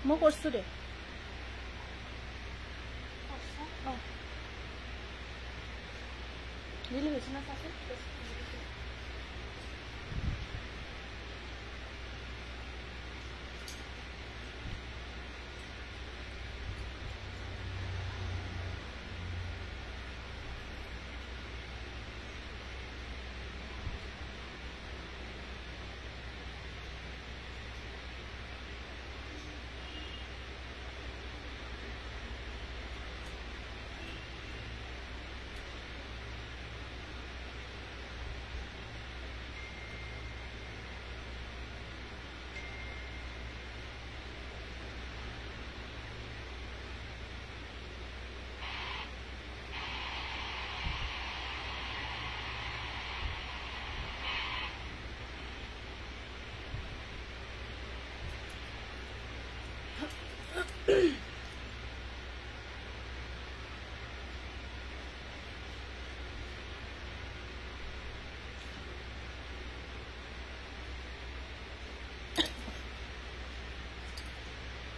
মই কৰছো দে দিলি হৈছে না চাচোন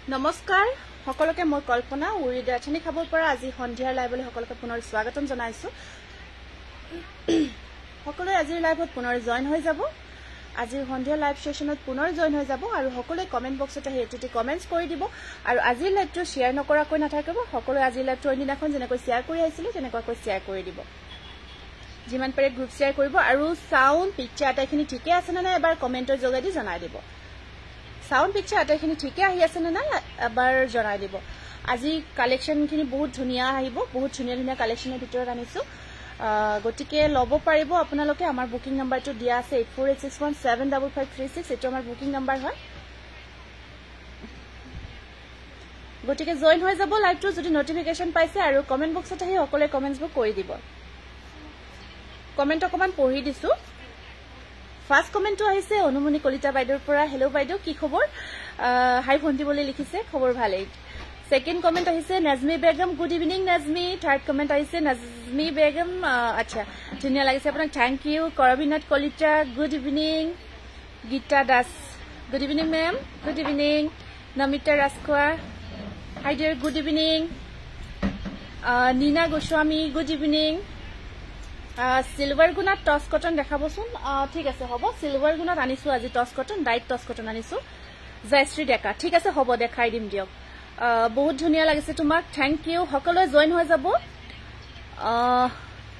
নমস্কাৰ সকলোকে মই কল্পনা উৰি দাছনি খাবৰ পৰা আজি সন্ধিয়াৰ লাইভলৈ সকলোকে পুনৰ স্বাগতম জনাইছো সকলোৱে আজিৰ লাইভত পুনৰ জয়েন হৈ যাব আজিৰ সন্ধিয়া লাইভ সেশনত পুনৰ জয়েন হৈ যাব আৰু সকলোৱে কমেন্ট বক্সতে হেটিটি কমেন্টস কৰি দিব আৰু আজিৰ লাইভটো শেয়াৰ নকৰাকৈ নাথাকিব সকলোৱে আজিৰ লাইভটো অন্যদিনাখন যেনেকৈ শেয়াৰ কৰি আহিছিল তেনেকৈ শেয়াৰ কৰি দিব যিমান পাৰে গ্ৰুপ শেয়াৰ কৰিব আৰু সাউন্ড পিকচাৰ আটাইখিনি ঠিকে আছে না এবাৰ কমেন্টৰ যোগেদি জনাই দিব সাউন্ড পিকচাৰ আটাইখিনি ঠিকে আহি আছে না এবাৰ জনাই দিব আজি কালেকশনখিনি বহুত ধুনিয়া আহিব বহুত ধুনিয়া কালেকশনৰ ভিতৰত আনিছো গটিকে লব পাৰিব আপোনালোকে আমাৰ বুকিং নাম্বাৰটো দিয়া আছে 8486175536 এটো আমাৰ বুকিং নাম্বাৰ হয় গটিকে জয়েন হৈ যাব লাইভটো যদি নটিফিকেশন পাইছে আৰু কমেন্ট বক্সত আহি সকলোৱে কমেন্টছবোৰ কৰি দিব কমেন্ট অকমান পঢ়ি দিছো ফাৰ্স্ট কমেন্টটো আহিছে অনুমনি কলিতা বাইদেউৰ পৰা হেল্ল বাইদেউ কি খবৰ হাই ভন্টি বুলি লিখিছে খবৰ ভালেই সেকেন্ড কমেন্ট আহিছে Najmi Begum good evening Najmi third comment আহিছে নাজমি বেগম আচ্ছা ধুনিয়া লাগিছে আপোনাক thank you Karabinath Kalita good evening Geeta Das good evening ma'am good evening Namita Rajkhowa hi dear good evening Nina Goswami good evening silver গুণাত টস কটন দেখাবচোন ঠিক আছে হ'ব সিলভার গুণাত আনিছো আজি টস কটন ডাইট টস কটন আনিছো জয়শ্ৰী ডেকা ঠিক আছে হ'ব দেখাই দিম দিয়ক বহুত ধুনিয়া লাগিছে তোমাক থ্যাংক ইউ সকলোৱে জয়েন হৈ যাব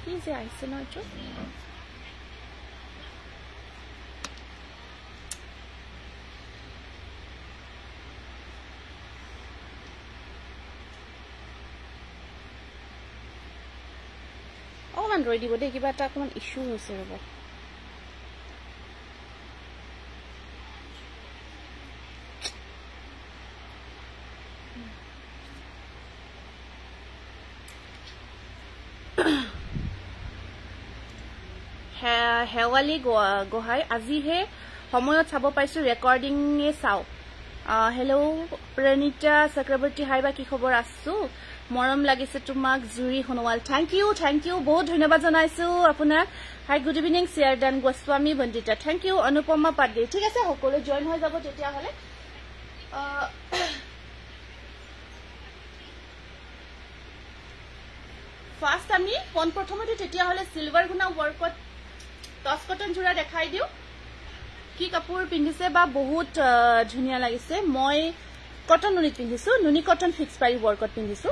কি যে আইছে না এটো অকমান ৰৈ দিব দেই কিবা এটা অকমান ইস্যু হৈছে ৰব হেৱালি গোহাই আজিহে সময়ত চাব পাইছো ৰেকৰ্ডিং এ চাও হেল্ল প্ৰণিতা চক্ৰৱৰ্তী হাই বা কি খবৰ আছো মৰম লাগিছে তোমাক জুৰি হনৱাল থ্যাংক ইউ বহুত ধন্যবাদ জনাইছো আপোনাক hi good evening Siyardan Goswami Bandita thank you Anupama Pade ঠিক আছে সকলো জয়েন হৈ যাব তেতিয়া হলে ফাৰ্স্ট আমি প্ৰথমতে তেতিয়া হলে সিলভাৰ গুণা ওয়াৰ্কত টস কটন জোৰা দেখাই দিও কি কাপোৰ পিন্ধিছে বা বহুত ধুনিয়া লাগিছে মই কটন নুনি পিন্ধিছো নুনি কটন ফিক্স পাৰি ওয়াৰ্কত পিন্ধিছো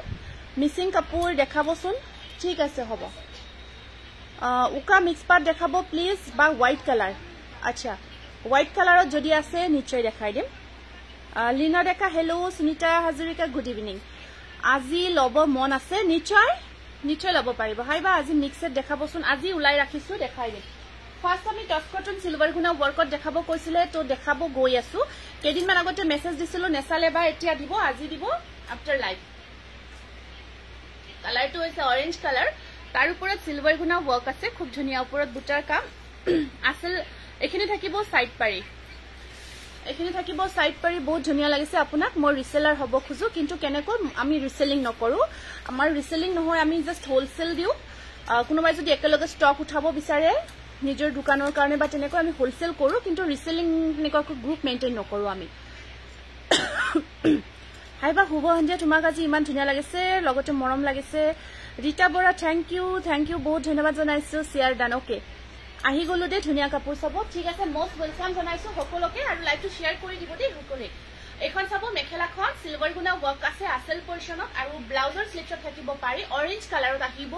মিসিং কাপোৰ দেখাবচোন ঠিক আছে হ'ব উকা মিক্স পাট দেখাব প্লিজ বা হোয়াইট কালার আচ্ছা হোয়াইট কালারত যদি আছে নিশ্চয় দেখাই দিম Lina Deka hello Sunita Hazarika good evening আজি লব মন আছে নিশ্চয় লব পাৰিব হাই বা আজি মিক্সেট দেখাবচোন আজি উলাই ৰাখিছো দেখাই দিম ফাৰ্স্ট আমি টস কটন সিলভাৰ গুণা ওয়াৰ্কত দেখাব কৈছিলে তো দেখাব গৈ আছো কেদিনমান আগতে মেসেজ দিছিলো নেসালে বা এতিয়া দিব আজি দিব আফটাৰ লাইভ কালাৰটো হৈছে অৰেঞ্জ কালাৰ তাৰ ওপৰত সিলভাৰ গুণা ওয়াৰ্ক আছে খুব ধুনিয়া ওপৰত বুটাৰ কাম আসল এখিনি থাকিব সাইড পাৰি বহুত ধুনিয়া লাগিছে আপোনাক মই ৰিসেলাৰ হ'ব খুজো কিন্তু কেনেকৈ আমি ৰিসেলিং নকৰো আমাৰ ৰিসেলিং নহয় আমি জাস্ট হোলসেল দিও কোনোবাই যদি একেলগে ষ্টক উঠাব বিচাৰে নিজৰ দোকানৰ কাৰণে বা তেনেকৈ আমি হোলসেল কৰো কিন্তু ৰিসেলিং নেকৈ গ্ৰুপ মেইনটেইন নকৰো আমি হাইবা শুভ সন্ধিয়া তোমাক আজি ইমান ধুনীয়া লাগিছে লগতে মৰম লাগিছে ৰীতা বৰা থ্যাংক ইউ বহুত ধন্যবাদ জনাইছো শেয়াৰ ডান ওকে আহি গলো দে ধুনীয়া কাপোৰ চাব ঠিক আছে মোস্ট ওয়েলকাম জনাইছো সকলোকে আৰু লাইভটো শেয়াৰ কৰি দিব দেই সকলোৱে এখন চাব মেখেলাখন সিলভাৰ গুণা ওয়াৰ্ক আছে আসল পোৰশনত আৰু ব্লাউজৰ স্লিপছত থাকিব পাৰি অৰেঞ্জ কালাৰত আহিব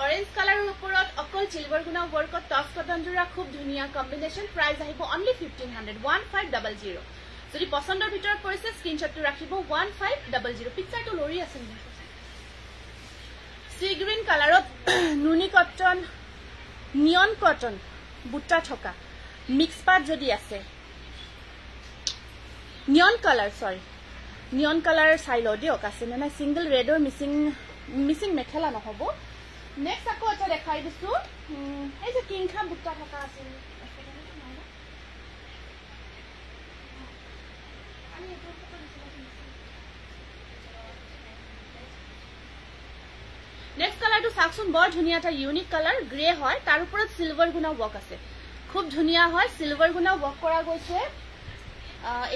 অৰেঞ্জ কালাৰৰ ওপৰত অকল সিলভাৰ গুণা ওয়াৰ্কত টস কটন জোৰা খুব ধুনীয়া কম্বিনেশন প্ৰাইস আহিব অনলি 1500 যদি পছন্দৰ ভিতৰত পৰিছে স্ক্ৰিনশ্বটটো ৰাখিব 1500 পিকচাৰটো লৰি আছে সি গ্ৰীন কালাৰত নুনি কটন নিয়ন কটন বুটা থকা মিক্স পাট যদি আছে নিয়ন কালাৰ চাই ল দিয়ক আছে না সিঙ্গল ৰেডৰ মিসিং মেখেলা নহব নেক্সট আকৌ এটা দেখাই দিছো এই যে কিংখা বুটা থকা আছে নেক্সট কালাৰটো চাকচোন বৰ ধুনীয়া এটা ইউনিক কালাৰ গ্ৰে হয় তাৰ ওপৰত সিলভাৰ গুণা ওয়াৰ্ক আছে খুব ধুনীয়া হয় সিলভাৰ গুণা ওয়াৰ্ক কৰা গৈছে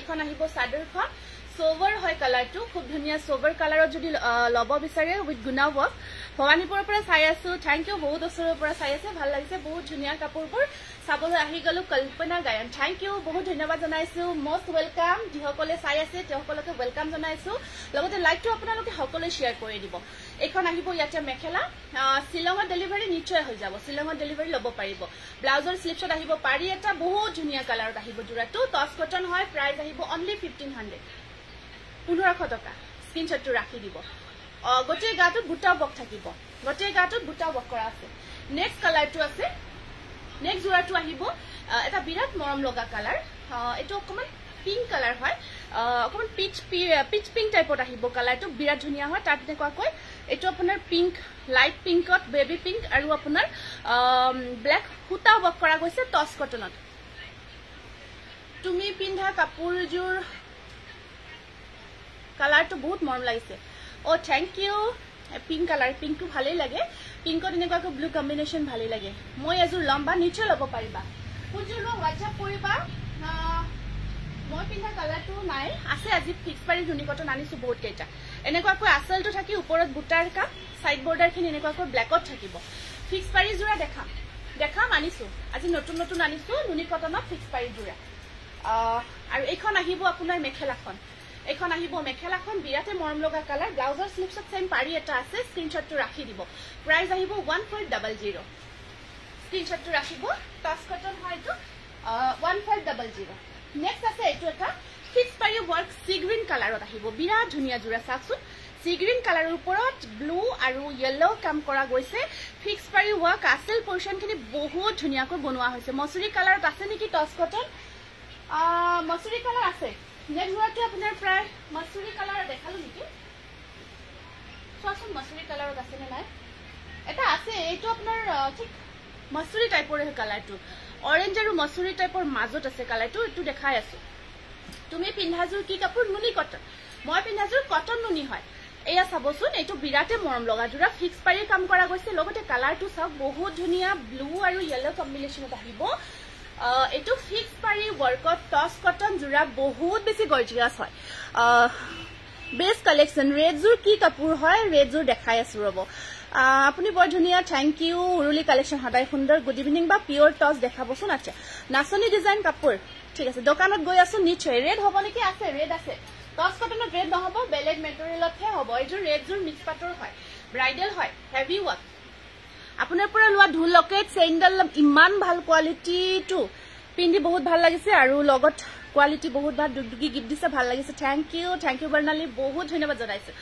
এখন আহিব চাদৰখন সোভাৰ হয় কালাৰটো খুব ধুনীয়া সোভাৰ কালাৰত যদি লব বিচাৰে উইথ গুণা ওয়াৰ্ক ভৱানীপুৰৰ পৰা চাই আছো থ্যাংক ইউ বহুত ওচৰৰ পৰা চাই আছে ভাল লাগিছে বহুত ধুনীয়া কাপোৰবোৰ চাবলৈ আহি গলো কল্পনা গায়ন থ্যাংক ইউ বহুত ধন্যবাদ জনাইছো মোস্ট ওয়েলকাম যিসকলে চাই আছে তেওঁলোককে ওয়েলকাম জনাইছো লগতে লাইভটো আপোনালোকে সকলোৱে শেয়াৰ কৰি দিব এখন আহিব ইয়াতে মেখেলা শিলঙৰ ডেলিভাৰী নিশ্চয় হৈ যাব শিলঙৰ ডেলিভাৰী লব পাৰিব ব্লাউজৰ স্লিপছত আহিব পাৰি এটা বহুত ধুনীয়া কালাৰত আহিব জোৰাটো টস কটন হয় প্ৰাইস আহিব অনলি 1500 টকা স্ক্ৰিনশ্বটটো ৰাখি দিব গোটে গাটোত বুটা বক থাকিব গোটে গাটোত বুটা বক কৰা আছে নেক্সট কালাৰটো আছে নেক্সট জোৰাটো আহিব এটা বিৰাট মৰম লগা কালাৰ এটো অকমান পিংক কালাৰ হয় অকমান পিচ পিংক টাইপত আহিব কালাৰটো বিৰাট ধুনীয়া হয় তাত দেখুৱাকৈ এটো আপোনাৰ পিংক লাইট পিংকত বেবি পিংক আৰু আপোনাৰ ব্ল্যাক হুটা ওয়াৰ্ক কৰা গৈছে টস কটনত তুমি পিন্ধা কাপোৰজোৰ কালাৰটো বহুত মৰম লাগিছে ও থ্যাংক ইউ পিংক কালাৰ পিংকটো ভালেই লাগে পিংকত এনেকুৱাকৈ ব্লু কম্বিনেশন ভালেই লাগে মই এজোৰ লম্বা নিশ্চয় ল'ব পাৰিবা কোনযোৰ লো হোৱাটছআপ কৰিবা মই পিন্ধা কালাৰটো নাই আছে আজি ফিক্স পাৰি নুনি কটন আনিছো বহুত কেইটা এনেকুৱাকৈ আসলটো থাকি ওপৰত বুটাৰ কাপ সাইড বৰ্ডাৰখিনি এনেকুৱাকৈ ব্ল্যাকত থাকিব ফিক্স পাৰি জোৰা দেখাম আনিছো আজি নতুন আনিছো নুনি কটনত ফিক্স পাৰি জোৰা আৰু এইখন আহিব আপোনাৰ মেখেলাখন এখন আহিব মেখেলাখন বিৰাটে মৰম লগা কালাৰ ব্লাউজৰ স্লিপছত সেম পাৰি এটা আছে স্ক্ৰিনশ্বটটো ৰাখি দিব প্ৰাইস আহিব 1500 স্ক্ৰিনশ্বটটো ৰাখিব টস কটন হয়তো 1500 নেক্সট আছে এটো এটা ফিক্স পাৰি ওয়াৰ্ক সি গ্ৰীন কালাৰত আহিব বিৰাট ধুনীয়া জোৰা চাকচোন সি গ্ৰীন কালাৰৰ ওপৰত ব্লু আৰু ইয়েলো কাম কৰা গৈছে ফিক্স পাৰি ওয়াৰ্ক আসল পোৰশনখিনি বহুত ধুনীয়াকৈ বনোৱা হৈছে মসুৰী কালাৰত আছে নেকি টস কটন মসুৰী কালাৰ আছে নেক্সট জোৰাটো আপোনাৰ প্ৰায় মসুৰী কালাৰ দেখালো নেকি চোৱাচোন মসুৰী কালাৰত আছে নে নাই এটা আছে এইটো আপোনাৰ ঠিক মসুৰী টাইপৰ কালাৰটো অৰেঞ্জ আৰু মসুৰী টাইপৰ মাজত আছে কালাৰটো এটো দেখাই আছো তুমি পিন্ধাজোৰ কি কাপোৰ নুনি কটন মই পিন্ধাজোৰ কটন নুনি হয় এয়া চাবচোন এইটো বিৰাটে মৰম লগা জোৰা ফিক্স পাৰি কাম কৰা গৈছে লগতে কালাৰটো চাওক বহুত ধুনীয়া ব্লু আৰু ইয়েলো কম্বিনেশনত আহিব এটো ফিক্স পাৰি ওয়াৰ্কত টস কটন জোৰা বহুত বেছি গৰ্জিয়াস হয় বেস্ট কালেকশন ৰেড জোৰ কি কাপোৰ হয় ৰেড জোৰ দেখাই আছো ৰব আপুনি বৰ ধুনীয়া থ্যাংক ইউ উৰুলি কালেকশন সদায় সুন্দৰ গুড ইভিনিং বা পিওৰ টস দেখাবচোন আচ্ছা নাচনি ডিজাইন কাপোৰ ঠিক আছে দোকানত গৈ আছো নিশ্চয় ৰেড হ'ব নেকি আছে ৰেড আছে টস কটনত ৰেড নহব বেলেগ মেটেৰিয়েলতহে হ'ব এইযোৰ ৰেড জোৰ মিক্স পাটৰ হয় ব্ৰাইডাল হয় হেভি ওয়াৰ্ক আপোনাৰ পৰা লোৱা ঢোল লকেট চেইনডাল ইমান ভাল কোৱালিটিটো পিন্ধি বহুত ভাল লাগিছে আৰু লগত কোৱালিটি বহুত ভাল দুগদুগি গিফট দিছে ভাল লাগিছে থ্যাংক ইউ বৰ্ণালী বহুত ধন্যবাদ জনাইছো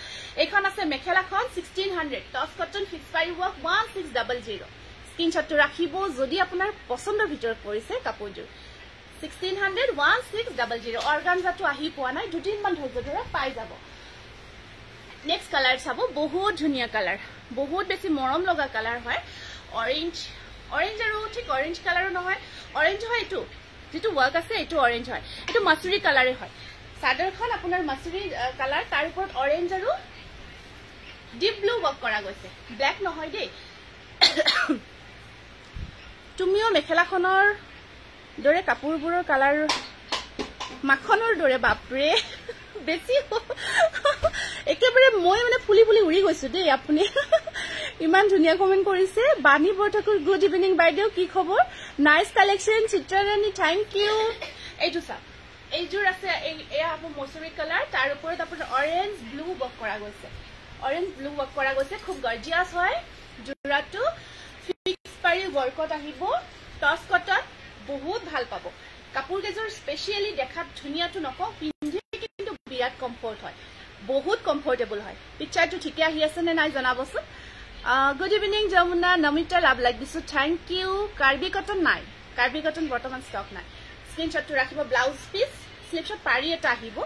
এইখন আছে মেখেলাখন 1600 টস কটন ফিক্স পাৰি ওয়াৰ্ক 1600 স্ক্ৰিনশ্বটটো ৰাখিব যদি আপোনাৰ পছন্দৰ ভিতৰত পৰিছে কাপোৰজোৰ 1600 1600 অৰ্গানজাটো আহি পোৱা নাই দুদিনমান ধৈৰ্য ধৰা পাই যাব নেক্সট কালাৰ চাব বহুত ধুনীয়া কালাৰ বহুত বেছি মৰম লগা কালাৰ হয় অৰেঞ্জ আৰু ঠিক অৰেঞ্জ কালাৰো নহয় অৰেঞ্জ হয় এটো যেটো ওয়াৰ্ক আছে এটো অৰেঞ্জ হয় এটো মসুৰী কালাৰে হয় চাদৰখন আপোনাৰ মসুৰী কালাৰ তাৰ ওপৰত অৰেঞ্জ আৰু ডিপ ব্লু ওয়াৰ্ক কৰা গৈছে ব্ল্যাক নহয় দেই তুমিও মেখেলাখনৰ দৰে কাপোৰবোৰৰ কালাৰ মাখনৰ দৰে বাপৰে বেছি একেবাৰে মই মানে ফুলি ফুলি উৰি গৈছো দেই আপুনি ইমান ধুনীয়া কমেন্ট কৰিছে বাণী বৰঠাকুৰ গুড ইভিনিং বাইদেউ কি খবৰ nice collection Chitrarani thank U এইটো চাওক এইযোৰ আছে এয়া হ'ব মছুৰী কালাৰ তাৰ ওপৰত আপোনাৰ অৰেঞ্জ ব্লু ৱৰ্ক কৰা গৈছে অৰেঞ্জ ব্লু ৱৰ্ক কৰা গৈছে খুব গৰ্জিয়াছ হয় জোৰাটো ফিক্স পাৰি ৱৰ্কত আহিব টছ কটন বহুত ভাল পাব কাপোৰ কেজৰ স্পেশালি দেখাত ধুনিয়াটো নকও পিন্ধি কিন্তু বিৰাট কমফৰ্ট হয় বহুত কমফৰ্টেবল হয় পিকচাৰটো ঠিকে আহি আছে নে নাই জনাবচোন গুড ইভিনিং যমুনা নমিতা লাভ লাগিছো থ্যাংক ইউ কাৰ্বি কটন নাই কাৰ্বি কটন বৰ্তমান ষ্টক নাই স্ক্ৰিনশ্বটটো ৰাখিব ব্লাউজ পিস স্লিপশ্বট পাৰি এটা আহিব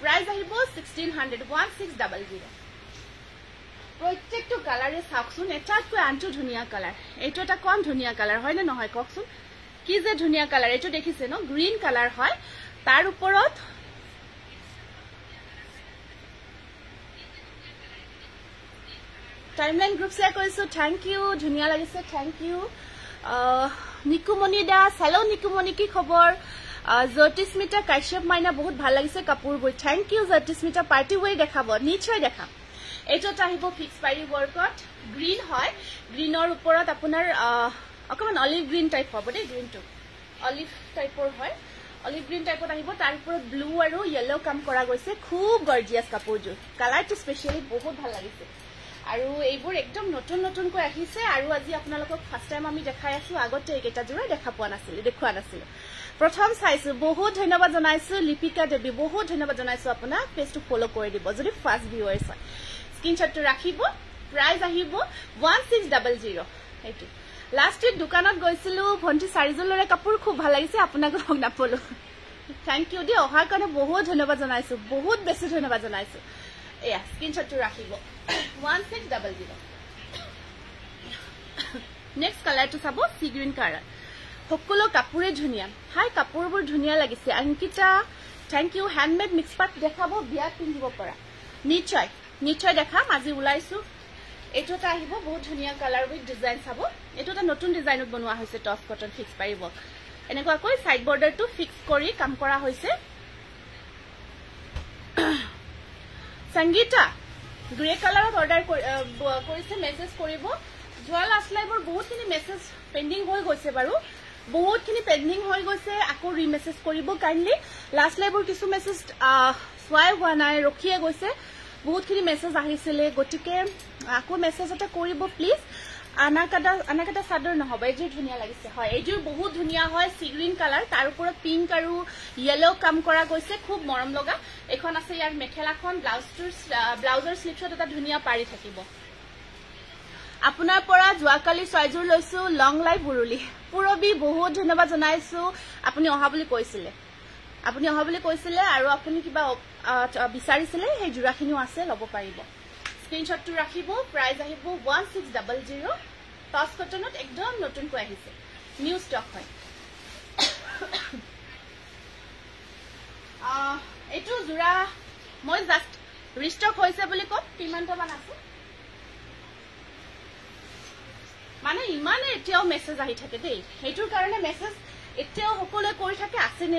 প্ৰাইস আহিব 1600 প্ৰত্যেকটো কালাৰে চাওকচোন এটাতকৈ আনটো ধুনিয়া কালাৰ এইটো এটা কম ধুনিয়া কালাৰ হয় নে নহয় কওকচোন কি যে ধুনিয়া কালাৰ এইটো দেখিছে ন গ্ৰীন কালাৰ হয় তাৰ ওপৰত টাইমলাইন গ্ৰুপ শেয়াৰ কৰিছো থ্যাংক ইউ ধুনিয়া লাগিছে thank you Nikumoni Das hello Nikumoni কি খবৰ জ্যোতিস্মিতা কাশ্যপ মাইনা বহুত ভাল লাগিছে কাপোৰবোৰ thank you Jyotismita party wear দেখাব নিশ্চয় দেখাম এইটো আহিব ফিক্স পাৰি ৱৰ্কত গ্ৰীন হয় গ্ৰীনৰ ওপৰত আপোনাৰ অকমান অলিভ গ্ৰীন টাইপ হ'ব দেই গ্ৰীনটো অলিভ টাইপৰ হয় অলিভ গ্ৰীন টাইপত আহিব তাৰ ওপৰত ব্লু আৰু ইয়েলো কাম কৰা গৈছে খুব গৰ্জিয়াছ কাপোৰযোৰ কালাৰটো স্পেশালি বহুত ভাল লাগিছে আৰু এইবোৰ একদম নতুন নতুনকৈ আহিছে আৰু আজি আপোনালোকক ফাৰ্স্ট টাইম আমি দেখাই আছো আগতে এইকেইটা জোৰা দেখা পোৱা নাছিল দেখুৱা নাছিল প্ৰথম চাইছো বহুত ধন্যবাদ জনাইছো লিপিকা দেৱী বহুত ধন্যবাদ জনাইছো আপোনাক পেজটো ফলো কৰি দিব যদি ফাৰ্স্ট ভিউৱাৰ্ছ হয় স্ক্ৰিনশ্বটটো ৰাখিব প্ৰাইস আহিব 1600 এইটো লাষ্ট উইক দোকানত গৈছিলো ভন্টি চাৰিজলৰে কাপোৰ খুব ভাল লাগিছে আপোনাক লগ নাপলো থ্যাংক ইউ দি অহাৰ কাৰণে বহুত ধন্যবাদ জনাইছো বহুত বেছি ধন্যবাদ জনাইছো এয়া স্ক্ৰিনশ্বটটো ৰাখিব 1600 নেক্সট কালাৰটো চাব সি গ্ৰীন কালাৰ সকলো কাপোৰে ধুনিয়া হাই কাপোৰবোৰ ধুনিয়া লাগিছে Ankita thank you handmade mix part দেখাব বিয়াত পিন্ধিব পৰা নিশ্চয় নিশ্চয় দেখাম আজি ওলাইছো এইটো এটা আহিব বহুত ধুনিয়া কালাৰ উইথ ডিজাইন চাব এইটো এটা নতুন ডিজাইনত বনোৱা হৈছে টপ কটন ফিক্স পাৰি ৱৰ্ক এনেকুৱাকৈ সাইড বৰ্ডাৰটো ফিক্স কৰি কাম কৰা হৈছে সংগীতা গ্ৰে কালাৰত অৰ্ডাৰ কৰিছে মেছেজ কৰিব যোৱা লাষ্ট লাইভৰ বহুতখিনি মেছেজ পেন্ডিং হৈ গৈছে বাৰু বহুতখিনি পেন্ডিং হৈ গৈছে আকৌ ৰিমেছেজ কৰিব কাইন্ডলি লাষ্ট লাইভৰ কিছু মেছেজ সোৱাই হোৱা নাই ৰখিয়ে গৈছে বহুতখিনি মেছেজ আহিছিলে গতিকে আকৌ মেছেজ এটা কৰিব প্লিজ আনাকাটা সাদৰ নহব এইযোৰ ধুনিয়া লাগিছে হয় এইযোৰ বহুত ধুনিয়া হয় সি গ্ৰীন কালাৰ তাৰ ওপৰত পিংক আৰু ইয়েলো কাম কৰা গৈছে খুব মৰম লগা এখন আছে ইয়াৰ মেখেলাখন ব্লাউজৰ স্লিপশ্বট এটা ধুনিয়া পাৰি থাকিব আপোনাৰ পৰা যোৱাকালি ছয়যোৰ লৈছো লং লাইফ বুৰুলি পুৰবি বহুত ধন্যবাদ জনাইছো আপুনি অহা বুলি কৈছিলে আৰু আপুনি কিবা বিচাৰিছিলে সেই জোৰাখিনিও আছে ল'ব পাৰিব স্ক্ৰিনশ্বটটো ৰাখিব প্ৰাইস আহিব 1600 টছ কটনত একদম নতুনকৈ আহিছে নিউ ষ্টক হয় এইটো জোৰা মই জাস্ট ৰিষ্টক হৈছে বুলি কম কিমানটা মান আছে মানে ইমানে এতিয়াও মেছেজ আহি থাকে দেই সেইটোৰ কাৰণে মেছেজ এতিয়াও সকলোৱে কৰি থাকে আছে নে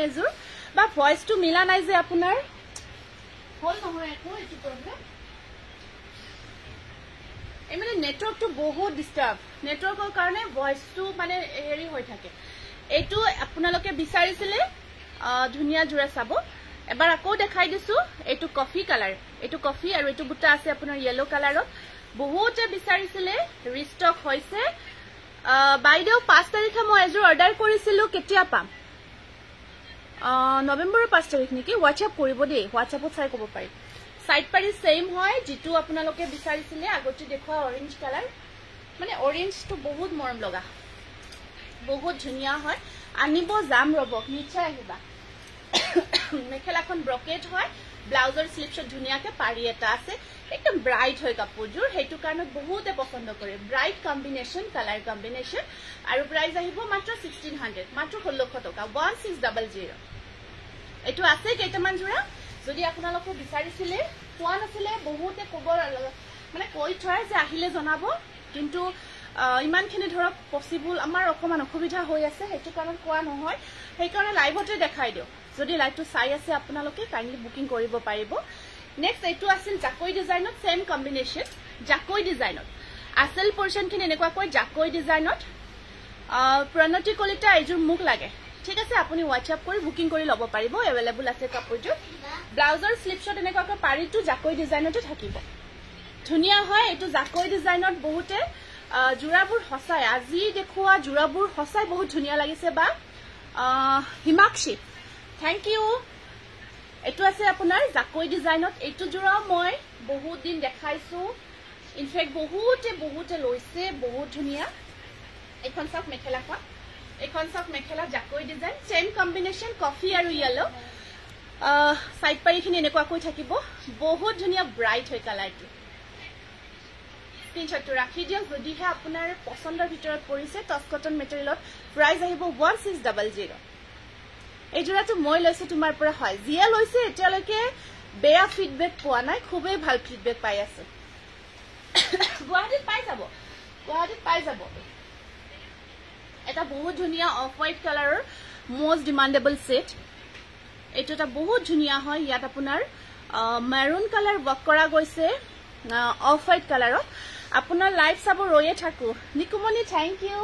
এযোৰ বা ভয়েসটো মিলা নাই যে আপোনাৰ হল নহয় একো এইটো প্ৰবলেম এই মানে নেটৱৰ্কটো বহুত ডিস্টাৰ্ব নেটৱৰ্কৰ কাৰণে ভয়েসটো মানে হেৰি হৈ থাকে এইটো আপোনালোকে বিচাৰিছিলে ধুনিয়া জোৰা চাব এবাৰ আকৌ দেখাই দিছো এইটো কফি কালাৰ এইটো কফি আৰু এইটো বুটা আছে আপোনাৰ ইয়েলো কালাৰত বহুতে বিচাৰিছিলে ৰিষ্টক হৈছে বাইদেউ 5 তাৰিখে মই এযোৰ অৰ্ডাৰ কৰিছিলো কেতিয়া পাম নৱেম্বৰৰ 5 তাৰিখ নেকি হোৱাটছআপ কৰিব দেই হোৱাটছআপত চাই ক'ব পাৰি সাইড পাৰি সেম হয় যেটো আপোনালোকে বিচাৰিছিলে আগতে দেখুৱা অৰেঞ্জ কালাৰ মানে অৰেঞ্জটো বহুত মৰম লগা বহুত ধুনিয়া হয় আনিব যাম ৰবক নিশ্চয় আহিবা মেখেলাখন ব্ৰকেট হয় ব্লাউজৰ স্লিপশ্বট ধুনিয়াকে পাৰি এটা আছে একদম ব্ৰাইট হয় কাপোৰযোৰ হেতু কাৰণ বহুতে পছন্দ কৰে ব্ৰাইট কম্বিনেশন কালাৰ কম্বিনেশন আৰু প্ৰাইস আহিব মাত্ৰ 1600 মাত্ৰ 1600 টকা 1600 এটো আছে কেইটামান জোৰা যদি আপোনালোকে বিচাৰিছিলে কোৱা নাছিলে বহুতে কবৰ মানে কৈ থয় যে আহিলে জনাব কিন্তু ইমানখিনি ধৰক পসিবল আমাৰ অকমান অসুবিধা হৈ আছে হেতু কাৰণ কোৱা নহয় সেই কাৰণে লাইভতে দেখাই দিও যদি লাইভটো চাই আছে আপোনালোকে কাইন্ডলি বুকিং কৰিব পাৰিব নেক্সট এইটো আছিল জাকৈ ডিজাইনত সেম কম্বিনেশন জাকৈ ডিজাইনত আসল পোৰশনখিনি এনেকুৱাকৈ জাকৈ ডিজাইনত প্ৰণতি কলিতা এইযোৰ মুখ লাগে ঠিক আছে আপুনি WhatsApp কৰি বুকিং কৰি ল'ব পাৰিব अवेलेबल আছে কাপোৰটো ব্লাউজৰ স্লিপছত এনেকুৱাকৈ পাৰিটো জাকৈ ডিজাইনতে থাকিব ধুনিয়া হয় এটো জাকৈ ডিজাইনত বহুতে জুৰাবোৰ হসাই আজি দেখুৱা জুৰাবোৰ হসাই বহুত ধুনিয়া লাগিছে বা হিমাক্ষী থ্যাংক ইউ এটো আছে আপোনাৰ জাকৈ ডিজাইনত এটো জুৰা মই বহুত দিন দেখাইছো ইনফেক্ট বহুতে লৈছে বহুত ধুনিয়া এখন সব মেখেলাখন এখন সব মেখেলা জাকৈ ডিজাইন সেম কম্বিনেশন কফি আৰু ইয়েলো সাইড পাৰিখিনি এনেকুৱাকৈ থাকিব বহুত ধুনিয়া ব্ৰাইট হয় কালাৰটো স্ক্ৰিনশ্বটটো ৰাখি দিয়ক যদিহে আপোনাৰ পছন্দৰ ভিতৰত পৰিছে টছ কটন মেটেৰিয়েলত প্ৰাইস আহিব 1600 এই জোৰাটো মই লৈছো তোমাৰ পৰা হয় জিয়া লৈছে এতিয়ালৈকে বেয়া ফিডবেক পোৱা নাই খুবেই ভাল ফিডবেক পাই আছে গুৱাহাটীত পাই যাব এটা বহুত ধুনিয়া অফ হোৱাইট কালাৰৰ মোস্ট ডিমান্ডেবল সেট এটো এটা বহুত ধুনিয়া হয় ইয়াত আপোনাৰ মেৰুন কালাৰ ওয়াৰ্ক কৰা গৈছে অফ হোৱাইট কালাৰত আপোনাৰ লাইভ চাব ৰয়ে থাকো নিকুমনি থ্যাংক ইউ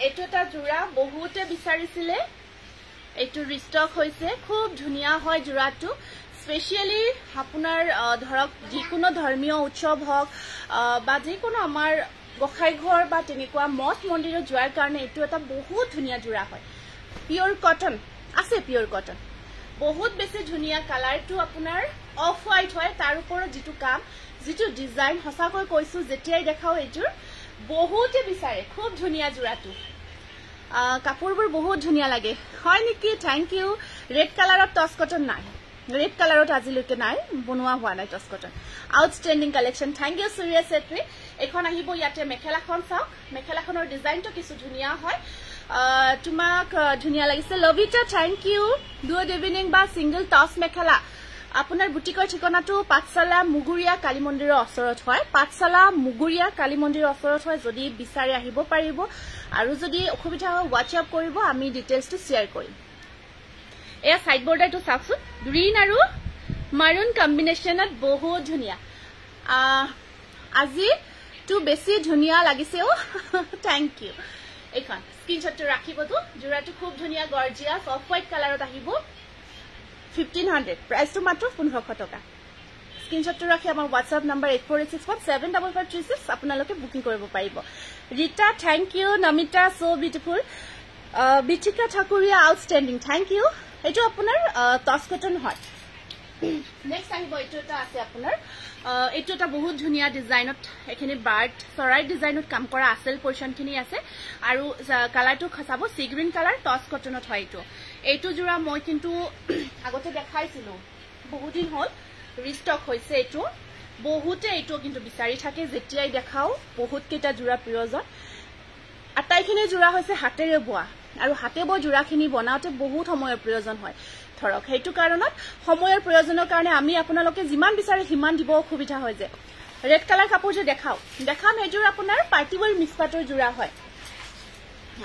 এটো এটা জোৰা বহুতে বিচাৰিছিলে এটো ৰিস্টক হৈছে খুব ধুনিয়া হয় জোৰাটো স্পেশালি আপোনাৰ ধৰক যিকোনো ধৰ্মীয় উৎসৱ হওক বা যিকোনো আমাৰ গোসাই ঘৰ বা তেনেকুৱা মঠ মন্দিৰত যোৱাৰ কাৰণে এটো এটা বহুত ধুনিয়া জোৰা হয় পিওৰ কটন আছে পিওৰ কটন বহুত বেছি ধুনিয়া কালাৰটো আপোনাৰ অফ হোৱাইট হয় তাৰ ওপৰত যেটো কাম যেটো ডিজাইন হসাকৈ কৈছো যেতিয়াই দেখাও এটোৰ বহুতে বিচাৰে খুব ধুনিয়া জোৰাটো কাপোৰবোৰ বহুত ধুনিয়া লাগে হয় নেকি থ্যাংক ইউ ৰেড কালাৰত টছ কটন নাই ৰেড কালাৰত আজিলৈকে নাই বনোৱা হোৱা নাই tussar cotton outstanding collection thank you Suriya Chetri এখন আহিব ইয়াতে মেখেলাখন চাওক মেখেলাখনৰ ডিজাইনটো কিছু ধুনিয়া হয় তোমাক ধুনিয়া লাগিছে লভিতা থ্যাংক ইউ গুড ইভিনিং বা সিঙ্গল টছ মেখেলা আপোনাৰ বুটিকৰ ঠিকনাটো পাঠশালা মুগুৰিয়া কালী মন্দিৰৰ ওচৰত হয় পাঠশালা মুগুৰিয়া কালী মন্দিৰৰ ওচৰত হয় যদি বিচাৰি আহিব পাৰিব আৰু যদি অসুবিধা হয় WhatsApp কৰিব আমি ডিটেইলছটো শেয়াৰ কৰিম এয়া সাইড বৰ্ডাৰটো চাওকচোন গ্ৰীন আৰু মাৰুন কম্বিনেশনত বহুত ধুনিয়া আজি টু বেছি ধুনিয়া লাগিছে ও থ্যাংক ইউ এখন স্ক্রিনশটটো ৰাখিবতো জোৰাটো খুব ধুনিয়া গৰ্জিয়াস অফ হোৱাইট কালাৰত আহিব 1500 প্ৰাইসটো মাত্ৰ 1500 টকা স্ক্ৰিনশটটো ৰাখি আমাৰ WhatsApp নম্বৰ 8486175536 আপোনালোকে বুকিং কৰিব পাৰিব Rita thank you Namita so beautiful Bichika Thakuria outstanding thank you এটো আপোনাৰ টছ কটন হয় নেক্সট আহিব এটো এটা আছে আপোনাৰ এটো এটা বহুত ধুনিয়া ডিজাইনত এখিনি বাৰ্ড চৰাই ডিজাইনত কাম কৰা আসল পোৰশনখিনি আছে আৰু কালাৰটো খসাব সি গ্ৰীন কালাৰ টছ কটনত হয় এইটো জোৰা মই কিন্তু আগতে দেখাইছিলো বহুত দিন হল ৰিস্টক হৈছে এটো বহুতে এটো কিন্তু বিচাৰি থাকে যেতিয়াই দেখাও বহুত কেটা জোৰা প্ৰয়োজন আটাইখিনি জোৰা হৈছে হাতেৰে বোৱা আৰু হাতে বোৱা জোৰাখিনি বনাওতে বহুত সময়ৰ প্ৰয়োজন হয় ধৰক হেতু কাৰণত সময়ৰ প্ৰয়োজনৰ কাৰণে আমি আপোনালোকে যিমান বিচাৰে হিমান দিব অসুবিধা হয় যে ৰেড কালাৰ কাপোৰ যে দেখাম এজোৰ আপোনাৰ পাৰ্টি ৱেৰ মিক্স পাটৰ জোৰা হয়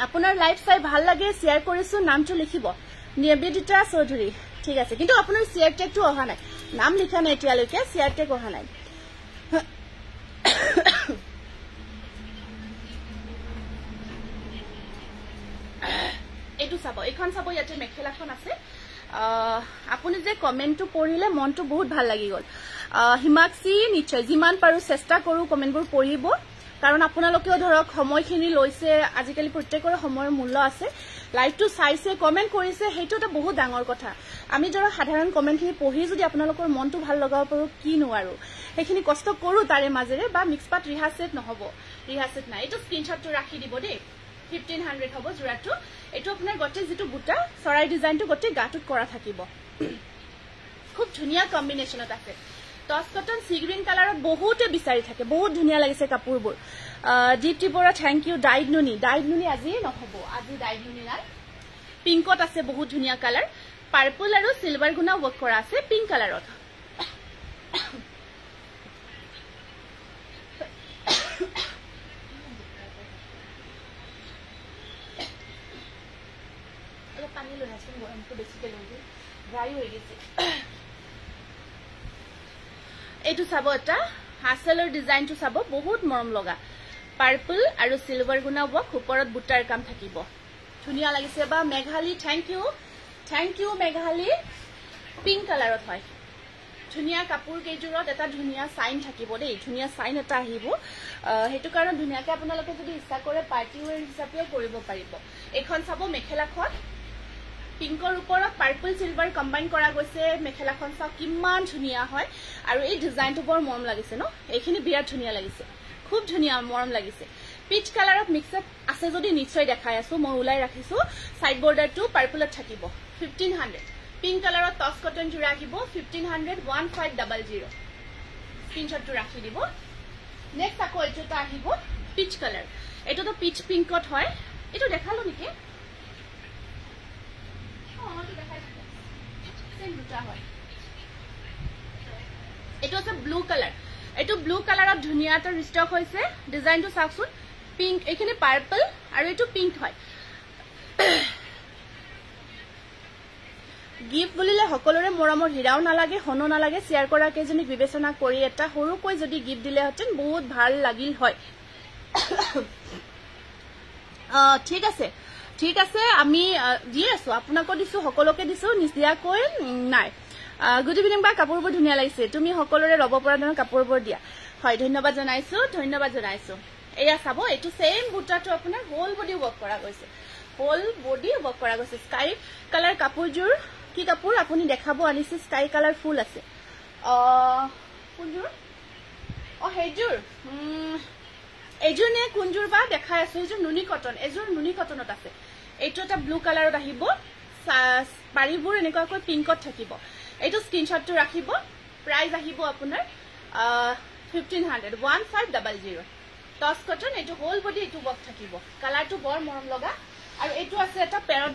আপোনাৰ লাইভ চাই ভাল লাগে শেয়াৰ কৰিছো নামটো লিখিব নিবেদিতা চৌধুৰী ঠিক আছে কিন্তু আপোনাৰ শেয়াৰ টেগটো অহা নাই নাম লিখা নাই এতিয়ালৈকে শেয়াৰ টেগ অহা নাই এটো চাব এখন চাব ইয়াতে মেখেলাখন আছে আপুনি যে কমেন্টটো পঢ়িলে মনটো বহুত ভাল লাগি গল হিমাক্ষী নিশ্চয় যিমান পাৰো চেষ্টা কৰো কমেন্টবোৰ পঢ়িব কাৰণ আপোনালোকেও ধৰক সময়খিনি লৈছে আজিকালি প্ৰত্যেকৰ সময়ৰ মূল্য আছে লাইভটো চাইছে কমেন্ট কৰিছে হেটো এটা বহুত ডাঙৰ কথা আমি ধৰক সাধাৰণ কমেন্টখিনি পঢ়ি যদি আপোনালোকৰ মনটো ভাল লগাব পাৰো কি নোৱাৰো হেখিনি কষ্ট কৰো তাৰে মাজেৰে বা মিক্স পাট ৰিহাসেট নহব ৰিহাসেট নাই এটো স্ক্ৰিনশ্বটটো ৰাখি দিব দেই 1500 হ'ব জোৰাটো এটো আপোনাৰ গটে যেটো বুটা চৰাই ডিজাইনটো গটে গাটুত কৰা থাকিব খুব ধুনিয়া কম্বিনেশনত আছে টছ কটন সি গ্ৰীন কালাৰত বহুতে বিচাৰি থাকে বহুত ধুনিয়া লাগিছে কাপোৰবোৰ দীপ্তি বৰা থ্যাংক ইউ ডাইড নুনি আজি নহব আজি ডাইড নুনি নাই পিংকত আছে বহুত ধুনিয়া কালাৰ পাৰ্পল আৰু সিলভাৰ গুনা ওয়াৰ্ক কৰা আছে পিংক কালাৰত গৰমটো বেছিকে লাগে ড্ৰাই হৈ গৈছে এইটো চাব এটা হাসেলৰ ডিজাইনটো চাব বহুত মৰম লগা পাৰ্পল আৰু সিলভাৰ গুনা ওপৰত ওপৰত বুটাৰ কাম থাকিব ধুনিয়া লাগিছে বা Meghali thank you Meghali pink কালাৰত হয় ধুনিয়া কাপোৰ কেইজোৰত এটা ধুনিয়া সাইন থাকিব দেই ধুনিয়া সাইন এটা আহিব হেতু কাৰণ ধুনিয়াকে আপোনালোকে যদি ইচ্ছা কৰে পাৰ্টি ওয়্যাৰ হিচাপেও কৰিব পাৰিব এখন চাব মেখেলাখন পিংকৰ ওপৰত পাৰ্পল সিলভাৰ কম্বাইন কৰা গৈছে মেখেলাখন চাও কিমান ধুনিয়া হয় আৰু এই ডিজাইনটো বৰ মৰম লাগিছে ন এইখিনি বিৰাট ধুনিয়া লাগিছে খুব ধুনিয়া মৰম লাগিছে পিচ কালাৰত মিক্স আপ আছে যদি নিশ্চয় দেখাই আছো মই উলাই ৰাখিছো সাইড বৰ্ডাৰটো পাৰ্পলত থাকিব 1500 পিংক কালাৰত টস কটন জোৰা আহিব 1500 1500 স্ক্ৰিনশ্বটটো ৰাখি দিব নেক্সট আকৌ এটোটা আহিব পিচ কালাৰ এটোটো পিচ পিংকত হয় এটো দেখালো নেকি এটো আছে ব্লু কালাৰ এটো ব্লু কালাৰত ধুনিয়া এটা ৰিষ্টক হৈছে ডিজাইনটো চাওকচোন পিংক এখানে পাৰ্পল আৰু এটো পিংক হয় গিফট বুলিলে সকলোৰে মৰমৰ হিৰাও নালাগে হনো নালাগে শেয়াৰ কৰা কেজনিক বিবেচনা কৰি এটা সৰুকৈ যদি গিফট দিলে হতেন বহুত ভাল লাগিল হয় ঠিক আছে আমি দি আছো আপোনাকো দিছো সকলোকে দিছো নিদিয়াকৈ নাই গুড ইভিনিং বা কাপোৰবোৰ ধুনিয়া লাগিছে তুমি সকলোৰে ৰব পৰা ধৰণৰ কাপোৰবোৰ দিয়া হয় ধন্যবাদ জনাইছো এয়া চাব এটো সেম বুটাটো আপোনাৰ হোল বডি ওয়াৰ্ক কৰা গৈছে স্কাই কালাৰ কাপোৰজোৰ কি কাপোৰ আপুনি দেখাব আনিছে স্কাই কালাৰ ফুল আছে কোনজোৰ হেজোৰ এজোৰ নে কোনজোৰ বা দেখাই আছো এজোৰ নুনি কটন এজোৰ নুনি কটনত আছে এইটো এটা ব্লু কালাৰত আহিব পাৰিবোৰ এনেকুৱাকৈ পিংকত থাকিব এইটো স্ক্ৰিনশ্বটটো ৰাখিব প্ৰাইস আহিব আপোনাৰ 1500 1500 টস কটন এইটো হোল বডি এইটো বক থাকিব কালাৰটো বৰ মৰম লগা আৰু এইটো আছে এটা প্যাৰট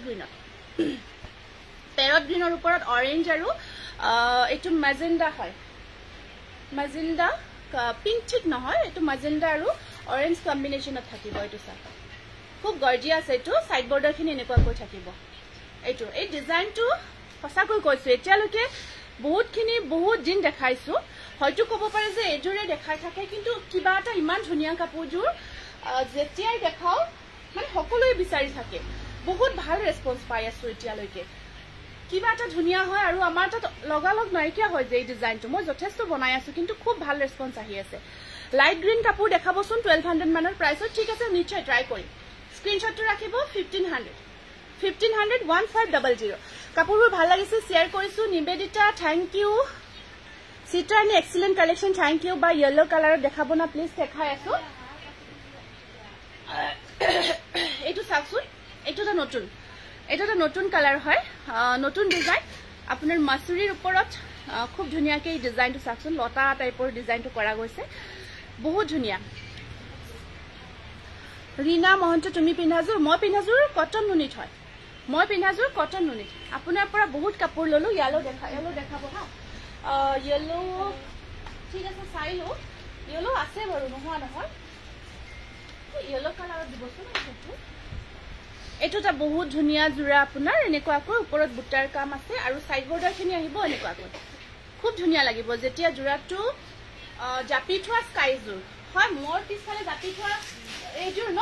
গ্ৰীনৰ ওপৰত অৰেঞ্জ আৰু এইটো মেজেন্ডা হয় মেজেন্ডা পিংক ঠিক নহয় এইটো মেজেন্ডা আৰু অৰেঞ্জ কম্বিনেশনত থাকিব এইটো চাই খুব গৰ্জিয়াস এইটো সাইড বৰ্ডাৰখিনি এনেকুৱাকৈ থাকিব এইটো এই ডিজাইনটো সঁচাকৈ কৈছো এতিয়ালৈকে বহুত দিন দেখাইছো হয়তো ক'ব পাৰে যে এজোৰে দেখাই থাকে কিন্তু কিবা এটা ইমান ধুনিয়া কাপোৰজোৰ যেতিয়াই দেখাও মানে সকলোৱে বিচাৰি থাকে বহুত ভাল ৰেসপন্স পাই আছো এতিয়ালৈকে কিবা এটা ধুনিয়া হয় আৰু আমাৰ তাত লগালগ নাইকিয়া হয় যে এই ডিজাইনটো মই যথেষ্ট বনাই আছো কিন্তু খুব ভাল ৰেসপন্স আহি আছে লাইট গ্ৰীন কাপোৰ দেখাবচোন 1200 মানৰ প্ৰাইসত ঠিক আছে নিশ্চয় ট্ৰাই কৰিম স্ক্ৰিনশ্বটটো ৰাখিব 1500 1500 কাপোৰবোৰ ভাল লাগিছে শেয়াৰ কৰিছো Nivedita thank you Sitrani excellent collection thank you বা ইয়েলো কালাৰত দেখাব না প্লিজ দেখাই আছো এইটো চাওকচোন এইটো এটা নতুন কালাৰ হয় নতুন ডিজাইন আপোনাৰ মাছুৰীৰ ওপৰত খুব ধুনিয়াকৈ এই ডিজাইনটো চাওকচোন লতা টাইপৰ ডিজাইনটো কৰা গৈছে বহুত ধুনিয়া ৰীনা মহন্ত তুমি পিন্ধাজোৰ মই পিন্ধাজোৰ কটন নুনিত হয় আপোনাৰ পৰা বহুত কাপোৰ ললো ইয়েলো দেখাব হা ইয়েলো ঠিক আছে চাইলো ইয়েলো আছে বাৰু নহয় ইয়েলো কালাৰত দিবচোন এইটো এটা বহুত ধুনিয়া জোৰা আপোনাৰ এনেকুৱাকৈ ওপৰত বুটাৰ কাম আছে আৰু সাইড বৰ্ডাৰখিনি আহিব এনেকুৱাকৈ খুব ধুনিয়া লাগিব যেতিয়া জোৰাটো জাপি থোৱা স্কাইজোৰ হয় মোৰ পিছফালে জাপি থোৱা এইজোৰ ন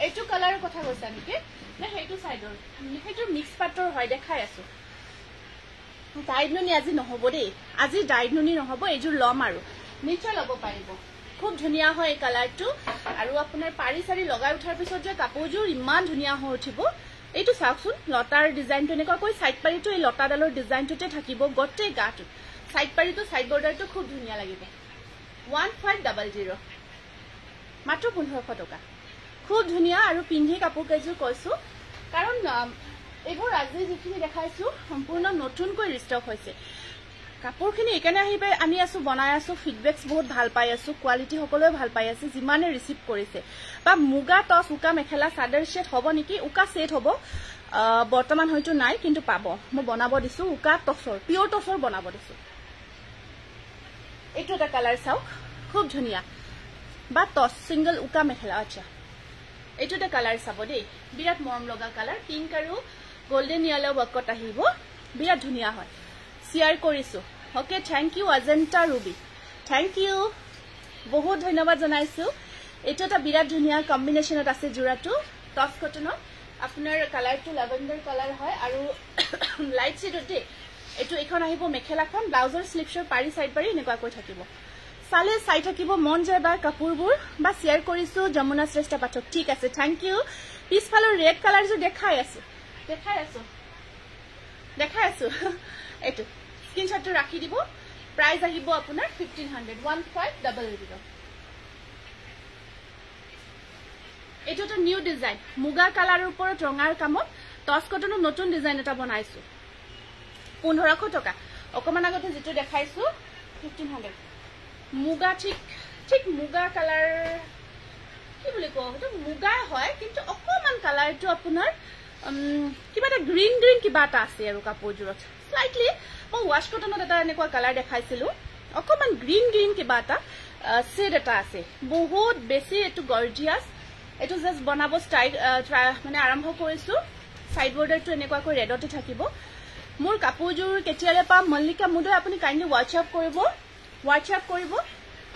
এইটো কালাৰৰ কথা কৈছা নেকি না সেইটো সাইডৰ সেইটো মিক্স পাটৰ হয় দেখাই আছো ডাইডনুনি আজি নহব দেই আজি ডাইডনুনি নহব এইজোৰ লম আৰু নিশ্চয় ল'ব পাৰিব খুব ধুনিয়া হয় এই কালাৰটো আৰু আপোনাৰ পাৰি সাৰি লগাই উঠাৰ পিছত যে কাপোৰজোৰ ইমান ধুনিয়া হৈ উঠিব এইটো চাওকচোন লতাৰ ডিজাইনটো এনেকুৱাকৈ সাইড পাৰিটো এই লতাডালৰ ডিজাইনটোতে থাকিব গটে গাটো সাইড পাৰিটো সাইড বৰ্ডাৰটো খুব ধুনিয়া লাগিব 1500 মাত্ৰ 1500 টকা খুব ধুনিয়া আৰু পিন্ধি কাপোৰ কেইজোৰ কৈছো কাৰণ এইবোৰ আজি যিখিনি দেখাইছো সম্পূৰ্ণ নতুনকৈ ৰিষ্টক হৈছে কাপোৰখিনি একানে আহিবে আনি আছো বনাই আছো ফিডবেকস বহুত ভাল পাই আছো কোৱালিটি সকলোৱে ভাল পাই আছে যিমানে ৰিসিভ কৰিছে বা মুগা টস উকা মেখেলা সাদৰ সেট হ'ব নেকি উকা সেট হ'ব বৰ্তমান হয়তো নাই কিন্তু পাব মই বনাব দিছো উকা টসৰ পিওৰ টসৰ বনাব দিছো এইটো এটা কালাৰ চাও খুব ধুনিয়া বা টস সিঙ্গল উকা মেখেলা আচ্ছা এইটো এটা কালাৰ চাব দেই বিৰাট মৰম লগা কালাৰ পিংক আৰু গোল্ডেন ইয়েলো ওয়াৰ্কত আহিব বিৰাট ধুনীয়া হয় শেয়াৰ কৰিছো okay thank you Ajanta Rubi thank you বহুত ধন্যবাদ জনাইছো এটা এটা বিৰাট ধুনীয়া কম্বিনেশনত আছে জোৰাটো টস কটনৰ আপোনাৰ কালাৰটো ল্যাভেণ্ডাৰ কালাৰ হয় আৰু লাইট শেডতে এটো এখন আহিব মেখেলাখন ব্লাউজৰ স্লিপছৰ পাৰি সাইড পাৰি এনেকুৱা কৈ থাকিব সালে চাই থাকিব মন যায় বা কাপোৰবোৰ বা শেয়াৰ কৰিছো যমুনা শ্ৰেষ্ঠ পাঠক ঠিক আছে থ্যাংক ইউ পিছফালৰ ৰেড কালাৰ যে দেখাই আছো এটো স্ক্ৰিনশ্বটটো ৰাখি দিব প্ৰাইস আহিব আপোনাৰ 1500 1500 এটো এটা নিউ ডিজাইন মুগা কালাৰৰ ওপৰত ৰঙাৰ কামত টস কটনৰ নতুন ডিজাইন এটা বনাইছো 1500 টকা অকমান আগতে যেটো দেখাইছো 1500 মুগা ঠিক মুগা কালাৰ কি বুলি কও এটা মুগা হয় কিন্তু অকমান কালাৰটো আপোনাৰ কিবা এটা গ্ৰীন কিবা এটা আছে আৰু কাপোৰজোৰত স্লাইটলি মই ওয়াশ কটনত এটা এনেকুৱা কালাৰ দেখাইছিলো অকমান গ্ৰীন কিবা এটা শেড এটা আছে বহুত বেছি এটো গৰ্জিয়াস এটো জাস্ট বনাব ষ্টাইল মানে আৰম্ভ কৰিছো সাইড বৰ্ডাৰটো এনেকুৱা কৈ ৰেডতে থাকিব মোৰ কাপোৰজোৰ কেতিয়ালে পাম মল্লিকা মুদৈ আপুনি কাইন্ডলি WhatsApp কৰিব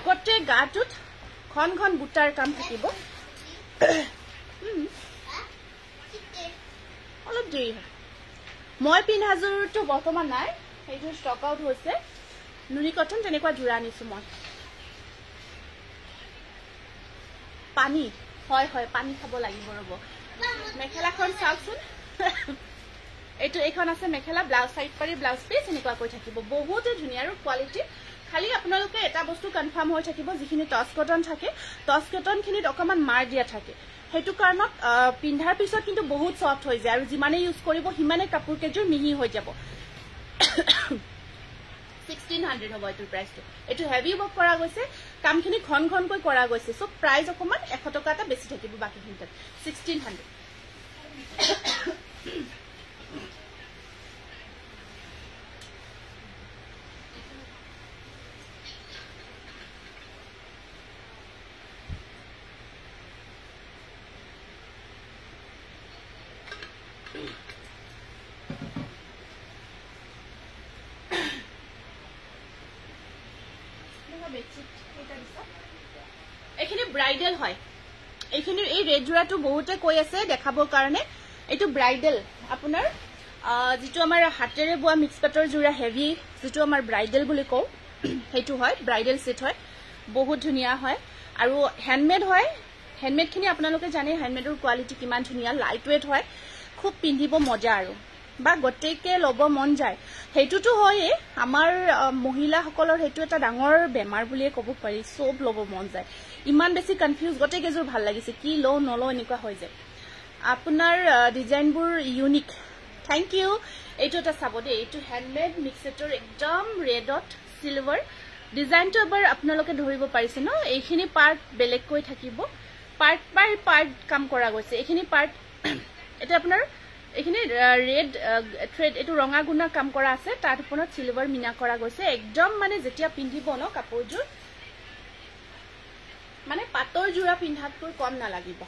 গটে গাটুত ঘন বুটাৰ কাম থাকিব অলপ দেৰি মই পিনহাজুৰটো বৰ্তমান নাই এইটো ষ্টক আউট হৈছে নুনি কটন তেনেকুৱা জোৰা আনিছো মই পানী হয় পানী খাব লাগিব ৰব মেখেলাখন চাওকচোন এটো এখন আছে মেখেলা ব্লাউজ সাইড পাৰি ব্লাউজ পিস এনেকুৱা কৈ থাকিব বহুত ধুনীয়া আৰু কোৱালিটি খালি আপোনালোকে এটা বস্তু কনফাৰ্ম হৈ থাকিব যিখিনি টস কটন থাকে টস কটন খিনিত অকমান মাৰ দিয়া থাকে হেতু কাৰণত পিন্ধাৰ পিছত কিন্তু বহুত সফট হৈ যায় আৰু যিমানে ইউজ কৰিব হিমানে কাপোৰ কেজুৰ মিহি হৈ যাব 1600 হ'ব এটো প্ৰাইসটো এটো হেভি ওয়াৰ্ক কৰা গৈছে কামখিনি ঘন কৈ কৰা গৈছে সো প্ৰাইস অকমান 100 টকা এটা বেছি থাকিব বাকি খিনিত 1600 এখিনি ব্রাইডাল হয় এখিনি এই রেড জোড়াটো বহুতে কই আছে দেখাবৰ কাৰণে এটো ব্ৰাইডাল আপোনাৰ যেটো আমাৰ হাতেৰে বোৱা মিক্স কাটৰ জোড়া হেভি যেটো আমাৰ ব্ৰাইডাল বুলি কও হেতু হয় ব্ৰাইডাল সেট হয় বহুত ধুনিয়া হয় আৰু হ্যান্ডমেড হয় হ্যান্ডমেড খিনি আপোনালোকে জানে হ্যান্ডমেডৰ কোৱালিটি কিমান ধুনিয়া লাইট ওয়েট হয় খুব পিন্ধিব মজা আৰু বা গটেকে লব মন যায় হেতুটো হয় আমাৰ মহিলা সকলৰ হেতু এটা ডাঙৰ বেমাৰ বুলিয়ে কব পাৰি সব লব মন যায় ইমান বেছি কনফিউজ গটেকে জোৰ ভাল লাগিছে কি লো নলো এনেকুৱা হৈ যায় আপোনাৰ ডিজাইনবোৰ ইউনিক থ্যাংক ইউ এটো এটা চাব দে এটো হ্যান্ডমেড মিক্সেটৰ একদম ৰেডত সিলভাৰ ডিজাইনটো এবাৰ আপোনালোকে ধৰিব পাৰিছে ন এইখিনি পাৰ্ট বেলেগ কৈ থাকিব পাৰ্ট বাই পাৰ্ট কাম কৰা গৈছে এইখিনি পাৰ্ট এটা আপোনাৰ এখিনি ৰেড থ্ৰেড এটো ৰঙা গুণা কাম কৰা আছে তাৰ ওপৰত সিলভাৰ মিনা কৰা গৈছে একদম মানে যেতিয়া পিন্ধিব ন কাপোৰজোৰ মানে পাতৰ জোৰা পিন্ধাতকৈ কম না লাগিব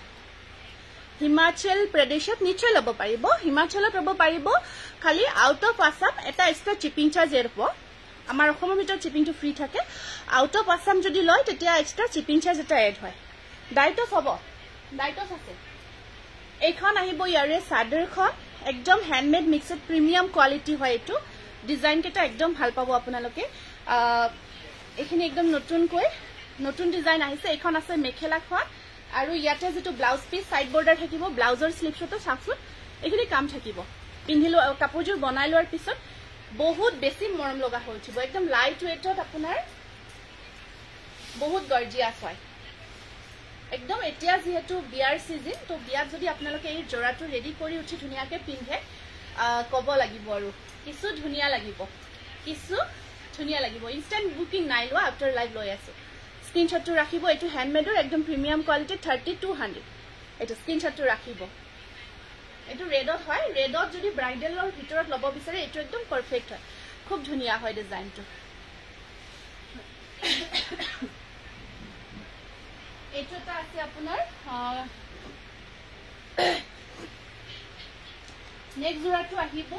হিমাচল প্ৰদেশত নিশ্চয় লব পাৰিব হিমাচলত লব পাৰিব খালি আউট অফ আসাম এটা এক্সট্ৰা চিপিং চাৰ্জ এৰব আমাৰ অসমৰ ভিতৰত চিপিংটো ফ্ৰী থাকে আউট অফ আসাম যদি লয় তেতিয়া এক্সট্ৰা চিপিং চাৰ্জ এটা এড হয় ডাইটস হ'ব ডাইটস আছে এইখন আহিব ইয়াৰে সাদৰখন একদম হ্যান্ডমেড মিক্সড প্রিমিয়াম কোয়ালিটি হয় এটো ডিজাইন কেটা একদম ভাল পাবো আপোনালোকে এখিনি একদম নতুন ডিজাইন আহিছে এখন আছে মেখেলাখন আৰু ইয়াতে যেটো ব্লাউজ পিস সাইড বৰ্ডাৰ থাকিব ব্লাউজৰ স্লিপছটো সাকসুত এখিনি কাম থাকিব পিন্ধিলো কাপোৰজোৰ বনাই লোৱাৰ পিছত বহুত বেছি মৰম লগা হৈ উঠিব একদম লাইট ওয়েটত আপোনাৰ বহুত গৰ্জিয়াস হয় একদম এতিয়া যেহেতু বিয়াৰ সিজন তো বিয়াত যদি আপোনালোকে এই জোৰাটো ৰেডি কৰি উঠি ধুনিয়াকে পিন্ধে কব লাগিব আৰু কিছু ধুনিয়া লাগিব ইনস্ট্যান্ট বুকিং নাই লোৱা আফটাৰ লাইভ লৈ আছে স্ক্ৰিনশটটো ৰাখিব এটো হ্যান্ডমেডৰ একদম প্ৰিমিয়াম কোয়ালিটি 3200 এটো স্ক্ৰিনশটটো ৰাখিব এটো ৰেডত হয় ৰেডত যদি ব্ৰাইডালৰ ভিতৰত লব বিচাৰে এটো একদম পাৰফেক্ট হয় খুব ধুনিয়া হয় ডিজাইনটো এটোটা আছে আপোনাৰ নেক্সট জোৰাটো আহিব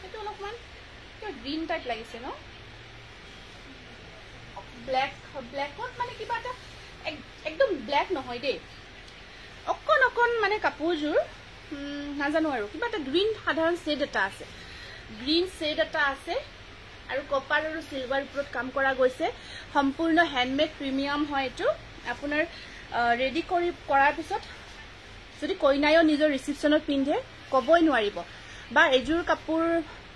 এটো অলপমান গ্ৰীন টাইপ লাগিছে ন ব্ল্যাকত মানে কিবা এটা একদম ব্ল্যাক নহয় দেই অকন মানে কাপোৰজোৰ নাজানো আৰু কিবা এটা গ্ৰীন সাধাৰণ শেড এটা আছে গ্ৰীন শেড এটা আছে আৰু কপাৰ আৰু সিলভাৰ ওপৰত কাম কৰা গৈছে সম্পূৰ্ণ হ্যান্ডমেড প্ৰিমিয়াম হয় এটো আপোনাৰ ৰেডি কৰাৰ পিছত যদি কইনায়ো নিজৰ ৰিসেপশনত পিন্ধে কবই নোৱাৰিব বা এজোৰ কাপোৰ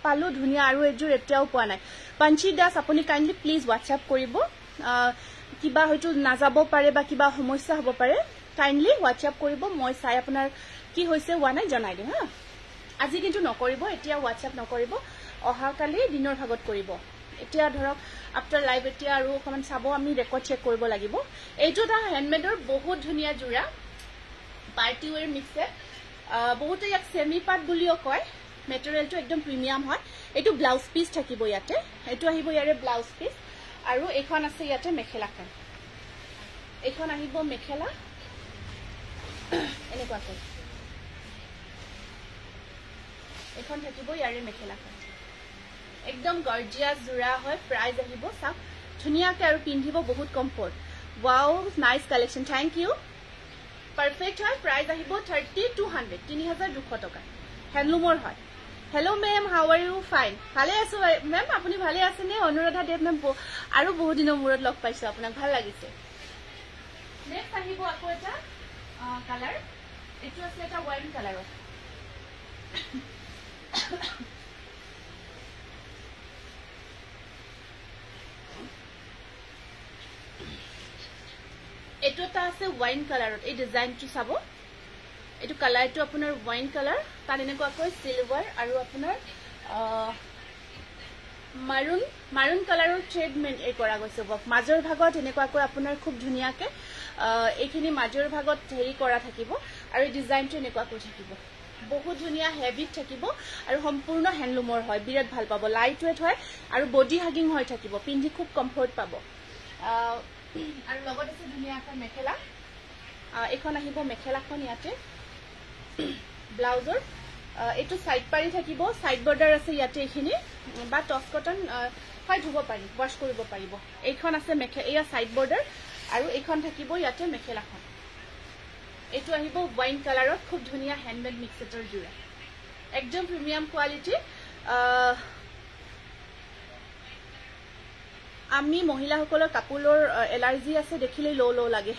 পালো ধুনিয়া আৰু এজোৰ এতিয়াও পোৱা নাই পাঞ্চি দাস আপুনি কাইন্ডলি প্লিজ হোৱাটসঅ্যাপ কৰিব কিবা হয়তো নাযাব পাৰে বা কিবা সমস্যা হ'ব পাৰে কাইন্ডলি হোৱাটসঅ্যাপ কৰিব মই চাই আপোনাৰ কি হৈছে হোৱা নাই জনাই দিম হা আজি কিন্তু নকৰিব এতিয়া হোৱাটসঅ্যাপ নকৰিব অহা কালি দিনৰ ভাগত কৰিব এতিয়া ধৰক আফটাৰ লাইভ এতিয়া আৰু অকমান চাব আমি ৰেকৰ্ড চেক কৰিব লাগিব এইটো এটা হ্যান্ডমেডৰ বহুত ধুনিয়া জোৰা পাৰ্টি ওয়্যাৰ মিক্সড বহুতে ইয়াক সেমি পাট বুলিও কয় মেটেৰিয়েলটো একদম প্ৰিমিয়াম হয় এইটো ব্লাউজ পিস থাকিব ইয়াতে এইটো আহিব ইয়াৰে ব্লাউজ পিস আৰু এখন আছে ইয়াতে মেখেলাখন এখন আহিব মেখেলা এনেকুৱাকৈ এখন থাকিব ইয়াৰে মেখেলাখন একদম গৰ্জিয়াস জোৰা হয় প্ৰাইস আহিব সাক ধুনিয়াকে আৰু পিন্ধিব বহুত comfort wow nice collection thank you perfect হয় প্ৰাইস আহিব 3200 3200 টাকা হ্যান্ডলুমৰ হয় hello' ma'am how are you fine ভালে আছো মেম আপুনি ভালে আছে নে অনুৰাধা দেৱ মেম আৰু বহুত দিনৰ মূৰত লগ পাইছো আপোনাক ভাল লাগিছে নেক্সট আহিব আকৌ এটা কালাৰ এটো আছে এটা ওয়াইন কালাৰৰ এটো এটা আছে ওয়াইন কালাৰত এই ডিজাইনটো চাব এটো কালাৰটো আপোনাৰ ওয়াইন কালাৰ তাৰ এনেকুৱাকৈ সিলভাৰ আৰু আপোনাৰ মাৰুন কালাৰৰ থ্ৰেড মেন এই কৰা গৈছে মাজৰ ভাগত এনেকুৱাকৈ আপোনাৰ খুব ধুনিয়াকে এইখিনি মাজৰ ভাগত হেৰি কৰা থাকিব আৰু ডিজাইনটো এনেকুৱাকৈ থাকিব বহুত ধুনিয়া হেভি থাকিব আৰু সম্পূৰ্ণ হ্যান্ডলুমৰ হয় বিৰাট ভাল পাব লাইট ওয়েট হয় আৰু বডি হাগিং হৈ থাকিব পিন্ধি খুব কমফৰ্ট পাব আৰু লগত আছে ধুনিয়া এটা মেখেলা এখন আহিব মেখেলাখন ইয়াতে ব্লাউজৰ এটো সাইড পাৰি থাকিব সাইড বৰ্ডাৰ আছে ইয়াতে এখিনি বা টস কটন হয় ধুব পাৰি ওয়াশ কৰিব পাৰিব এইখন আছে এয়া সাইড বৰ্ডাৰ আৰু এইখন থাকিব ইয়াতে মেখেলাখন এটো আহিব ওয়াইন কালাৰত খুব ধুনিয়া হ্যান্ডমেড মিক্সেটৰ জোৰা একদম প্ৰিমিয়াম কোৱালিটি আমি মহিলাসকলৰ কাপোৰৰ এলাৰ্জি আছে দেখিলে লো লাগে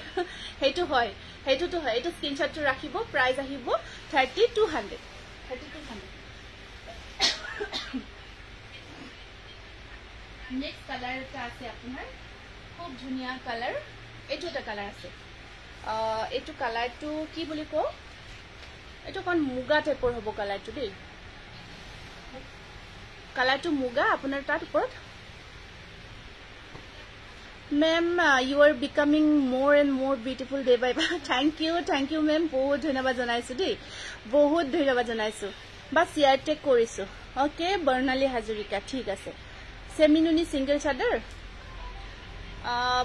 হেইটো হয় হেইটোটো হয় এটো স্ক্ৰিনশ্বটটো ৰাখিব প্ৰাইস আহিব 3200 নেক্সট কালাৰ এটা আছে আপোনাৰ খুব ধুনিয়া কালাৰ এটো এটা কালাৰ আছে এটো কালাৰটো কি বুলি কও এটো কোন মুগা টাইপৰ হ'ব কালাৰটো দেই কালাৰটো মুগা আপোনাৰ তাত ওপৰত Ma'am, you are becoming more and more beautiful day by day. Thank you, ma'am. बहुत धन्यवाद जनाइछु दे बहुत धन्यवाद जनाइछु बस शेयर टेक কৰিছো ओके बर्णाली हाजरिका ठीक আছে সেমিনুনি সিঙ্গেল চাদৰ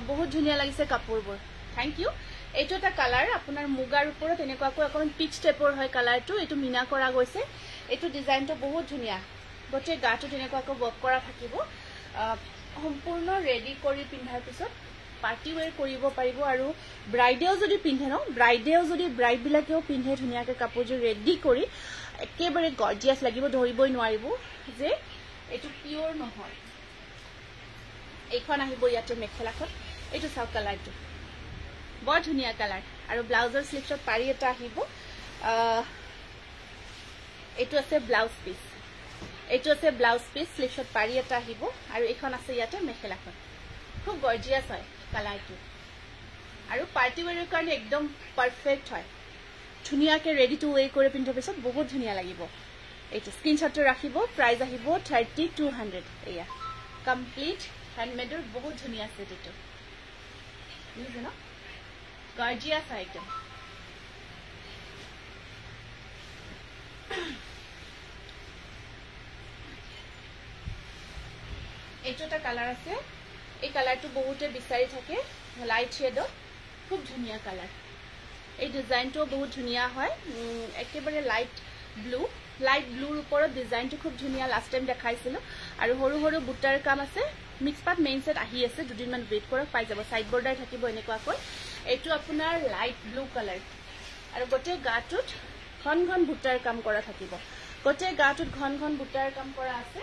বহুত ধুনিয়া লাগিছে কাপোৰবোৰ থ্যাংক ইউ এটো এটা কালাৰ আপোনাৰ মুগাৰ ওপৰত এনেকুৱাকৈ অকমান পিচ টাইপৰ হয় কালাৰটো এটো মিনা কৰা গৈছে এটো ডিজাইনটো বহুত ধুনিয়া গটে গাটো এনেকুৱাকৈ বক কৰা থাকিব সম্পূৰ্ণ ৰেডি কৰি পিন্ধাৰ পিছত পাৰ্টি ওয়্যাৰ কৰিব পাৰিব আৰু ব্ৰাইডেও যদি পিন্ধে ন ব্ৰাইডেও যদি ব্ৰাইড বিলাকেও পিন্ধে ধুনিয়াকে কাপোৰজোৰ ৰেডি কৰি একেবাৰে গৰ্জিয়াস লাগিব ধৰিবই নোৱাৰিব যে এটো পিওৰ নহয় এইখন আহিব ইয়াতে মেখেলাখন এটো সাউ কালাৰটো বৰ ধুনিয়া কালাৰ আৰু ব্লাউজৰ স্লিভছত পাৰি এটা আহিব এটো আছে ব্লাউজ পিস এটো আছে ব্লাউজ পিস স্লিভছত পাৰি এটা আহিব আৰু এইখন আছে ইয়াতে মেখেলাখন খুব গৰ্জিয়াস হয় কালাৰটো আৰু পাৰ্টি ওয়্যাৰৰ কাৰণে একদম পাৰফেক্ট হয় ধুনিয়াকে ৰেডি টু ওয়ে কৰি পিন্ধাৰ পিছত বহুত ধুনিয়া লাগিব এইটো স্ক্ৰিনশ্বটটো ৰাখিব প্ৰাইস আহিব 3200 এয়া কমপ্লিট হ্যান্ডমেডৰ বহুত ধুনিয়া সেট এটো বুঝছেন গৰ্জিয়াস আইটেম এটো এটা কালাৰ আছে এই কালাৰটো বহুতে বিচাৰি থাকে লাইট শেড খুব ধুনিয়া কালাৰ এই ডিজাইনটো বহুত ধুনিয়া হয় একেবাৰে লাইট ব্লুৰ ওপৰত ডিজাইনটো খুব ধুনিয়া লাষ্ট টাইম দেখাইছিলো আৰু সৰু সৰু বুটাৰ কাম আছে মিক্স পাট মেইন সেট আহি আছে দুদিনমান ওয়েট কৰক পাই যাব সাইড বৰ্ডাৰ থাকিব এনেকুৱাকৈ এইটো আপোনাৰ লাইট ব্লু কালাৰ আৰু গোটে গাটোত ঘন ঘন বুটাৰ কাম কৰা থাকিব গোটে গাটোত ঘন ঘন বুটাৰ কাম কৰা আছে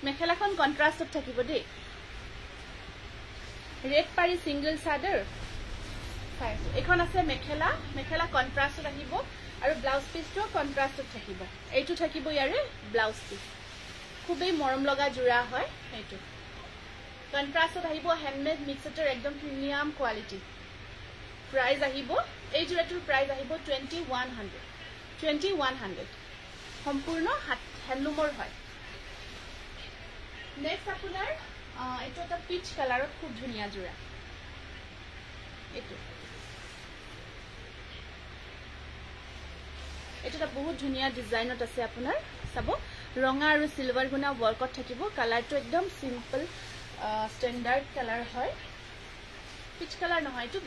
মেখেলাখন কন্ট্ৰাস্টত থাকিব দেই ৰেড পাৰি সিঙ্গল চাদৰ এখন আছে মেখেলা কন্ট্ৰাস্টত আহিব আৰু ব্লাউজ পিসটো কন্ট্ৰাস্টত থাকিব এইটো থাকিব ইয়াৰে ব্লাউজ পিস খুবই মৰম লগা জোৰা হয় এইটো কন্ট্ৰাস্টত আহিব হ্যান্ডমেড মিক্সেটৰ একদম প্ৰিমিয়াম কোৱালিটি প্ৰাইস আহিব এই জোৰাটোৰ প্ৰাইস আহিব 2100 সম্পূৰ্ণ হ্যান্ডলুমৰ হয় নেক্সট আপোনাৰ এইটো এটা পিচ কালাৰত খুব ধুনিয়া জোৰা এইটো এটা বহুত ধুনিয়া ডিজাইনত আছে আপোনাৰ চাব ৰঙা আৰু সিলভাৰ গুণা ওয়াৰ্কত থাকিব কালাৰটো একদম সিম্পল স্ট্যান্ডাৰ্ড কালাৰ হয় পিচ কালাৰ নহয় এইটো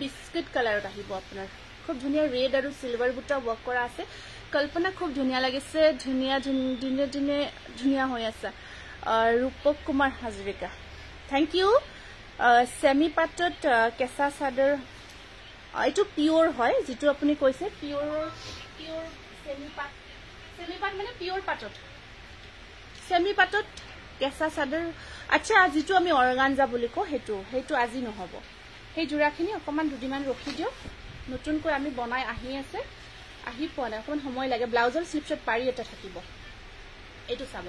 বিস্কিট কালাৰত আহিব আপোনাৰ খুব ধুনিয়া ৰেড আৰু সিলভাৰ বুটা ওয়াৰ্ক কৰা আছে কল্পনা খুব ধুনিয়া লাগিছে ধুনিয়া দিনে দিনে ধুনিয়া হৈ আছে Rupak Kumar Hazarika thank you semi পাটত কেঁচা চাদৰ এইটো পিওৰ হয় যেটো আপুনি কৈছে পিওৰ সেমি পাট মানে পিওৰ পাটত সেমি পাটত কেঁচা চাদৰ আচ্ছা যেটো আমি অৰ্গানজা বুলি কও হেতু আজি নহব সেই জোৰাখিনি অকমান দুদিমান ৰখি দিও নতুনকৈ আমি বনাই আহি পোৱা অকমান সময় লাগে ব্লাউজৰ স্লিপছত পাৰি এটা থাকিব এইটো চাব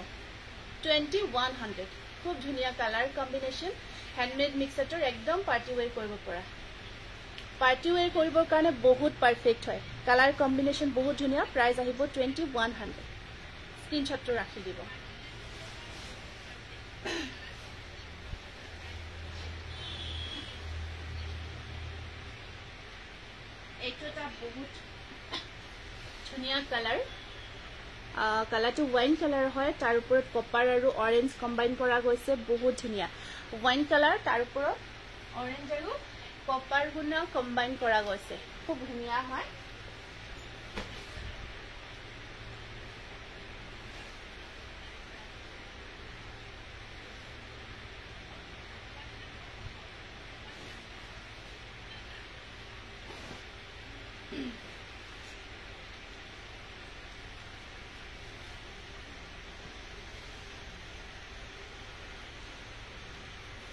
2100 খুব ধুনিয়া কালাৰ কম্বিনেশন হ্যান্ডমেড মিক্সেটৰ একদম পাৰ্টি ওয়্যাৰ কৰিব পৰা পাৰ্টি ওয়্যাৰ কৰিবৰ কাৰণে বহুত পাৰফেক্ট হয় কালাৰ কম্বিনেশন বহুত ধুনিয়া প্ৰাইস আহিব 2100 স্ক্ৰিনশ্বটটো ৰাখি দিব এইটো এটা বহুত ধুনিয়া কালাৰটো ওয়াইন কালাৰ হয় তাৰ ওপৰত কপাৰ আৰু অৰেঞ্জ কম্বাইন কৰা গৈছে বহুত ধুনিয়া ওয়াইন কালাৰ তাৰ ওপৰত অৰেঞ্জ আৰু কপাৰ গুণা কম্বাইন কৰা গৈছে খুব ধুনিয়া হয়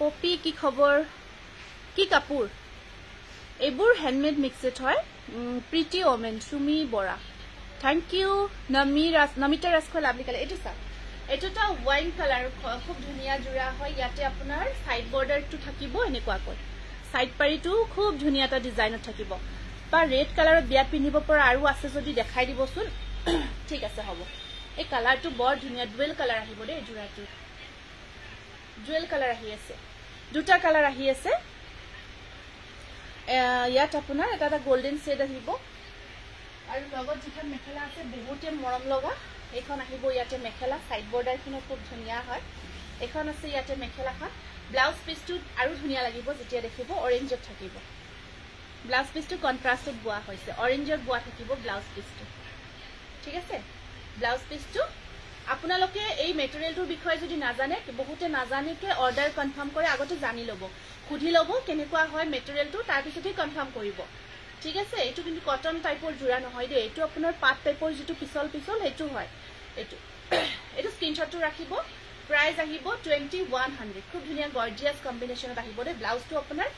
পপি কি খবৰ কি কাপোৰ এবোৰ হ্যান্ডমেড মিক্সেট হয় pretty women Sumi Bora thank you Namita Rajkhowa lovely colour এইটো চাওক এইটোটা ওয়াইন কালাৰ খুব ধুনিয়া জোৰা হয় ইয়াতে আপোনাৰ সাইড বৰ্ডাৰটো থাকিব এনেকুৱাকৈ সাইড পাৰিটো খুব ধুনিয়া এটা ডিজাইনত থাকিব বা ৰেড কালাৰত বিয়া পিন্ধিব পৰা আৰু আছে যদি দেখাই দিবচোন ঠিক আছে হ'ব এই কালাৰটো বৰ ধুনিয়া ডুৱেল কালাৰ আহিব দে জোৰাটো ডুৱেল কালাৰ আহি আছে দুটা কালাৰ আহি আছে ইয়াত আপোনাৰ এটা গোল্ডেন শেড আহিব আৰু লগত যিখন মেখেলা আছে বহুতে মৰম লগা এইখন আহিব ইয়াতে মেখেলা সাইড বৰ্ডাৰখিনি খুব ধুনিয়া হয় এখন আছে ইয়াতে মেখেলাখন ব্লাউজ পিসটো আৰু ধুনিয়া লাগিব যেতিয়া দেখিব অৰেঞ্জত থাকিব ব্লাউজ পিসটো কন্ট্ৰাস্টত বোৱা হৈছে অৰেঞ্জত বোৱা থাকিব ব্লাউজ পিসটো ঠিক আছে ব্লাউজ পিসটো আপোনালোকে এই মেটেৰিয়েলটোৰ বিষয়ে যদি নাজানে বহুতে নাজানেকে অৰ্ডাৰ কনফাৰ্ম কৰে আগতে জানি লব খুধি লব কেনেকুৱা হয় মেটেৰিয়েলটো তাৰ পিছতহে কনফাৰ্ম কৰিব ঠিক আছে এইটো কিন্তু কটন টাইপৰ জোৰা নহয় দে এইটো আপোনাৰ পাট টাইপৰ যেটো পিছল হেতু হয় এইটো স্ক্ৰিনশ্বটটো ৰাখিব প্ৰাইস আহিব 2100 খুব ধুনিয়া গৰ্জিয়াস কম্বিনেশনত আহিব দে ব্লাউজটো আপোনাৰ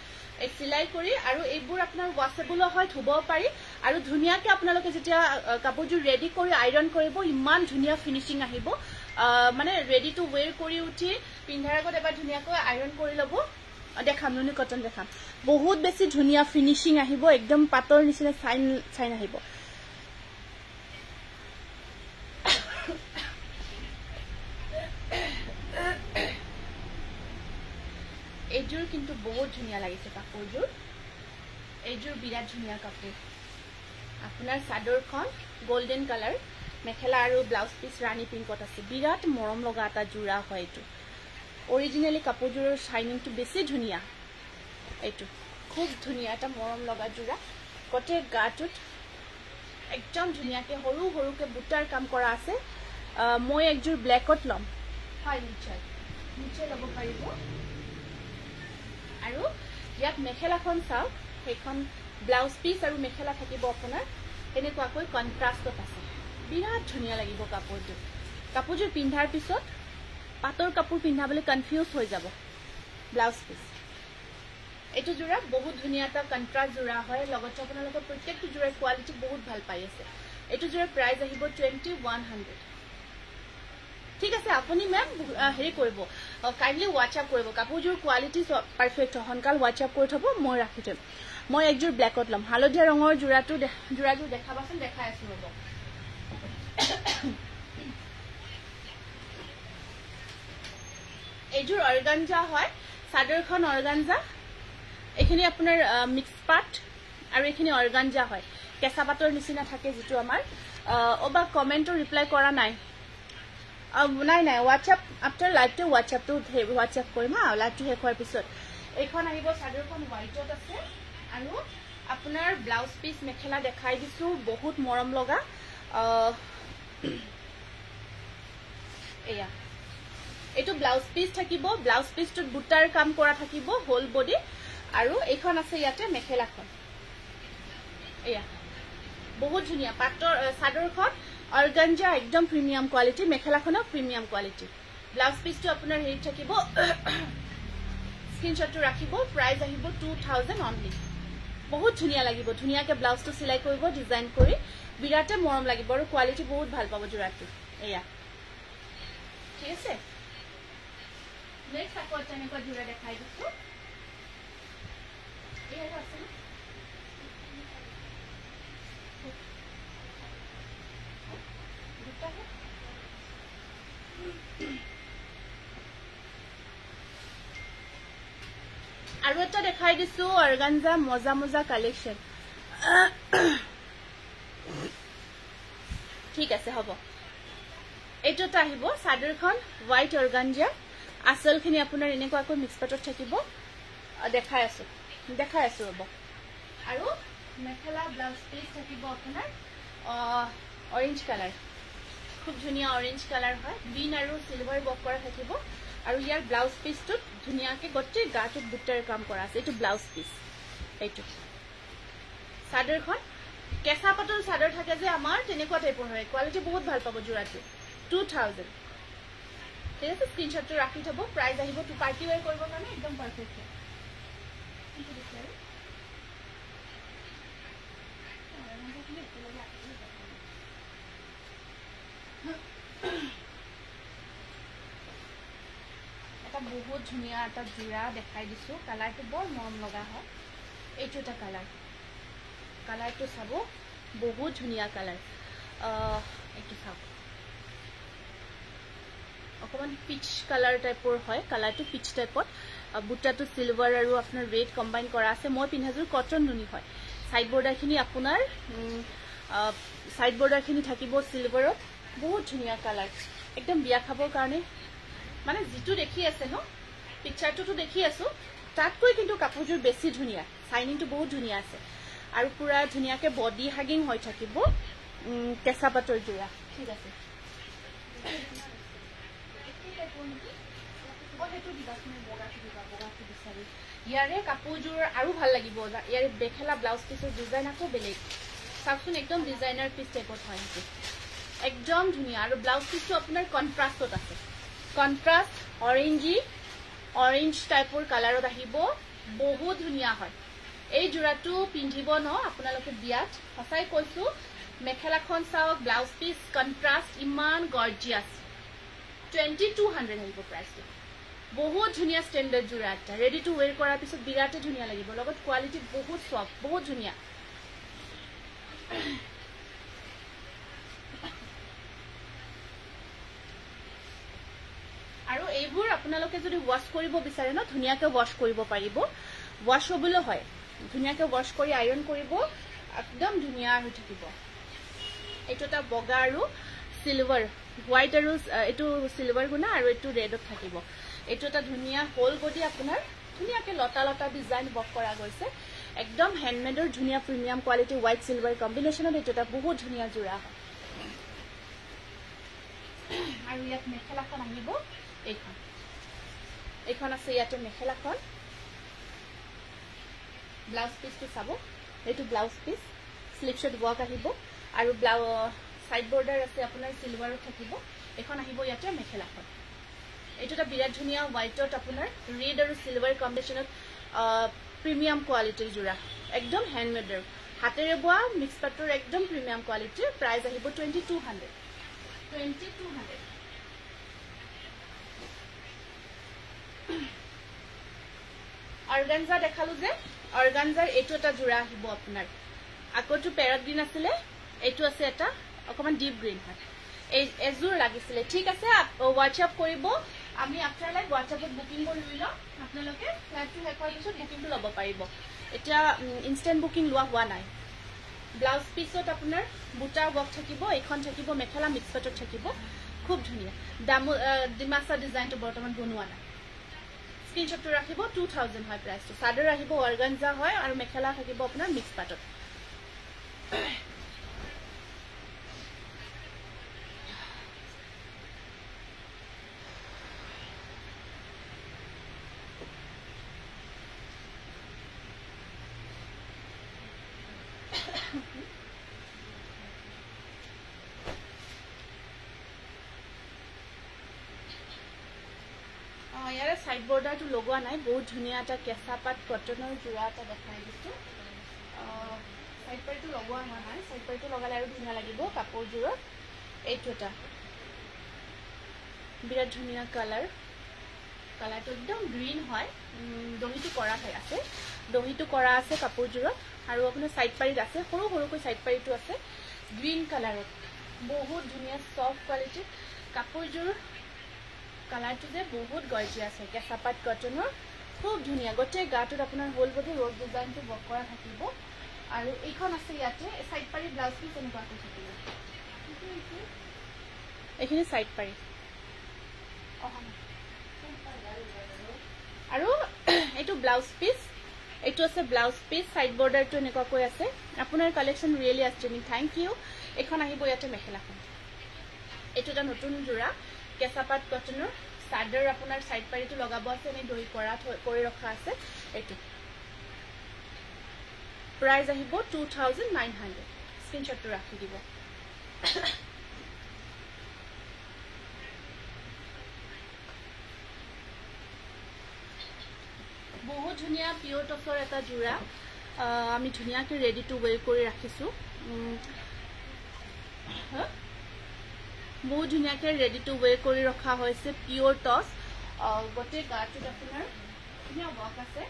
এক সিলাই কৰি আৰু এইবোৰ আপোনাৰ ওয়াশেবল হয় ধুব পাৰি আৰু ধুনিয়াকে আপোনালোকে যেতিয়া কাপোৰটো ৰেডি কৰি আইৰন কৰিব ইমান ধুনিয়া ফিনিশিং আহিব মানে ৰেডি টু ওয়্যাৰ কৰি উঠি পিন্ধাৰ আগত এবাৰ ধুনিয়াকৈ আইৰন কৰি লব দেখাম নুনি কটন দেখাম বহুত বেছি ধুনিয়া ফিনিশিং আহিব একদম পাতৰ নিচিনা চাইন আহিব এইজোৰ কিন্তু বহুত ধুনিয়া লাগিছে কাপোৰজোৰ এইজোৰ বিৰাট ধুনিয়া কাপোৰ আপোনাৰ চাদৰখন গোল্ডেন কালাৰ মেখেলা আৰু ব্লাউজ পিস ৰাণী পিংকত আছে বিৰাট মৰম লগা এটা জোৰা হয় এটো অৰিজিনালি কাপোৰজোৰৰ শাইনিংটো বেছি ধুনিয়া এটো খুব ধুনিয়া এটা মৰম লগা জোৰা গটে গাটুত একদম ধুনিয়াকে হৰু হৰুকে বুটাৰ কাম কৰা আছে মই একজোৰ ব্ল্যাকত লম হয় নিচে লব পাৰিব আৰু ইয়াত মেখেলাখন চাও সেইখন ব্লাউজ পিস আৰু মেখেলা থাকিব আপোনাৰ এনেকুৱাকৈ কন্ট্ৰাষ্টত আছে বিৰাট ধুনিয়া লাগিব কাপোৰজোৰ পিন্ধাৰ পিছত পাতৰ কাপোৰ পিন্ধাবলৈ কনফিউজ হৈ যাব ব্লাউজ পিস এটো জোৰা বহুত ধুনিয়া এটা কন্ট্ৰাষ্ট জোৰা হয় লগতে আপোনালোকৰ প্ৰত্যেকটো জোৰাৰ কোৱালিটি বহুত ভাল পাই আছে এটো জোৰাৰ প্ৰাইস আহিব 2100 ঠিক আছে আপুনি ম্যাম হেৰি কৰিব কাইন্ডলি WhatsApp কৰিব কাপোৰজোৰ কোৱালিটি পাৰফেক্ট হনকাল WhatsApp কৰি থব মই ৰাখি থম মই একজোৰ ব্ল্যাকত লম হালধীয়া ৰঙৰ জোৰাটো জোৰাজোৰ দেখাবাচোন দেখাই আছো ৰব এজোৰ অৰ্গানজা হয় সাদৰখন অৰ্গানজা এখিনি আপোনাৰ মিক্স পাট আৰু এখিনি অৰ্গানজা হয় কেঁচা পাটৰ নিচিনা থাকে যেটো আমাৰ ওবা কমেন্টৰ ৰিপ্লাই কৰা নাই নাই WhatsApp আফটাৰ লাইভটো WhatsApp কৰিম হা লাইভটো শেষ হোৱাৰ পিছত এইখন আহিব সাদৰখন হোৱাইটত আছে আৰু আপোনাৰ ব্লাউজ পিস মেখেলা দেখাই দিছো বহুত মৰম লগা এয়া এটো ব্লাউজ পিস থাকিব ব্লাউজ পিসটোত বুটাৰ কাম কৰা থাকিব হোল বডি আৰু এইখন আছে ইয়াতে মেখেলাখন এয়া বহুত ধুনিয়া পাটৰ সাদৰখন অৰ্গানজা একদম প্ৰিমিয়াম কোৱালিটি মেখেলাখনো প্ৰিমিয়াম কোৱালিটি ব্লাউজ পিসটো আপোনাৰ হেৰি থাকিব স্ক্ৰিনশ্বটটো ৰাখিব প্ৰাইস আহিব 2000 অনলি বহুত ধুনিয়া লাগিব ধুনিয়াকে ব্লাউজটো সিলাই কৰিব ডিজাইন কৰি বিৰাটে মৰম লাগিব আৰু কোৱালিটি বহুত ভাল পাব জোৰাটো এয়া ঠিক আছে নেক্সট আকৌ তেনেকুৱা জোৰা দেখাই দিছো এয়া আছে আৰু এটা দেখাই দিছো অৰ্গানজা মজা কালেকশন ঠিক আছে হ'ব এটোটা আহিব সাদৰখন হোৱাইট অৰ্গানজা আসলখিনি আপোনাৰ এনেকুৱাকৈ মিক্স পাটত থাকিব দেখাই আছো হ'ব আৰু মেখেলা ব্লাউজ পিস থাকিব আপোনাৰ অৰেঞ্জ কালাৰ খুব ধুনিয়া অৰেঞ্জ কালাৰ হয় গ্ৰীন আৰু সিলভাৰ বক কৰা থাকিব আৰু ইয়াৰ ব্লাউজ পিসটো ধুনিয়াকে গটে গাটুত বুটাৰ কাম কৰা আছে এটো ব্লাউজ পিস এটো সাদৰখন কেঁচা পাটৰ সাদৰ থাকে যে আমাৰ তেনেকুৱা টাইপৰ হয় কোৱালিটি বহুত ভাল পাব জোৰাটো 2000 ঠিক আছে স্ক্ৰিনশ্বটটো ৰাখি থব প্ৰাইস আহিব টু পাৰ্টি ওয়্যাৰ কৰিব কাৰণে একদম পাৰফেক্ট এটা বহুত ধুনিয়া এটা জোৰা দেখাই দিছো কালাৰটো বৰ মৰম লগা হয় এইটো এটা কালাৰটো চাব বহুত ধুনিয়া কালাৰ এইটো চাওক অকমান পিচ কালাৰ টাইপৰ হয় কালাৰটো পিচ টাইপত বুটাটো সিলভাৰ আৰু আপোনাৰ ৰেড কম্বাইন কৰা আছে মই পিন্ধাজোৰ কটন নুনি হয় সাইড বৰ্ডাৰখিনি আপোনাৰ সাইড বৰ্ডাৰখিনি থাকিব সিলভাৰত বহুত ধুনিয়া কালাৰ একদম বিয়া খাবৰ কাৰণে মানে যেটো দেখি আছে ন পিকচাৰটো দেখি আছো তাতকৈ কিন্তু কাপোৰজোৰ বেছি ধুনিয়া শাইনিংটো বহুত ধুনিয়া আছে আৰু পুৰা ধুনিয়াকে বডি হাগিং হৈ থাকিব কেঁচা পাটৰ জোৰা ঠিক আছে ইয়াৰে কাপোৰজোৰ আৰু ভাল লাগিব ইয়াৰে বেখেলা ব্লাউজ পিছৰ ডিজাইন আকৌ বেলেগ চাওকচোন একদম ডিজাইনাৰ পিস টাইপত হয় এইটো একদম ধুনিয়া আৰু ব্লাউজ পিসটো আপোনাৰ কন্ট্ৰাষ্টত আছে কন্ট্ৰাষ্ট অৰেঞ্জ টাইপৰ কালাৰত আহিব বহুত ধুনিয়া হয় এই জোৰাটো পিন্ধিব ন আপোনালোকে বিয়াত সঁচাই কৈছো মেখেলাখন চাওক ব্লাউজ পিস কন্ট্ৰাষ্ট ইমান গৰ্জিয়াস 2200 আহিব প্ৰাইসটো বহুত ধুনিয়া স্ট্যান্ডাৰ্ড জোৰা এটা ৰেডি টু ওয়্যাৰ কৰাৰ পিছত বিৰাটে ধুনিয়া লাগিব লগত কোৱালিটি বহুত সফট বহুত ধুনিয়া আৰু এইবোৰ আপোনালোকে যদি ওয়াশ কৰিব বিচাৰে ন ধুনিয়াকে ওয়াশ কৰিব পাৰিব ওয়াশবল হয় ধুনিয়াকে ওয়াশ কৰি আইৰন কৰিব একদম ধুনিয়া হৈ থাকিব এইটো এটা বগা আৰু সিলভাৰ হোৱাইট আৰু এটো সিলভাৰ গুণা আৰু এটো ৰেডত থাকিব এটো এটা ধুনিয়া হোল বডি আপোনাৰ ধুনিয়াকে লতা লতা ডিজাইন বক কৰা গৈছে একদম হ্যান্ডমেডৰ ধুনিয়া প্ৰিমিয়াম কোৱালিটি হোৱাইট সিলভাৰ কম্বিনেশনত এটো এটা বহুত ধুনিয়া জোৰা হয় আৰু ইয়াত মেখেলাখন আহিব এইখন আছে ইয়াতে মেখেলাখন ব্লাউজ পিসটো চাব এটো blouse piece slip short work আহিব আৰু সাইড বৰ্ডাৰ আছে আপোনাৰ সিলভাৰত থাকিব এখন আহিব ইয়াতে মেখেলাখন এটো এটা বিৰাট ধুনিয়া হোৱাইটত আপোনাৰ ৰেড আৰু সিলভাৰ কম্বিনেশনত প্ৰিমিয়াম কোৱালিটিৰ জোৰা একদম হ্যান্ডমেডৰ হাতেৰে বোৱা মিক্স পাটৰ একদম প্ৰিমিয়াম কোৱালিটিৰ প্ৰাইস আহিব 2200 অর্গানজা দেখালো যে অর্গানজার এটো এটা জোড়া আহিব আপনার আকটো প্যারট গ্রিন আছিলে এটো আছে এটা অকমান ডিপ গ্রিন হয় এই এজুর লাগিছিলে ঠিক আছে হোয়াটসঅ্যাপ করিব আমি আফটার লাইক হোয়াটসঅ্যাপত বুকিং কৰি লইলো আপোনালোকে লাইভটো শেষ হোৱাৰ পিছত বুকিংটো ল'ব পাৰিব এটা ইনস্ট্যান্ট বুকিং লোৱা হোৱা নাই ব্লাউজ পিছত আপোনাৰ বুটা ওয়ার্ক থাকিব এখন থাকিব মেখেলা মিক্স পাটত থাকিব খুব ধুনিয়া ডিমাসা ডিজাইনটো বৰ্তমান বনোৱা নাই স্ক্ৰিনশটটো ৰাখিব 2000 হয় প্ৰাইসটো সাদৰ আহিব অৰ্গানজা হয় আৰু মেখেলা থাকিব আপোনাৰ মিক্স পাটত यार साइड बॉर्डर तो लगवा ना बहुत धुनिया এটা কেঁচা পাট কটনৰ জোৰা এটা দেখাই দিছো সাইড পাট তো লগৱা হোৱা নাই সাইড পাট তো লগালে আৰু ধুনিয়া লাগিব কাপোৰ জোৰত এইটো এটা বিৰাট ধুনিয়া কালাৰটো একদম গ্ৰীন হয় দহিটো কৰা আছে দহিটো কৰা আছে কাপোৰ জোৰত আৰু আপোনাৰ সাইড পাৰিত আছে সৰু সৰুকৈ সাইড পাৰিটো আছে গ্ৰীন কালাৰত বহুত ধুনিয়া সফট কোৱালিটি কাপোৰ জোৰ কালাৰটো যে বহুত গৰ্জিয়াছ হয় কেঁচা পাট কটনৰ খুব ধুনিয়া গটে গাটোত আপোনাৰ হোল বডি ৰোড ডিজাইনটো বক কৰা থাকিব আৰু এইখন আছে ইয়াতে সাইড পাৰি ব্লাউজ পিস এনেকুৱা থাকিব এইখিনি সাইড পাৰি আৰু এইটো ব্লাউজ পিস এইটো আছে ব্লাউজ পিস সাইড বৰ্ডাৰটো এনেকুৱা কৈ আছে আপোনাৰ কালেকশন ৰিয়েলি আস্টনিং থ্যাংক ইউ এখন আহিব ইয়াতে মেখেলাখন এইটো এটা নতুন জোৰা কেঁচা পাট কটনৰ সাদৰ আপোনাৰ সাইড পাৰিটো লগাব আছে এনে দহি কৰা কৰি ৰখা আছে এইটো প্ৰাইস আহিব 2900 স্ক্ৰিনশটটো ৰাখি দিব বহুত ধুনিয়া পিওৰ টপৰ এটা জোৰা আমি ধুনিয়াকে ৰেডি টু ওয়্যাৰ কৰি ৰাখিছো বহুত ধুনিয়াকে ৰেডি টু ওয়্যাৰ কৰি ৰখা হৈছে পিওৰ টস গটে গাটোত আপোনাৰ ধুনিয়া ওয়াৰ্ক আছে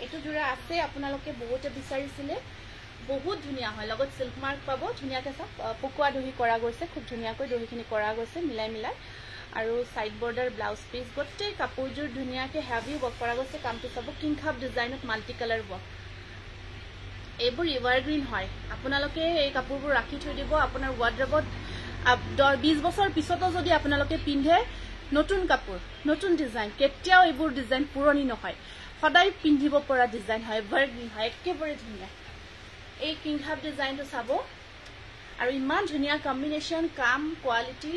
এটো জোৰা আছে আপোনালোকে বহুতে বিচাৰিছিলে বহুত ধুনিয়া হয় লগত সিল্ক মাৰ্ক পাব ধুনিয়াকে সব পকুৱা দহি কৰা গৈছে খুব ধুনিয়াকৈ দহিখিনি কৰা গৈছে মিলাই আৰু সাইড বৰ্ডাৰ ব্লাউজ পিস গটে কাপোৰজোৰ ধুনিয়াকে হেভি ওয়াৰ্ক কৰা গৈছে কামটো সব কিং খাপ ডিজাইনত মাল্টি কালাৰ ওয়াৰ্ক এইবোৰ এভাৰগ্ৰীন হয় আপোনালোকে এই কাপোৰবোৰ ৰাখি থৈ দিব আপোনাৰ ওয়াৰ্ড্ৰবত 20 বছৰ পিছতো যদি আপোনালোকে পিন্ধে নতুন কাপোৰ নতুন ডিজাইন কেতিয়াও এইবোৰ ডিজাইন পুৰণি নহয় সদায় পিন্ধিব পৰা ডিজাইন হয় এভাৰগ্ৰীন হয় একেবাৰে ধুনিয়া এই কিং খাপ ডিজাইনটো চাব আৰু ইমান ধুনিয়া কম্বিনেশন কাম কোৱালিটি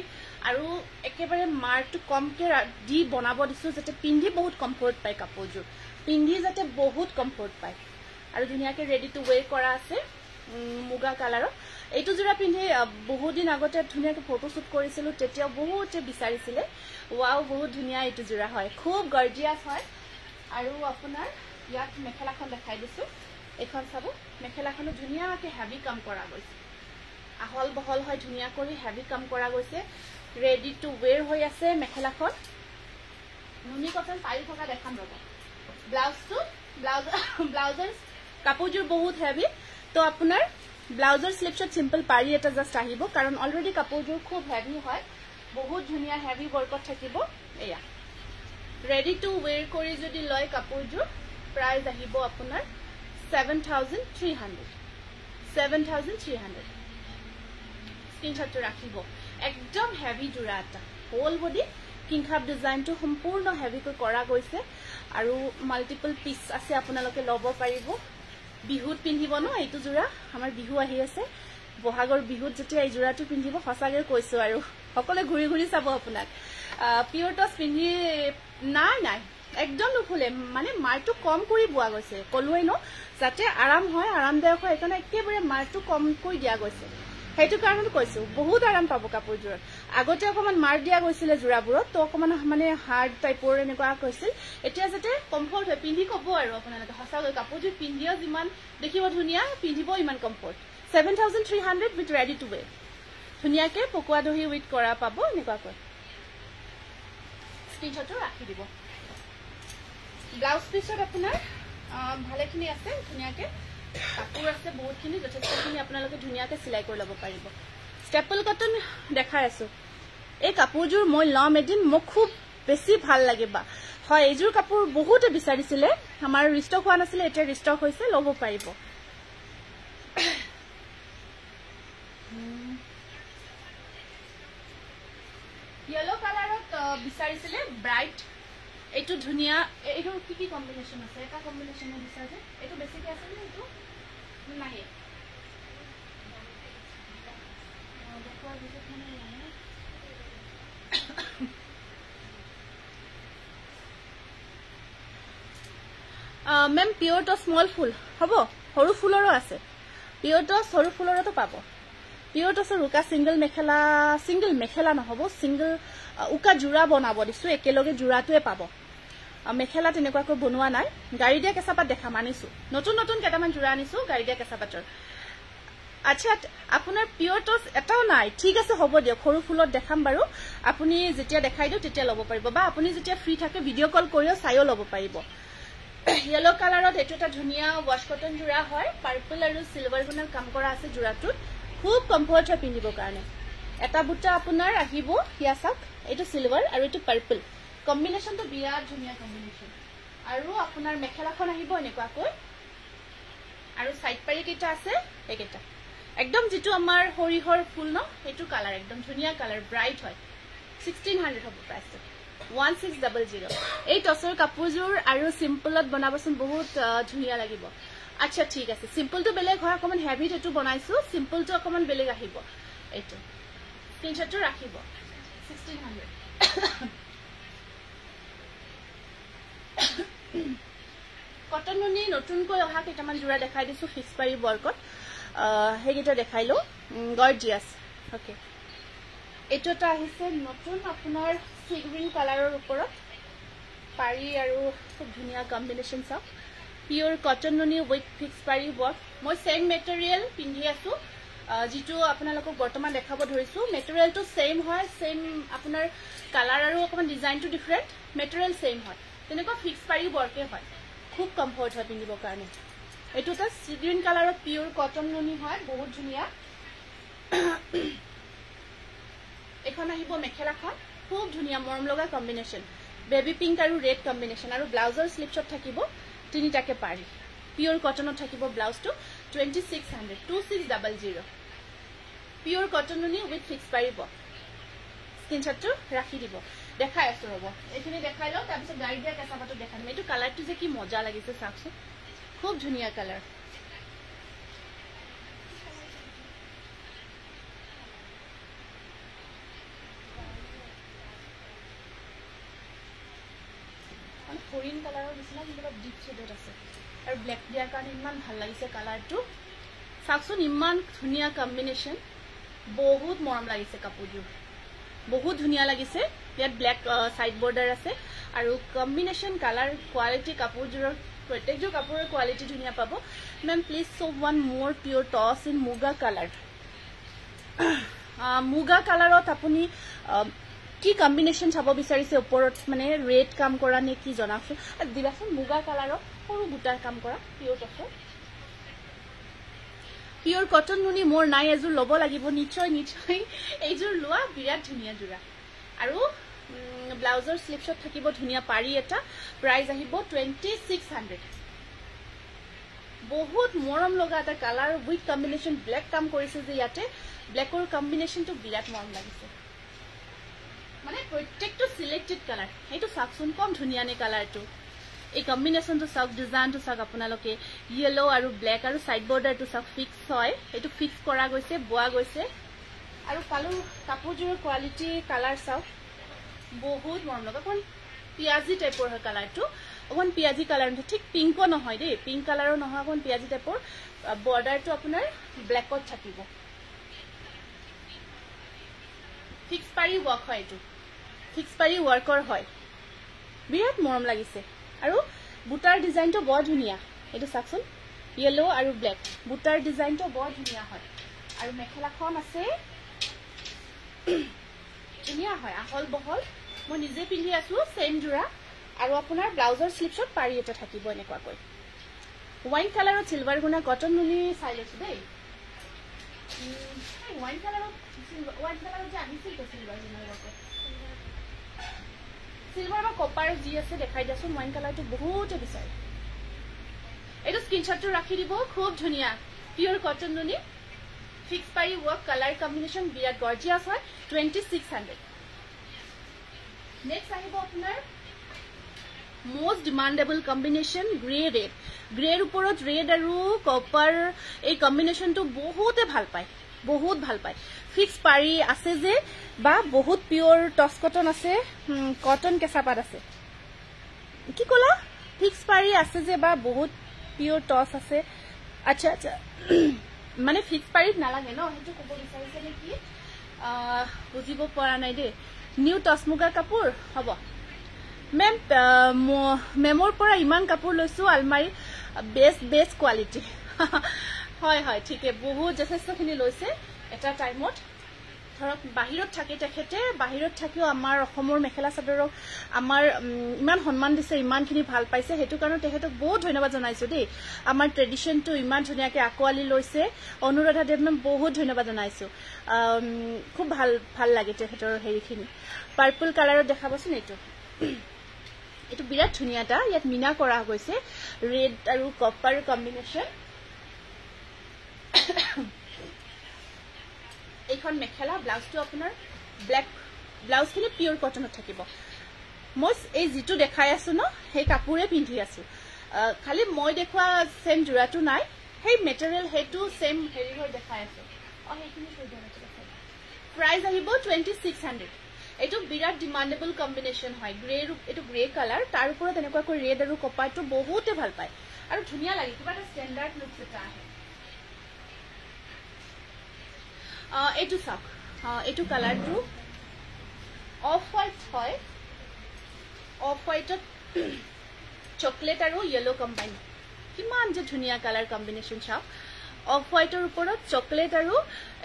আৰু একেবাৰে মাৰ্কটো কমকে দি বনাব দিছো যাতে পিন্ধি বহুত কমফৰ্ট পায় কাপোৰজোৰ পিন্ধি যাতে বহুত কমফৰ্ট পায় আৰু ধুনিয়াকে ৰেডি টু ওয়্যাৰ কৰা আছে মুগা কালাৰৰ এইটো জোৰা পিন্ধি বহুত দিন আগতে ধুনিয়াকে ফটো শুট কৰিছিল তেতিয়া বহুতে বিচাৰিছিলে ওয়াও বহুত ধুনিয়া এইটো জোৰা হয় খুব গৰ্জিয়াস হয় আৰু আপোনাৰ ইয়াত মেখেলাখন দেখাই দিছো এখন চাব মেখেলাখনো ধুনিয়াকে হেভি কাম কৰা গৈছে আহল বহল হয় ধুনিয়া কৰি হেভি কাম কৰা গৈছে ৰেডি টু ওয়্যাৰ হৈ আছে মেখেলাখন নুনি কটন পাৰি থকা দেখাম ৰব ব্লাউজৰ কাপোৰজোৰ বহুত হেভি তো আপোনাৰ ব্লাউজৰ স্লিপশট সিম্পল পাৰি এটা জাস্ট আহিব কাৰণ অলৰেডি কাপোৰজোৰ খুব হেভি হয় বহুত ধুনিয়া হেভি ওয়াৰ্কত থাকিব এয়া ৰেডি টু ওয়্যাৰ কৰি যদি লয় কাপোৰজোৰ প্ৰাইস আহিব আপোনাৰ 7300 স্ক্ৰিনশ্বটটো ৰাখিব একদম হেভি জোৰা এটা হোল বডি কিংখাপ ডিজাইনটো সম্পূৰ্ণ হেভিকৈ কৰা গৈছে আৰু মাল্টিপল পিচ আছে আপোনালোকে ল'ব পাৰিব বিহুত পিন্ধিব ন এইটো জোৰা আমাৰ বিহু আহি আছে বহাগৰ বিহুত যেতিয়া এই জোৰাটো পিন্ধিব সঁচাকৈ কৈছো আৰু সকলে ঘূৰি ঘূৰি চাব আপোনাক পিওৰ টছ পিন্ধি নাই একদম নুফুলে মানে মাৰটো কম কৰি বোৱা গৈছে কলোৱে ন যাতে আৰাম হয় আৰামদায়ক হয় এইকাৰণে একেবাৰে মাৰটো কম কৰি দিয়া গৈছে সেইটো কাৰণত কৈছো বহুত আৰাম পাব কাপোৰযোৰত আগতে অকমান মাৰ দিয়া গৈছিলে জোৰাবোৰত তো অকমান মানে হাৰ্ড টাইপৰ এনেকুৱা কৈছিল এতিয়া যাতে কমফৰ্ট হয় পিন্ধি কব আৰু আপোনালোকে সঁচাকৈ কাপোৰযোৰ পিন্ধিও যিমান দেখিব ধুনীয়া পিন্ধিব ইমান কমফৰ্ট 7300 উইথ ৰেডি টু ৱেৰ ধুনীয়াকে পকোৱা দহি উইথ কৰা পাব এনেকুৱাকৈ স্ক্ৰিনশ্বটটো ৰাখি দিব ব্লাউজ পিছত আপোনাৰ ভালেখিনি আছে ধুনীয়াকে কাপোৰ আছে বহুতখিনি যথেষ্টখিনি আপোনালোকে ধুনীয়াকে চিলাই কৰি ল'ব পাৰিব ষ্টেপল কটন দেখাই আছো এই কাপোৰযোৰ মই ল'ম এদিন মোক খুব বেছি ভাল লাগে বা হয় এইযোৰ কাপোৰ বহুতে বিচাৰিছিলে আমাৰ ৰিষ্টক হোৱা নাছিলে এতিয়া ৰিষ্টক হৈছে ল'ব পাৰিব येलो কালাৰত বিচাৰিছিলে ব্ৰাইট এইটো ধুনিয়া এইটো কি কম্বিনেশন আছে এটা কম্বিনেশনে বিচাৰে এইটো বেছিকে আছে নে এইটো নাই দেখুৱা ভিডিঅ মানে মেম পিওৰ তো স্মল ফুল হবো সৰু ফুলৰো আছে পিওৰ তো সৰু ফুলৰো পাব পিওৰ তো উকা সিঙ্গল মেখেলা নহব সিঙ্গল উকা জোৰা বনাব দিছো একেলগে জোৰাটোৱে পাব মেখেলা তেনেকুৱাকৈ বনোৱা নাই গাড়ী দিয়া কেঁচাপাত দেখা মানিছো নতুন নতুন কেটামান জোৰা আনিছো গাড়ী দিয়া কেঁচাপাতৰ আচ্ছা আপোনাৰ পিওৰ টস এটাও নাই ঠিক আছে হ'ব দিয়ক সৰু ফুলত দেখাম বাৰু আপুনি যেতিয়া দেখাই দিও তেতিয়া ল'ব পাৰিব বা আপুনি যেতিয়া ফ্ৰী থাকে ভিডিও কল কৰিও চাইও ল'ব পাৰিব येलो কালাৰত এটো এটা ধুনিয়া ওয়াশ কটন জোৰা হয় পাৰ্পল আৰু সিলভাৰ গুণৰ কাম কৰা আছে জোৰাটোত খুব কমফৰ্ট হয় পিন্ধিবৰ কাৰণে এটা বুটা আপোনাৰ আহিব ইয়া চাক এটো সিলভাৰ আৰু এটো পাৰ্পল কম্বিনেশনটো বিৰাট ধুনিয়া কম্বিনেশন আৰু আপোনাৰ মেখেলাখন আহিব এনেকুৱাকৈ আৰু সাইড পাৰি কেটা আছে একেটা একদম যেটো আমাৰ হৰিহৰ ফুল ন এটো কালাৰ একদম ধুনিয়া কালাৰ ব্ৰাইট হয় 1600 হ'ব প্ৰাইসটো 1600 এই টসৰ কাপোৰযোৰ আৰু সিম্পলত বনাবচোন বহুত ধুনিয়া লাগিব আচ্ছা ঠিক আছে সিম্পলটো বেলেগ হয় অকমান হেভি এটো বনাইছো সিম্পলটো অকমান বেলেগ আহিব এটো স্ক্ৰিনশ্বটটো ৰাখিব 1600 কটন নুনি নতুনকৈ অহা কেটামান জোৰা দেখাই দিছো ফিক্স পাৰি বৰ্কত হেগিটা দেখাইলো গৰ্জিয়াস ওকে এটোটা আহিছে নতুন আপোনাৰ সি গ্ৰীন কালাৰৰ ওপৰত পাৰি আৰু খুব ধুনিয়া কম্বিনেশন সব পিওৰ কটন নুনি উইথ ফিক্স পাৰি বৰ্ক মই সেম মেটেৰিয়েল পিন্ধি আছো যেটো আপোনালোকক বৰ্তমান দেখাব ধৰিছো মেটেৰিয়েলটো সেম হয় সেম আপোনাৰ কালাৰ আৰু অকমান ডিজাইনটো ডিফাৰেন্ট মেটেৰিয়েল সেম হয় তেনেকুৱা ফিক্স পাৰি বৰ্কে হয় খুব কমফৰ্ট হয় পিন্ধিবৰ কাৰণে এটোটা সি গ্ৰীন কালাৰত পিওর কটন নুনি হয় বহুত ধুনিয়া এখন আহিব মেখেলাখন খুব ধুনিয়া মৰম লগা কম্বিনেশন বেবি পিংক আৰু ৰেড কম্বিনেশন আৰু ব্লাউজৰ স্লিপছত থাকিব তিনিটাকে পাৰি পিওৰ কটনত থাকিব ব্লাউজটো 2600 2600 পিওৰ কটন নুনি উইথ ফিক্স পাৰিব স্ক্ৰিনশ্বটটো ৰাখি দিব দেখাই আছো ৰব এখিনি দেখাই লও তাৰ পিছত গাড়ী দিয়া কেঁচাপাতো দেখাম এইটো কালাৰটো যে কি মজা লাগিছে চাওকচোন খুব ধুনিয়া কালাৰ গ্ৰীন কালাৰৰ নিচিনা কিন্তু ডিপ শেডত আছে আৰু ব্ল্যাক দিয়াৰ কাৰণে ইমান ভাল লাগিছে কালাৰটো চাওকচোন ইমান ধুনিয়া কম্বিনেশন বহুত মৰম লাগিছে কাপোৰযোৰ বহুত ধুনিয়া লাগিছে ইয়াত ব্ল্যাক সাইড বৰ্ডাৰ আছে আৰু কম্বিনেশন কালাৰ কোৱালিটি কাপোৰযোৰৰ প্ৰত্যেকযোৰ কাপোৰৰ কোৱালিটি ধুনিয়া পাব মেম প্লিজ শো ওয়ান মোৰ পিওৰ টস ইন মুগা কালাৰ মুগা কালাৰত আপুনি কি কম্বিনেশন চাব বিচাৰিছে ওপৰত মানে ৰেড কাম কৰা নে কি জনাছো দিবাচোন মুগা কালাৰত সৰু বুটাৰ কাম কৰা পিওৰ টসৰ পিওৰ কটন নুনি মোৰ নাই এজুৰ লব লাগিব নিশ্চয় নিশ্চয় এইজুৰ লোৱা বিৰাট ধুনিয়া জোৰা আৰু ব্লাউজৰ স্লিপছত থাকিব ধুনিয়া পাৰি এটা প্ৰাইস আহিব 2600 বহুত মৰম লগা এটা কালাৰ উইথ কম্বিনেশ্যন ব্লেক কাম কৰিছে যে ইয়াতে ব্লেকৰ কম্বিনেশ্যনটো বিৰাট মৰম লাগিছে মানে প্ৰত্যেকটো সিলেক্টেড কালাৰ এইটো চাকচোন কম ধুনিয়া নে কালাৰটো এই কম্বিনেশ্যনটো চাওক ডিজাইনটো চাওক আপোনালোকে ইয়েলো আৰু ব্লেক আৰু সাইড বৰ্ডাৰটো চাওক ফিক্স হয় এইটো ফিক্স কৰা গৈছে বোৱা গৈছে আৰু কাপোৰযোৰৰ কোৱালিটি কালাৰ চাওক বহুত মৰম লগা কোন পিয়াজি টাইপৰ হয় কালাৰটো অকণ পিয়াজি কালাৰ ঠিক পিংকো নহয় দেই পিংক কালাৰো নহয় অকণ পিয়াজি টাইপৰ বৰ্ডাৰটো আপোনাৰ ব্লেকত থাকিব ফিক্স পাৰি ৱৰ্ক হয় এইটো ফিক্স পাৰি ৱৰ্কৰ হয় বিৰাট মৰম লাগিছে আৰু বুটাৰ ডিজাইনটো বৰ ধুনীয়া এইটো চাকচোন ইয়েলো আৰু ব্লেক বুটাৰ ডিজাইনটো বৰ ধুনীয়া হয় আৰু মেখেলাখন আছে ধুনীয়া হয় আহল বহল মই নিজে পিন্ধি আছো সেম জোৰা আৰু আপোনাৰ ব্লাউজৰ স্লিপছত পাৰি এটা থাকিব এনেকুৱাকৈ ওয়াইন কালাৰত সিলভাৰ গুণা কটন নুনি চাই লৈছো দেই ওয়াইন কালাৰত যে আহিছিল তো সিলভাৰ গুণাৰ লগত সিলভাৰ বা কপাৰ যি আছে দেখাই দিয়াচোন ওয়াইন কালাৰটো বহুতে বিচাৰে এইটো স্ক্ৰীনশ্বটটো ৰাখি দিব খুব ধুনীয়া পিয়ৰ কটন নুনি ফিক্স পাৰি ৱৰ্ক কালাৰ কম্বিনেশ্যন বিৰাট গৰ্জিয়াছ হয় 2600 নেক্সট আহিব আপোনাৰ most demandable combination gray red গ্ৰেৰ ওপৰত ৰেড আৰু কপাৰ এই কম্বিনেশ্যনটো বহুতে ভাল পায় ফিক্স পাৰি আছে যে বা বহুত পিওৰ টচ কটন আছে কটন কেঁচাপাত আছে কি কলা ফিক্স পাৰি আছে যে বা বহুত পিওৰ টচ আছে আচ্ছা আচ্ছা মানে ফিক্স পাৰিত নালাগে ন হেতু ক'ব বিচাৰিছে নেকি বুজিব পৰা নাই দে নিউ টচ মুগা কাপোৰ হ'ব মেম মেমৰ পৰা ইমান কাপোৰ লৈছো আলমাৰী বেষ্ট কোৱালিটি হয় হয় ঠিকে বহুত যথেষ্টখিনি লৈছে এটা টাইমত ধৰক বাহিৰত থাকে তেখেতে বাহিৰত থাকিও আমাৰ অসমৰ মেখেলা চাদৰক আমাৰ ইমান সন্মান দিছে ইমানখিনি ভাল পাইছে হেতু কাৰণ তেখেতক বহুত ধন্যবাদ জনাইছো দেই আমাৰ ট্ৰেডিশনটো ইমান ধুনীয়াকৈ আকোৱালি লৈছে অনুৰাধা দেৱ মেম বহুত ধন্যবাদ জনাইছো খুব ভাল লাগে তেখেতৰ হেৰিখিনি পাৰ্পল কালাৰত দেখাবচোন এইটো বিৰাট ধুনীয়া এটা ইয়াত মিনা কৰা গৈছে ৰেড আৰু কপাৰ কম্বিনেশ্যন এইখন মেখেলা ব্লাউজটো আপোনাৰ ব্লেক ব্লাউজখিনি পিওৰ কটনত থাকিব মই এই যিটো দেখাই আছো ন সেই কাপোৰে পিন্ধি আছো খালি মই দেখুৱা সেম জোৰাটো নাই সেই মেটেৰিয়েল হেতু সেম হেৰি হৈ দেখাই আছো সেইখিনি প্ৰাইস আহিব 2600 এইটো বিৰাট ডিমান্ডেবল কম্বিনেশ্যন হয় এইটো গ্ৰে কালাৰ তাৰ ওপৰত এনেকুৱাকৈ ৰেড আৰু কপাৰটো বহুতে ভাল পায় আৰু ধুনীয়া লাগে কিবা এটা ষ্টেণ্ডাৰ্ড লুক এটা আহে এইটো চাওক এইটো কালাৰটো অফ হোৱাইট হয় অফ হোৱাইটত চকলেট আৰু ইয়েলো কম্বাইন কিমান যে ধুনীয়া কালাৰ কম্বিনেশ্যন চাওক অফ হোৱাইটৰ ওপৰত চকলেট আৰু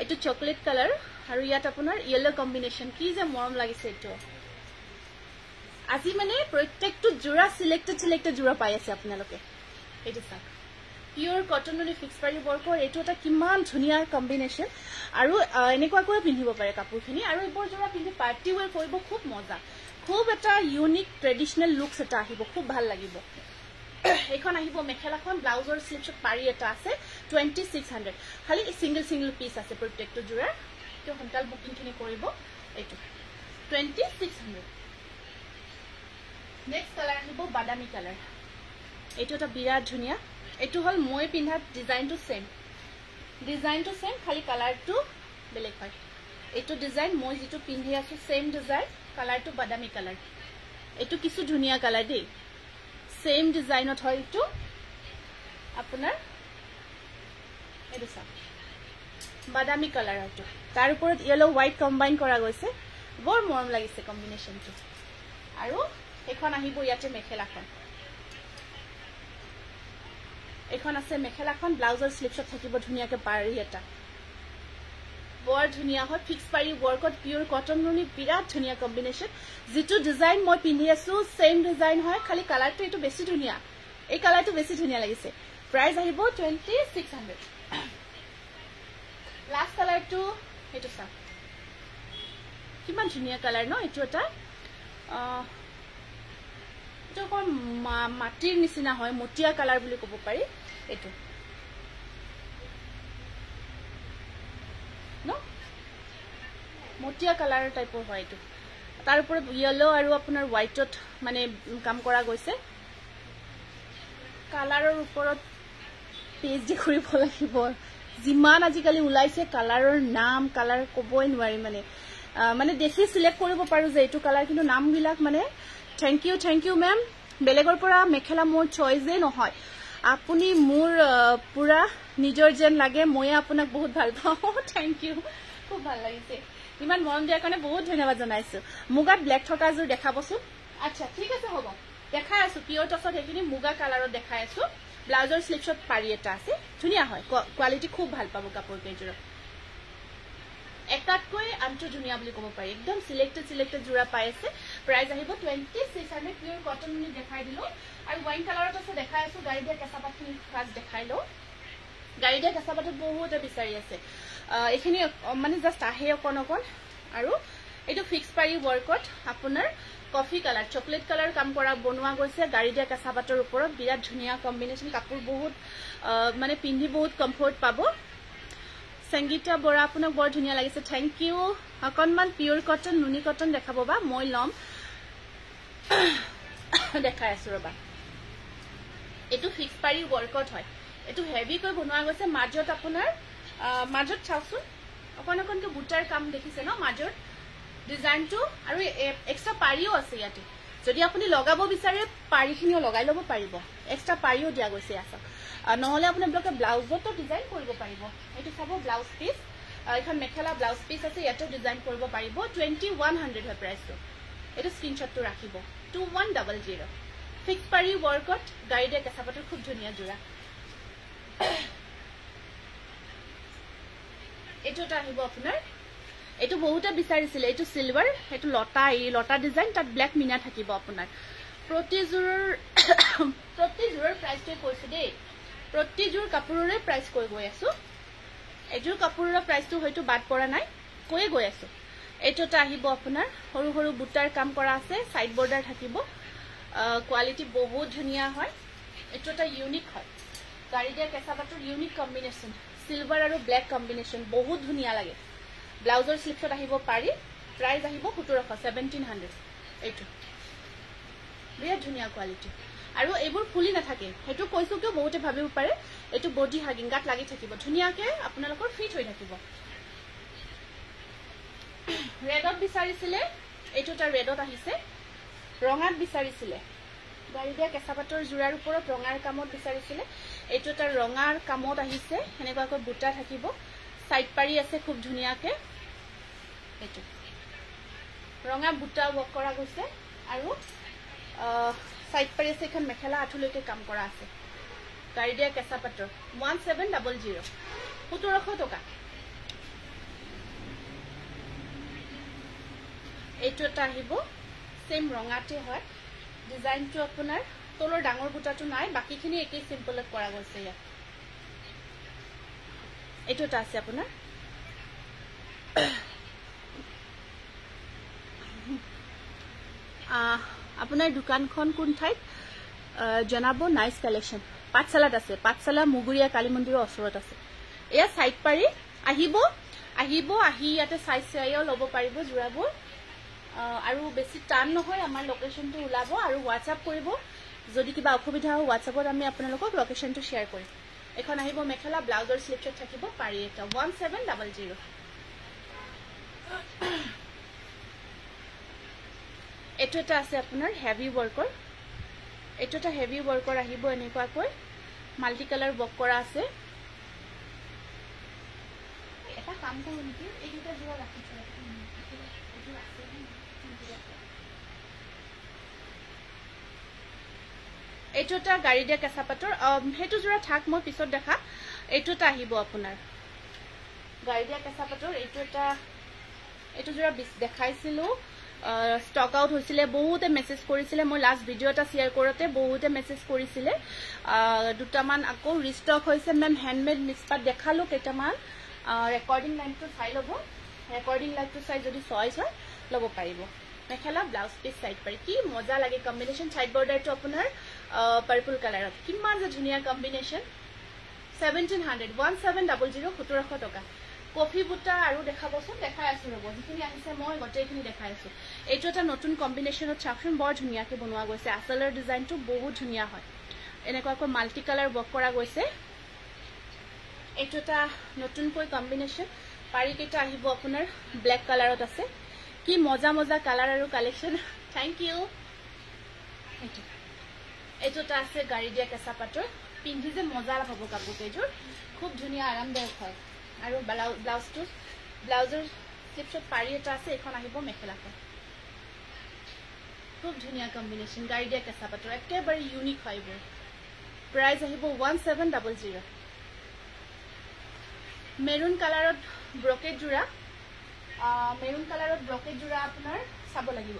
এইটো চকলেট কালাৰ আৰু ইয়াত আপোনাৰ ইয়েলো কম্বিনেশ্যন কি যে মৰম লাগিছে এইটো আজি মানে প্ৰত্যেকটো জোৰা সিলেক্টেড জোৰা পাই আছে আপোনালোকে এইটো চাওক পিওৰ কটন নুনি ফিক্স পাৰি ৱৰ্কৰ এইটো এটা কিমান ধুনীয়া কম্বিনেশ্যন আৰু এনেকুৱাকৈ পিন্ধিব পাৰে কাপোৰখিনি আৰু এইবোৰ জোৰা পিন্ধি পাৰ্টি ৱেৰ কৰিব খুব মজা খুব এটা ইউনিক ট্ৰেডিশনেল লুকছ এটা আহিব খুব ভাল লাগিব এইখন আহিব মেখেলাখন ব্লাউজৰ স্লিপছত পাৰি এটা আছে 2600 খালি সিঙ্গল পিস আছে প্ৰত্যেকটো জোৰাৰ তো হন্টাল বুকিংখিনি কৰিব এইটো 2600 নেক্সট কালাৰ আহিব বাদামী কালাৰ এইটো এটা বিৰাট ধুনীয়া এইটো হল মই পিন্ধা ডিজাইনটো সেম খালি কালাৰটো বেলেগ হয় এইটো ডিজাইন মই যেটো পিন্ধি আছো সেম ডিজাইন কালাৰটো বাদামী কালাৰ এইটো কিছু ধুনীয়া কালাৰ দেই সেম ডিজাইনত হয় এইটো আপোনাৰ এইটো চাওক বাদামী কালাৰ এইটো তাৰ ওপৰত ইয়েলো হোৱাইট কম্বাইন কৰা গৈছে বৰ মৰম লাগিছে কম্বিনেশ্যনটো আৰু এখন আহিব ইয়াতে মেখেলাখন এখন আছে মেখেলাখন ব্লাউজৰ স্লিপছত থাকিব ধুনীয়াকৈ পাৰি এটা বৰ ধুনীয়া হয় ফিক্স পাৰি ৱৰ্কত পিওৰ কটন নুনি বিৰাট ধুনীয়া কম্বিনেশ্যন যেটো ডিজাইন মই পিন্ধি আছো সেম ডিজাইন হয় খালি কালাৰটো এইটো বেছি ধুনীয়া এই কালাৰটো বেছি ধুনীয়া লাগিছে প্ৰাইস আহিব 2600 লাষ্ট কালাৰটো এইটো চাওক কিমান ধুনীয়া কালাৰ ন এইটো এটা এটো কোন মাটিৰ নিচিনা হয় মটিয়া কালাৰ বুলি ক'ব পাৰি এটো ন মটিয়া কালাৰ টাইপৰ হয় এটো তাৰ ওপৰত ইয়েলো আৰু আপোনাৰ হোৱাইটত মানে কাম কৰা গৈছে কালাৰৰ ওপৰত পেজ দি কৰিব লাগিব জিমান আজিকালি ওলাইছে কালাৰৰ নাম কালাৰ ক'বই নোৱাৰি মানে দেখি সিলেক্ট কৰিব পাৰো যে এটো কালাৰ কিন্তু নাম বিলাক মানে থ্যাংক ইউ মেম বেলেগৰ পৰা মেখেলা মোৰ চয়েসে নহয় আপুনি মোৰ পুৰা নিজৰ যেন লাগে মই আপোনাক বহুত ভাল পাওঁ থ্যাংক ইউ খুব ভাল লাগিছে ইমান মন দিয়াৰ কাৰণে বহুত ধন্যবাদ জনাইছো মুগাত ব্ল্যাক থকা জোৰ দেখাবছো আচ্ছা ঠিক আছে হ'ব দেখাই আছো পিওৰ টছত হেখিনি মুগা কালাৰত দেখাই আছো ব্লাউজৰ স্লিপছত পাৰি এটা আছে ধুনিয়া হয় কোৱালিটি খুব ভাল পাব কাপোৰ কেইজোৰ একাতকৈ আনটো ধুনিয়া বুলি ক'ব পাৰি একদম সিলেক্টেড জোৰা পাই আছে প্ৰাইস আহিব 2600 পিওৰ কটন নি দেখাই দিলো আৰু ওয়াইন কালাৰত আছে দেখাই আছো গাড়ী দিয়া কেঁচাপাতখিনি ফাৰ্স্ট দেখাই লো গাড়ী দিয়া কেঁচাপাতত বহুত বিচাৰি আছে এখিনি মানে জাস্ট আহে অকন আৰু এটো ফিক্স পাৰি ওয়াৰ্কত আপোনাৰ কফি কালাৰ চকলেট কালাৰ কাম কৰা বনোৱা গৈছে গাড়ী দিয়া কেঁচাপাতৰ ওপৰত বিৰাট ধুনিয়া কম্বিনেশন কাপোৰ বহুত মানে পিন্ধি বহুত কমফৰ্ট পাব সংগীতা বৰা আপোনাক বৰ ধুনিয়া লাগিছে থ্যাংক ইউ অকনমান পিওৰ কটন নুনি কটন দেখাব বা মই লম দেখাই আছো ৰবা এটো ফিক্স পাৰি ওয়াৰ্কত হয় এটো হেভি কৈ বনোৱা গৈছে মাজত আপোনাৰ মাজত চাওচোন অকনকে বুটাৰ কাম দেখিছে ন মাজত ডিজাইনটো আৰু এক্সট্ৰা পাৰিও আছে ইয়াতে যদি আপুনি লগাব বিচাৰে পাৰিখিনিও লগাই লব পাৰিব এক্সট্ৰা পাৰিও দিয়া গৈছে আছে নহলে আপুনি ব্লকে ব্লাউজতো ডিজাইন কৰিব পাৰিব এটো চাব ব্লাউজ পিস এখন মেখেলা ব্লাউজ পিস আছে ইয়াতে ডিজাইন কৰিব পাৰিব 2100 হয় প্ৰাইসটো এটো স্ক্ৰিনশ্বটটো ৰাখিব 2100 ফিক্স পাৰি ওয়াৰ্কত গাড়ী দিয়া কেঁচাপাতৰ খুব ধুনিয়া জোৰা এটোটা আহিব আপোনাৰ এটো বহুতে বিচাৰিছিল এটো সিলভাৰ এটো লতা ডিজাইন তাত ব্ল্যাক মিনা থাকিব আপোনাৰ প্ৰতিজোৰৰ প্ৰাইসটো কৈছে দেই প্ৰতিজোৰ কাপোৰৰে প্ৰাইস কৈ গৈ আছো এজোৰ কাপোৰৰ প্ৰাইসটো হয়তো বাদ পৰা নাই কৈ গৈ আছো এটোটা আহিব আপোনাৰ সৰু সৰু বুটাৰ কাম কৰা আছে সাইড বৰ্ডাৰ থাকিব কোৱালিটি বহুত ধুনিয়া হয় এটোটা ইউনিক হয় গাড়ী দিয়া কেঁচাপাতৰ ইউনিক কম্বিনেশন সিলভাৰ আৰু ব্ল্যাক কম্বিনেশন বহুত ধুনিয়া লাগে ব্লাউজৰ স্লিপছত আহিব পাৰি প্ৰাইস আহিব 1700 এইটো বিৰাট ধুনিয়া কোৱালিটি আৰু এইবোৰ ফুলি নাথাকে হেতু কৈছো কিয় বহুতে ভাবিব পাৰে এটো বডি হাগিং গাত লাগি থাকিব ধুনিয়াকে আপোনালোকৰ ফিট হৈ থাকিব ৰেডত বিচাৰিছিলে এইটোটা ৰেডত আহিছে ৰঙাত বিচাৰিছিলে গাড়ী দিয়া কেঁচাপাতৰ জোৰাৰ ওপৰত ৰঙাৰ কামত বিচাৰিছিলে এইটোটা ৰঙাৰ কামত আহিছে এনেকুৱাকৈ বুটা থাকিব সাইড পাৰি আছে খুব ধুনিয়াকে এটো ৰঙা বুটা ওয়াৰ্ক কৰা গৈছে আৰু সাইড পাৰি আছে এখন মেখেলা আঠুলৈকে কাম কৰা আছে গাড়ী দিয়া কেঁচাপাতৰ 1700 1700 টকা এইটো এটা আহিব সেম ৰঙাতে হয় ডিজাইনটো আপোনাৰ তলৰ ডাঙৰ বুটাটো নাই বাকিখিনি একেই সিম্পলত কৰা গৈছে ইয়াত এইটো এটা আছে আপোনাৰ আপোনাৰ দোকানখন কোন ঠাইত জনাব নাইস কালেকশন পাঠশালাত আছে পাঠশালা মুগুৰিয়া কালী মন্দিৰৰ ওচৰত আছে এয়া সাইড পাৰি আহিব আহি ইয়াতে চাইও ল'ব পাৰিব জোৰাবোৰ আৰু বেছি টান নহয় আমাৰ লোকেশনটো ওলাব আৰু WhatsApp কৰিব যদি কিবা অসুবিধা হয় WhatsAppত আমি আপোনালোকক লোকেশনটো শেয়াৰ কৰিম এখন আহিব মেখেলা ব্লাউজৰ স্লিপছত থাকিব পাৰি এটা 1700 এটো এটা আছে আপোনাৰ হেভি ওয়াৰ্কৰ এটো এটা হেভি ওয়াৰ্কৰ আহিব এনেকুৱাকৈ মাল্টি কালাৰ ওয়াৰ্ক কৰা আছে এটা কাম কৰো নেকি এইটা জোৰা ৰাখিছো এটোটা গাড়ী দিয়া কেঁচাপাতৰ হেতু জোৰা থাক মই পিছত দেখা এটোটা আহিব আপোনাৰ গাড়ী দিয়া কেঁচাপাতৰ এটো জোৰা দেখাইছিলো স্টক আউট হৈছিলে বহুতে মেসেজ কৰিছিলে মই লাষ্ট ভিডিও এটা শেয়াৰ কৰোতে বহুতে মেসেজ কৰিছিলে দুটামান আকৌ ৰিস্টক হৈছে মেম হ্যান্ডমেড মিক্সপাত দেখালো কেটামান ৰেকৰ্ডিং লাইনটো চাই লব ৰেকৰ্ডিং লাইনটো চাই যদি চয়েস হয় লব পাৰিব মেখেলা ব্লাউজ পিস সাইড পাৰি কি মজা লাগে কম্বিনেশন সাইড বৰ্ডাৰটো আপোনাৰ পাৰ্পল কালাৰত কিমান যে ধুনিয়া কম্বিনেশন 1700 1700 1700 টকা কফি বুটা আৰু দেখাবচোন দেখাই আছো ৰব যিখিনি আহিছে মই গটেইখিনি দেখাই আছো এইটো এটা নতুন কম্বিনেশনত চাকচন বৰ ধুনিয়াকে বনোৱা গৈছে আসলৰ ডিজাইনটো বহুত ধুনিয়া হয় এনেকুৱাকৈ মাল্টি কালাৰ বক কৰা গৈছে এইটো এটা নতুনকৈ কম্বিনেশন পাৰি কেটা আহিব আপোনাৰ ব্ল্যাক কালাৰত আছে কি মজা মজা কালাৰ আৰু কালেকশন থ্যাংক ইউ এইটোটা আছে গাড়ী দিয়া কেঁচা পাটৰ পিন্ধি যে মজা হ'ব কাপোৰ কেইযোৰ খুব ধুনিয়া আৰামদায়ক হয় আৰু ব্লাউজৰ স্লিপছত পাৰি এটা আছে এখন আহিব মেখেলাখন খুব ধুনিয়া কম্বিনেশন গাড়ী দিয়া কেঁচা পাটৰ একেবাৰে ইউনিক হয় এইবোৰ প্ৰাইস আহিব 1700 মেৰুন কালাৰত ব্ৰকেট জোৰা আপোনাৰ চাব লাগিব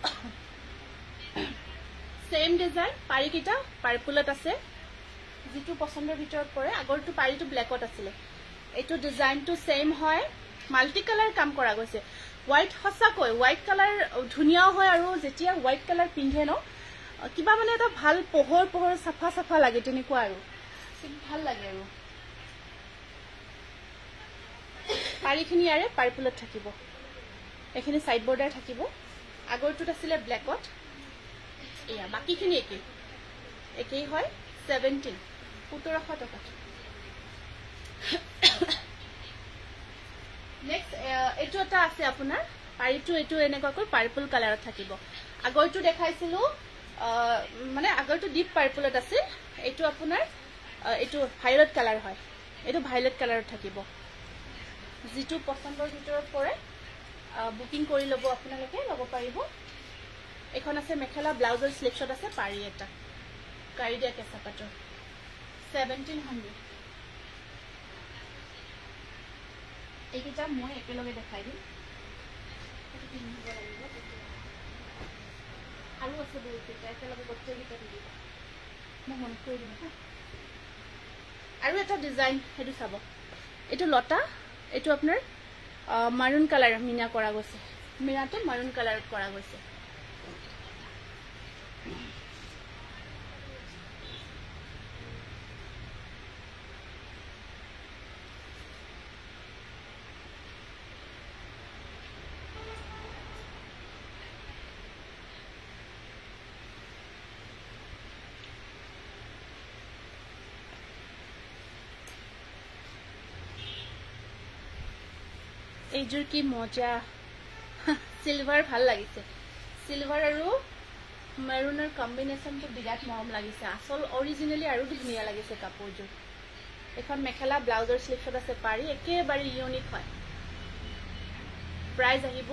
সেম ডিজাইন পাৰি কিটা পাৰ্পলত আছে যেটো পছন্দৰ ভিতৰত পৰে আগৰটো পাৰিটো ব্ল্যাকত আছিল এইটো ডিজাইনটো সেম হয় মাল্টি কালাৰ কাম কৰা গৈছে হোৱাইট হসাকৈ হোৱাইট কালাৰ ধুনিয়া হয় আৰু যেতিয়া হোৱাইট কালাৰ পিন্ধে ন কিবা মানে এটা ভাল পোহৰ সাফা লাগে তেনেকুৱা আৰু ভাল লাগে আৰু পাৰিখিনি আৰে পাৰ্পলত থাকিব এখিনি সাইড বৰ্ডাৰ থাকিব আগৰটোত আছিল ব্ল্যাকত এয়া বাকিখিনি একেই হয় 1700 টকা নেক্সট এটো এটা আছে আপোনাৰ পাৰিটো এটো এনেকুৱাকৈ পাৰ্পল কালাৰত থাকিব আগৰটো দেখাইছিলো মানে আগৰটো ডিপ পাৰ্পলত আছিল এটো আপোনাৰ এটো ভায়োলেট কালাৰ হয় এটো ভায়োলেট কালাৰত থাকিব যেটো পছন্দৰ ভিতৰত পৰে বুকিং কৰি লব আপোনালোকে লব পাৰিব এখন আছে মেখেলা ব্লাউজৰ স্লিপছত আছে পাৰি এটা গাড়ী দিয়া কেঁচা পাটৰ 1700 এইটা মই একেলগে দেখাই দিম আৰু আছে বহুত একেলগে গোটেইটা দিব মই মন কৰি দিম আৰু এটা ডিজাইন হেতু চাব এটো লতা এটো আপোনাৰ মাৰুন কালাৰ মিনা কৰা গৈছে মিনাটো মাৰুন কালাৰত কৰা গৈছে এইযোৰ কি মজা সিলভাৰ ভাল লাগিছে সিলভাৰ আৰু মেৰুনৰ কম্বিনেশনটো বিৰাট মৰম লাগিছে আসল অৰিজিনালি আৰু ধুনিয়া লাগিছে কাপোৰযোৰ এখন মেখেলা ব্লাউজৰ স্লিপছত আছে পাৰি একেবাৰে ইউনিক হয় প্ৰাইস আহিব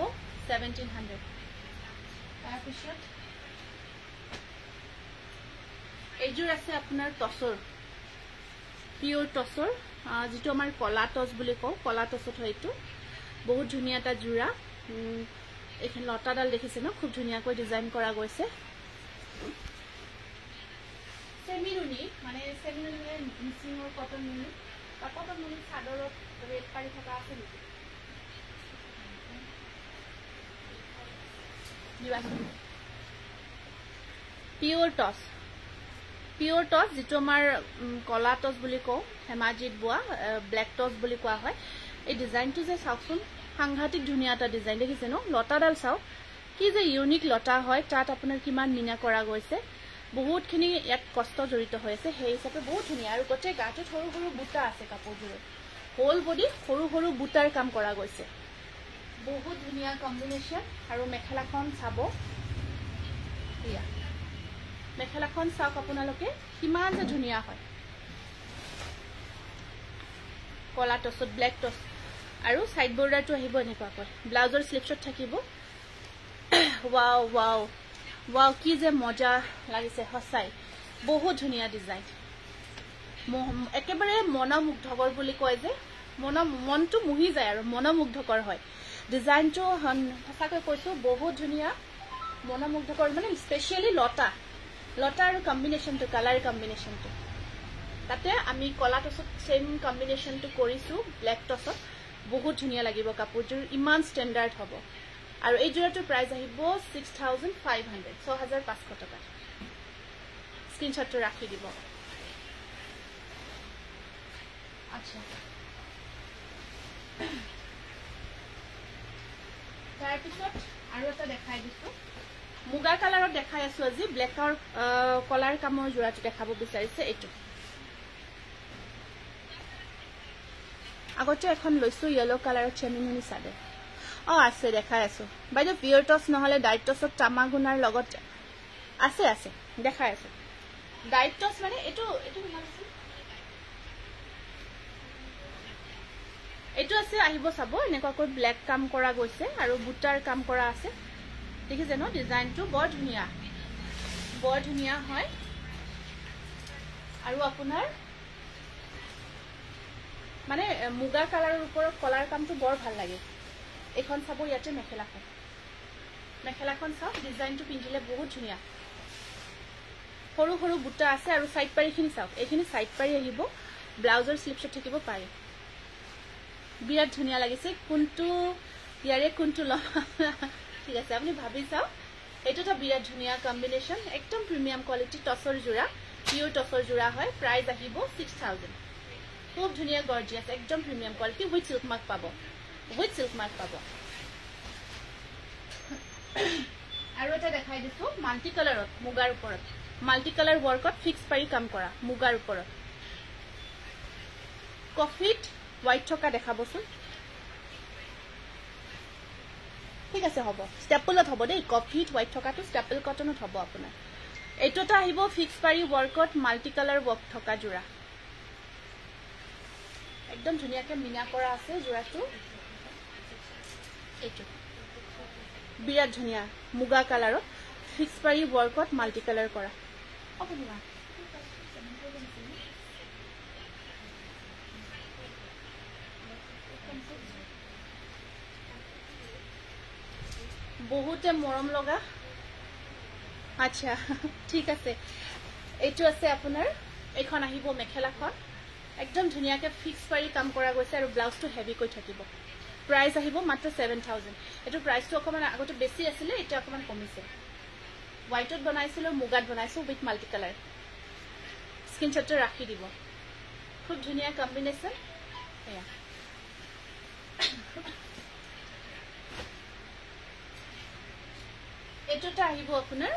1700 তাৰ পিছত এইযোৰ আছে আপোনাৰ টছৰ পিওৰ টছৰ যেটো আমাৰ কলা টছ বুলি কও কলা টছত হয় এইটো বহুত ধুনিয়া এটা জোৰা এখন লতাডাল দেখিছে ন খুব ধুনিয়াকৈ ডিজাইন কৰা গৈছে সেমিৰুনি মানে মিচিঙৰ কটন নুনি বা কটন নুনি চাদৰত ৰেড পাৰি থকা আছে নেকি পিওৰ টছ যেটো আমাৰ কলা টছ বুলি কও হেমাজিত বোৱা ব্ল্যাক টছ বুলি কোৱা হয় এই ডিজাইনটো যে চাওকচোন সাংঘাতিক ধুনিয়া এটা ডিজাইন দেখিছে ন লতাডাল চাও কি যে ইউনিক লতা হয় তাত আপোনাৰ কিমান মিনা কৰা গৈছে বহুতখিনি ইয়াত কষ্ট জড়িত হৈ আছে সেই হিচাপে বহুত ধুনিয়া আৰু গোটেই গাটো সৰু সৰু বুটা আছে কাপোৰযোৰত হোল বডি সৰু সৰু বুটাৰ কাম কৰা গৈছে বহুত ধুনিয়া কম্বিনেশন আৰু মেখেলাখন চাব ইয়া মেখেলাখন চাওক আপোনালোকে কিমান যে ধুনিয়া হয় কলা টছত ব্ল্যাক টছ আৰু সাইড বৰ্ডাৰটো আহিব এনেকুৱাকৈ ব্লাউজৰ স্লিপছত থাকিব ওয়াও ওয়াও ওয়াও কি যে মজা লাগিছে হসাই বহুত ধুনিয়া ডিজাইন একেবাৰে মনোমুগ্ধকৰ বুলি কয় যে মনটো মুহি যায় আৰু মনোমুগ্ধকৰ হয় ডিজাইনটো হসাকৈ কৈছো বহুত ধুনিয়া মনোমুগ্ধকৰ মানে স্পেশালি লতা আৰু কম্বিনেশনটো কালাৰ কম্বিনেশনটো তাতে আমি কলা টছত সেম কম্বিনেশনটো কৰিছো ব্ল্যাক টছত বহুত ধুনিয়া লাগিব কাপোৰযোৰ ইমান ষ্টেণ্ডাৰ্ড হ'ব আৰু এই জোৰাটোৰ প্ৰাইস আহিব 6500 6500 টকা স্ক্ৰিনশ্বটটো ৰাখি দিব আচ্ছা তাৰ পিছত আৰু এটা দেখাই দিছো মুগা কালাৰত দেখাই আছো আজি ব্ল্যাকৰ কলাৰ কামৰ জোৰাটো দেখাব বিচাৰিছে এটো আগতে এখন লৈছো ইয়েলো কালাৰৰ চেমিনুনি সাদে আছে দেখাই আছো বাইদেউ পিয়ৰ টছ নহলে ডাইট টছত টামাগুনাৰ লগত আছে আছে দেখাই আছো ডাইট টছ মানে এটো কিমান আছে এটো আছে আহিব চাব এনেকৈ ব্ল্যাক কাম কৰা গৈছে আৰু বুটাৰ কাম কৰা আছে দেখিছে ন ডিজাইনটো বৰ ধুনিয়া হয় আৰু আপোনাৰ মানে মুগা কালাৰৰ ওপৰত কলাৰ কামটো বৰ ভাল লাগে এখন চাব ইয়াতে মেখেলাখন চাও ডিজাইনটো পিন্ধিলে বহুত ধুনিয়া সৰু সৰু বুটা আছে আৰু সাইড পাৰিখিনি চাওক এইখিনি সাইড পাৰি আহিব ব্লাউজৰ স্লিপছত থাকিব পাৰে বিৰাট ধুনিয়া লাগিছে কোনটো ইয়াৰে কোনটো লম ঠিক আছে আপুনি ভাবি চাও এটোটা বিৰাট ধুনিয়া কম্বিনেশন একদম প্ৰিমিয়াম কোৱালিটি টছৰ জোৰা পিওৰ টছৰ জোৰা হয় প্ৰাইস আহিব 6000 খুব ধুনিয়া গৰ্জিয়াস একদম premium quality with silk mark পাব আৰু এটা দেখাই দিছো মাল্টি কালাৰত মুগাৰ ওপৰত মাল্টি কালাৰ ওয়াৰ্কত ফিক্স পাৰি কাম কৰা মুগাৰ ওপৰত কফিট হোয়াইট থকা দেখাবচোন ঠিক আছে হ'ব স্টেপলত হ'ব দেই কফিট হোয়াইট থকাটো স্টেপল কটনত হ'ব আপোনাৰ এটোটা আহিব ফিক্স পাৰি ওয়াৰ্কত মাল্টি কালাৰ ওয়াৰ্ক থকা জোৰা একদম ধুনিয়াকে মিনা কৰা আছে জোৰাটো এটো বিৰাট ধুনিয়া মুগা কালাৰত ফিক্স পাৰি ওয়াৰ্কত মাল্টি কালাৰ কৰা আপুনা বহুতে মৰম লগা আচ্ছা ঠিক আছে এটো আছে আপোনাৰ এখন আহিব মেখেলাখন একদম ধুনিয়াকে ফিক্স পাৰি কাম কৰা গৈছে আৰু ব্লাউজটো হেভি কৈ থাকিব প্ৰাইস আহিব মাত্ৰ 7000 এটো প্ৰাইসটো অকমান আগতে বেছি আছিল এটা অকমান কমিছে হোয়াইটত বনাইছিলো মুগাত বনাইছো উইথ মাল্টি কালাৰ স্ক্ৰিনশ্বটটো ৰাখি দিব খুব ধুনিয়া কম্বিনেশন এয়া এটোটা আহিব আপোনাৰ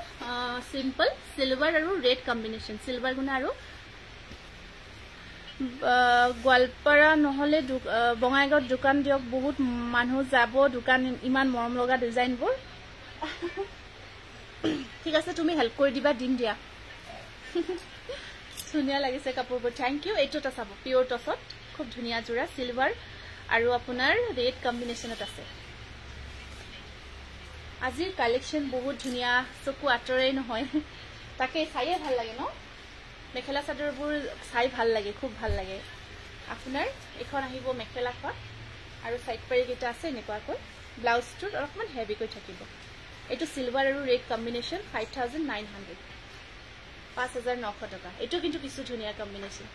সিম্পল সিলভাৰ আৰু ৰেড কম্বিনেশন সিলভাৰ গুনা আৰু গোৱালপাৰা নহলে বঙাইগাঁৱত দোকান দিয়ক বহুত মানুহ যাব দোকান ইমান মৰম লগা ডিজাইনবোৰ ঠিক আছে তুমি হেল্প কৰি দিবা দিন দিয়া ধুনিয়া লাগিছে কাপোৰবোৰ থ্যাংক ইউ এটোটা চাব পিওৰ টছত খুব ধুনিয়া জোৰা সিলভাৰ আৰু আপোনাৰ ৰেড কম্বিনেশনত আছে আজিৰ কালেকশন বহুত ধুনিয়া চকু আতৰেই নহয় তাকে চাইয়ে ভাল লাগে ন মেখেলা চাদৰবোৰ চাই ভাল লাগে খুব ভাল লাগে আপোনাৰ এখন আহিব মেখেলাখন আৰু সাইড পাৰি কিটা আছে এনেকুৱাকৈ ব্লাউজটো অলপমান হেভি কৈ থাকিব এটো সিলভাৰ আৰু ৰেড কম্বিনেশন 5900 5900 টকা এটো কিন্তু কিছু ধুনিয়া কম্বিনেশন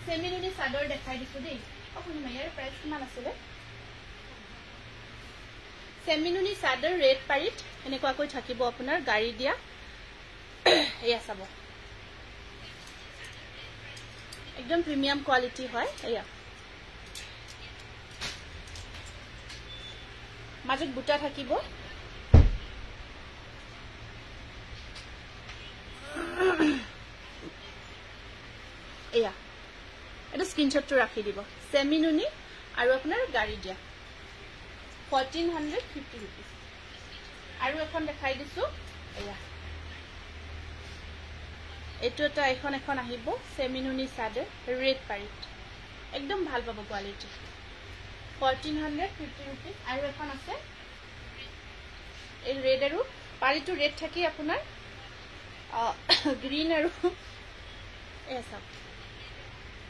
সেমিনুনি সাদৰ দেখাই দিছো দেই আপুনি ইয়াৰ প্ৰাইস কিমান আছিল সেমিনুনি সাদৰ ৰেড পাৰিত এনেকুৱাকৈ থাকিব আপোনাৰ গাড়ী দিয়া এয়া চাব একদম প্ৰিমিয়াম কোৱালিটি হয় এয়া মাজত বুটা থাকিব এয়া এটা স্ক্ৰিনশটটো ৰাখি দিব সেমিনুনি আৰু আপোনাৰ গাড়ী দিয়া 1450 rupees আৰু এখন দেখাই দিছো এয়া এটো এটা এখন আহিব সেমিনুনি সাদে ৰেড পাৰিত একদম ভাল পাব কোৱালিটি 1450 rupees আৰু এখন আছে এই ৰেড আৰু পাৰিটো ৰেড থাকি আপোনাৰ গ্ৰীন আৰু এসব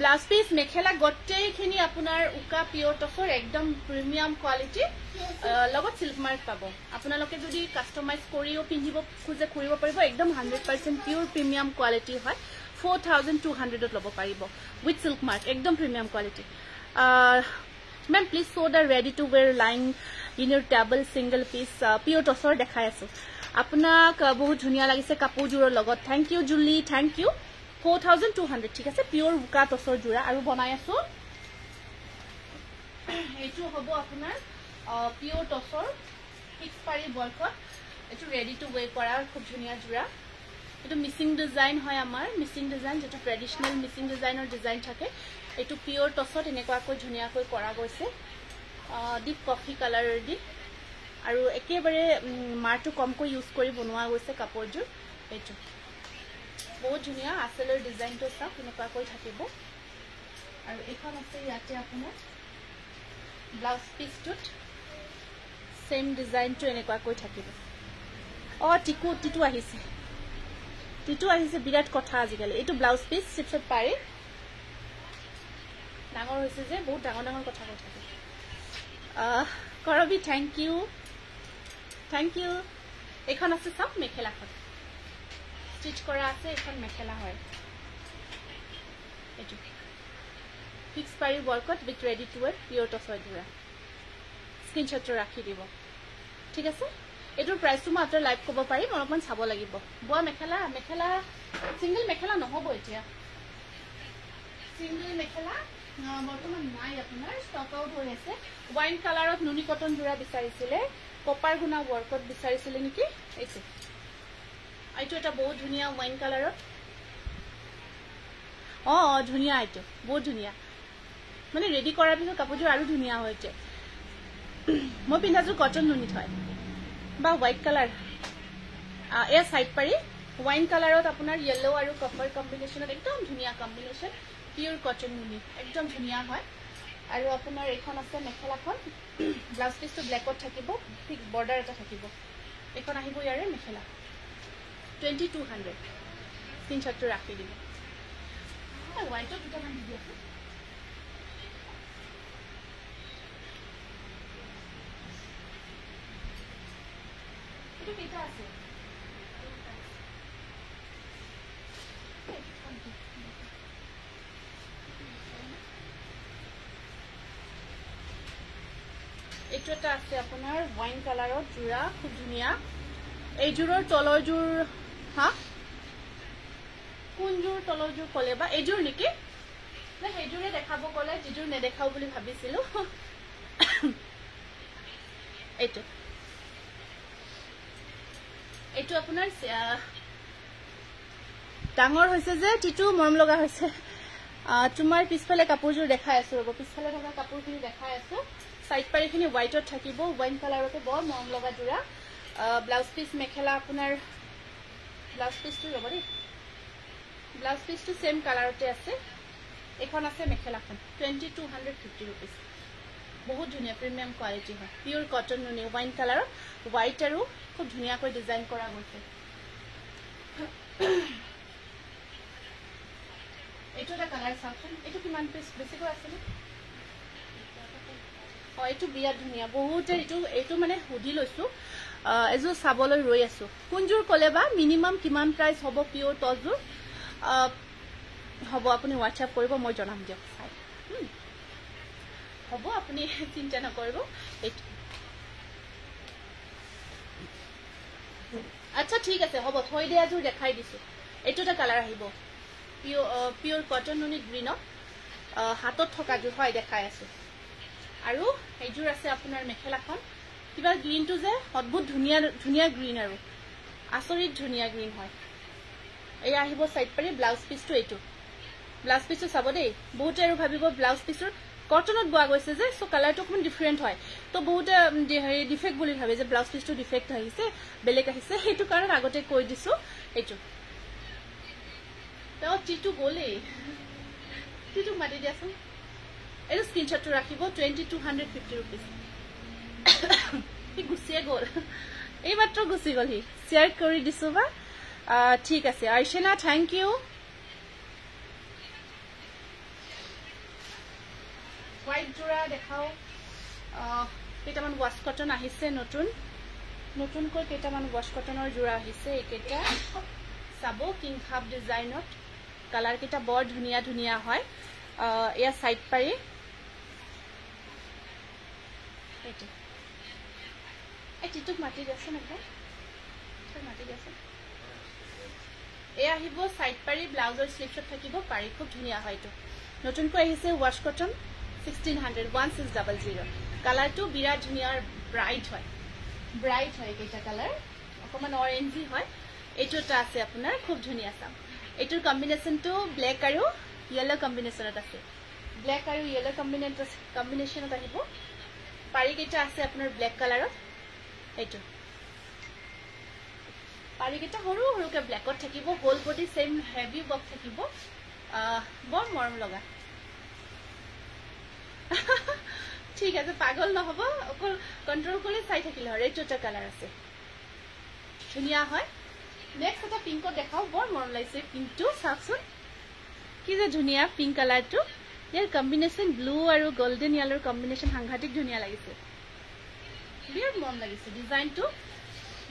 ব্লাউজ পিস মেখেলা গোটেইখিনি আপোনাৰ উকা পিওৰ টসৰ একদম প্ৰিমিয়াম কোৱালিটি লগত সিল্ক মাৰ্ক পাব আপোনালোকে যদি কাস্টমাইজ কৰিও পিন্ধিব খুজে কৰিব পাৰিব একদম 100% পিওৰ প্ৰিমিয়াম কোৱালিটি হয় 4200 ত ল'ব পাৰিব উইথ সিল্ক মাৰ্ক একদম premium quality ma'am please show the ready to wear line in your table single piece pure tussar দেখাই আছো আপোনাক বহুত ধুনিয়া লাগিছে কাপোৰজোৰৰ লগত thank you Julie thank you 4200 ঠিক আছে পিওৰ উকা টসৰ জোৰা আৰু বনাই আছো এইটো হ'ব আপোনাৰ পিওৰ টসৰ ফিক্স পাৰি বলকট এটো ৰেডি টু wear কৰাৰ খুব ধুনিয়া জোৰা এটো মিসিং ডিজাইন হয় আমাৰ মিসিং ডিজাইন যেটো ট্ৰেডিশনাল মিসিং ডিজাইনৰ ডিজাইন থাকে এটো পিওৰ টসত এনেকুৱাকৈ ধুনিয়াকৈ কৰা গৈছে ডিপ কফি কালাৰ দি আৰু একেবাৰে মাৰটো কমকৈ ইউজ কৰি বনোৱা গৈছে কাপোৰজোৰ এটো বহুত ধুনিয়া আসলৰ ডিজাইনটো চাওক এনেকুৱাকৈ থাকিব আৰু এখন আছে ইয়াতে আপোনাৰ ব্লাউজ পিসটোত সেম ডিজাইনটো এনেকুৱাকৈ থাকিব টিটু আহিছে বিৰাট কথা আজিকালি এইটো ব্লাউজ পিস চিপছত পাৰি ডাঙৰ হৈছে যে বহুত ডাঙৰ ডাঙৰ কথা কৈ থাকে কৰবি থ্যাংক ইউ এখন আছে সব মেখেলাখন স্টিচ কৰা আছে এখন মেখেলা হয় এটো ফিক্স পাৰি বলকট with ready to wear pure টসৰ জোৰা স্ক্ৰিনশট ৰাখি দিব ঠিক আছে এটোৰ প্ৰাইসটো মই আফটাৰ লাইভ ক'ব পাৰিম অলপমান চাব লাগিব বোৱা মেখেলা সিঙ্গল মেখেলা নহব এতিয়া সিঙ্গল মেখেলা বৰ্তমান নাই আপোনাৰ ষ্টক আউট হৈ আছে ওয়াইন কালাৰত নুনি কটন জোৰা বিচাৰিছিলে কপাৰ গুনা ওয়াৰ্কত বিচাৰিছিলে নেকি এইটো এটা বহুত ধুনিয়া ওয়াইন কালাৰত ধুনিয়া এইটো বহুত ধুনিয়া মানে ৰেডি কৰাৰ পিছত কাপোৰজোৰ আৰু ধুনিয়া হৈছে মই পিন্ধাজোৰ কটন নুনি থয় বা হোৱাইট কালাৰ এয়া সাইড পাৰি ওয়াইন কালাৰত আপোনাৰ ইয়েলো আৰু কপাৰ কম্বিনেশনত একদম ধুনিয়া কম্বিনেশন পিওৰ কটন নুনি একদম ধুনিয়া হয় আৰু আপোনাৰ এখন আছে মেখেলাখন ব্লাউজ পিসটো ব্ল্যাকত থাকিব ঠিক বৰ্ডাৰ এটা থাকিব এখন আহিব ইয়াৰে মেখেলা 2200 স্ক্ৰিনশটটো ৰাখি দিব হোৱাইটত দুটামান দি আছে এটো কেটা আছে এটো এটা আছে আপোনাৰ ওয়াইন কালাৰত জোৰা খুব ধুনিয়া এই জোৰৰ তলৰ জোৰ কোন জোৰ তলৰ জোৰ কলে বা এই জোৰ নেকি না এই জোৰে দেখাব কলে যে জোৰ নেদেখাও বুলি ভাবিছিলো এটো আপোনাৰ ডাঙৰ হৈছে যে টিটু মৰম লগা হৈছে তোমাৰ পিছফালে কাপোৰজোৰ দেখাই আছো ৰব পিছফালে থকা কাপোৰখিনি দেখাই আছো সাইড পাৰিখিনি হোৱাইটত থাকিব ওয়াইন কালাৰতে বৰ মৰম লগা জোৰা ব্লাউজ পিস মেখেলা আপোনাৰ ব্লাউজ পিসটো ৰব দেই ব্লাউজ পিসটো সেম কালাৰতে আছে এখন আছে মেখেলাখন 2250 रुपीस বহুত ধুনিয়া প্ৰিমিয়াম কোৱালিটি হয় পিওৰ কটন নুনি ওয়াইন কালাৰত হোৱাইট আৰু খুব ধুনিয়াকৈ ডিজাইন কৰা গৈছে এটো এটা কালাৰ চাওকচোন এটো কিমান পিস বেছিকৈ আছে নে এইটো বিৰাট ধুনিয়া বহুতে এইটো মানে হুদি লৈছো এজো চাবলৈ ৰৈ আছো কোনজোৰ কলে বা মিনিমাম কিমান প্ৰাইস হ'ব পিওৰ টসজোৰ হ'ব আপুনি WhatsApp কৰিব মই জনাম দিয়ক চাই হ'ব আপুনি চিন্তা নকৰিব আচ্ছা ঠিক আছে হ'ব থৈ দিয়া জোৰ দেখাই দিছো এইটো এটা কালাৰ আহিব পিওৰ কটন নুনি গ্ৰীনত হাতত থকা জোৰ হয় দেখাই আছে আৰু এইজোৰ আছে আপোনাৰ মেখেলাখন কিবা গ্ৰীনটো যে অদ্ভুত ধুনিয়া গ্ৰীন আৰু আচৰিত ধুনিয়া গ্ৰীন হয় এই আহিব সাইড পাৰি ব্লাউজ পিসটো এইটো ব্লাউজ পিসটো চাব দেই বহুতে আৰু ভাবিব ব্লাউজ পিসৰ কটনত বোৱা গৈছে যে সো কালাৰটো অকমান ডিফাৰেন্ট হয় তো বহুতে ডিফেক্ট বুলি ভাবে যে ব্লাউজ পিসটো ডিফেক্ট আহিছে বেলেগ আহিছে হেতু কাৰণ আগতে কৈ দিছো এইটো তো টিটু গলে টিটু মাতি দিয়াছোন এটো স্ক্রিনশটটো ৰাখিব 2250 रुपीस ই গুছিয়ে গল এই মাত্ৰ গুছি গলি শেয়াৰ কৰি দিছো বা ঠিক আছে আইশেনা থ্যাংক ইউ হোৱাইট জোৰা দেখাও কেইটামান ৱাছ কটন আহিছে নতুনকৈ কেইটামান ৱাছ কটনৰ জোৰা আহিছে এইকেইটা চাব কিং খাপ ডিজাইনত কালাৰ কেইটা বৰ ধুনীয়া ধুনীয়া হয় এয়া সাইড পাৰি এইটোক মাটি গেছে নেকি মাটি গেছে এয়া আহিব সাইড পাৰি ব্লাউজৰ স্লিভছত থাকিব পাৰি খুব ধুনীয়া হয় এইটো নতুনকৈ আহিছে ৱাছ কটন 1600 1600 কালাৰটো বিৰাট ধুনীয়া ব্ৰাইট হয় কেইটা কালাৰ অকমান অৰেঞ্জি হয় এইটো এটা আছে আপোনাৰ খুব ধুনীয়া চাম এইটোৰ কম্বিনেশ্যনটো ব্লেক আৰু ইয়েলো কম্বিনেশ্যনত আছে ব্লেক আৰু ইয়েলো কম্বিনেশ্যনত আহিব পাৰি কেইটা আছে আপোনাৰ ব্লেক কালাৰত এইটো পাৰি কেইটা সৰু সৰুকে ব্লেকত থাকিব whole body same heavy work থাকিব বৰ মৰম লগা ঠিক আছে পাগল নহব অকল কন্ট্ৰোল কৰি চাই থাকিলে হয় এইটো এটা কালাৰ আছে ধুনীয়া হয় নেক্সট এটা পিংকত দেখাও বৰ মৰম লাগিছে পিংকটো চাওকচোন কি যে ধুনীয়া পিংক কালাৰটো ইয়াৰ কম্বিনেশ্যন ব্লু আৰু গোল্ডেন য়েলোৰ কম্বিনেশ্যন সাংঘাতিক ধুনীয়া লাগিছে বিৰাট মৰম লাগিছে ডিজাইনটো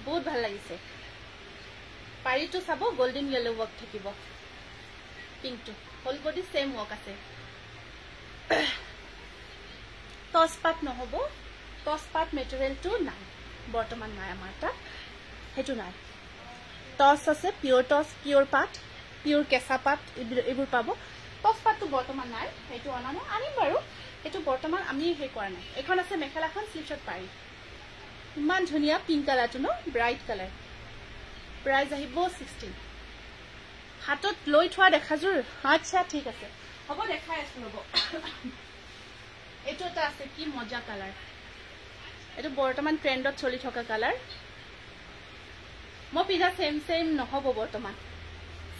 বহুত ভাল লাগিছে পাৰিটো চাব গোল্ডেন য়েলো ৱৰ্ক থাকিব পিংকটো হোল বডি সেম ৱৰ্ক আছে টসপাত নহব টসপাত মেটেৰিয়েলটো নাই বৰ্তমান নাই আমাৰ তাত হেতু নাই টস আছে পিওৰ টস পিওৰ পাত পিওৰ কেঁচা পাত এইবোৰ পাব টসপাতটো বৰ্তমান নাই হেতু অনানো আনিম বাৰু এটো বৰ্তমান আমি হে কৰা নাই এখন আছে মেখেলাখন স্লিভছত পাৰি ইমান ধুনীয়া পিংক কালাৰটো ন ব্ৰাইট কালাৰ প্ৰাইস আহিব 16 হাতত লৈ থোৱা দেখাজুৰ আচ্ছা ঠিক আছে হ'ব দেখাই আছো ৰব এটো এটা আছে কি মজা কালাৰ এটো বৰ্তমান ট্ৰেন্ডত চলি থকা কালাৰ মই পিজা সেম নহব বৰ্তমান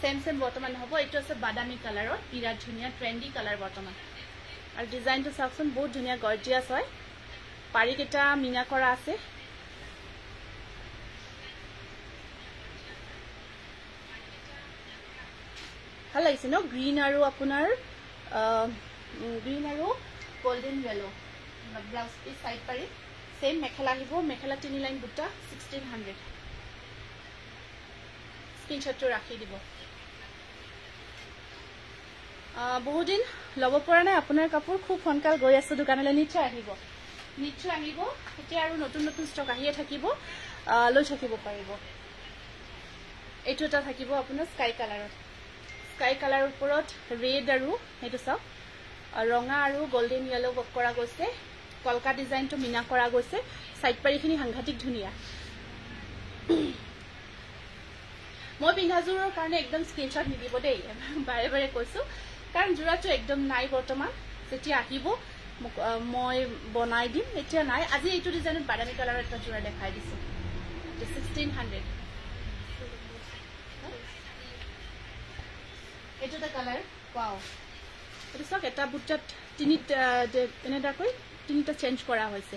সেম বৰ্তমান নহব এটো আছে বাদামী কালাৰত বিৰাট ধুনীয়া ট্ৰেন্ডি কালাৰ বৰ্তমান আৰু ডিজাইনটো চাওকচোন বহুত ধুনীয়া গৰ্জিয়াস হয় পাৰি কেটা মিনা কৰা আছে ভাল লাগিছে ন গ্ৰীন আৰু আপোনাৰ গ্ৰীন আৰু golden yellow blouse piece side পাৰি সেম মেখেলা আহিব মেখেলা 3 লাইন বুটা 1600 স্ক্ৰিনশটটো ৰাখি দিব বহুত দিন লব পৰা নাই আপোনাৰ কাপোৰ খুব ফনকাল গৈ আছে দোকানলৈ নিশ্চয় আহিব এতিয়া আৰু নতুন ষ্টক আহিয়ে থাকিব লৈ থাকিব পাৰিব এইটো এটা থাকিব আপোনাৰ স্কাই কালাৰৰ ওপৰত ৰেড আৰু হেতু চাওক ৰঙা আৰু গোল্ডেন ইয়েলো ৱৰ্ক কৰা গৈছে কলকা ডিজাইনটো মিনা কৰা গৈছে সাইড পাৰিখিনি সাংঘাতিক ধুনীয়া মই পিন্ধাজুৰৰ কাৰণে একদম স্ক্ৰিনশ্বট নিদিব দেই বাৰে বাৰে কৈছো কাৰণ জোৰাটো একদম নাই বৰ্তমান যেতিয়া আহিব মই বনাই দিম এতিয়া নাই আজি এইটো ডিজাইনত বাদামী কালাৰৰ এটা জোৰা দেখাই দিছো 1600 এইটো এটা কালাৰ ওয়াও এইটো সক এটা বুটাত তিনিটা চেঞ্জ কৰা হৈছে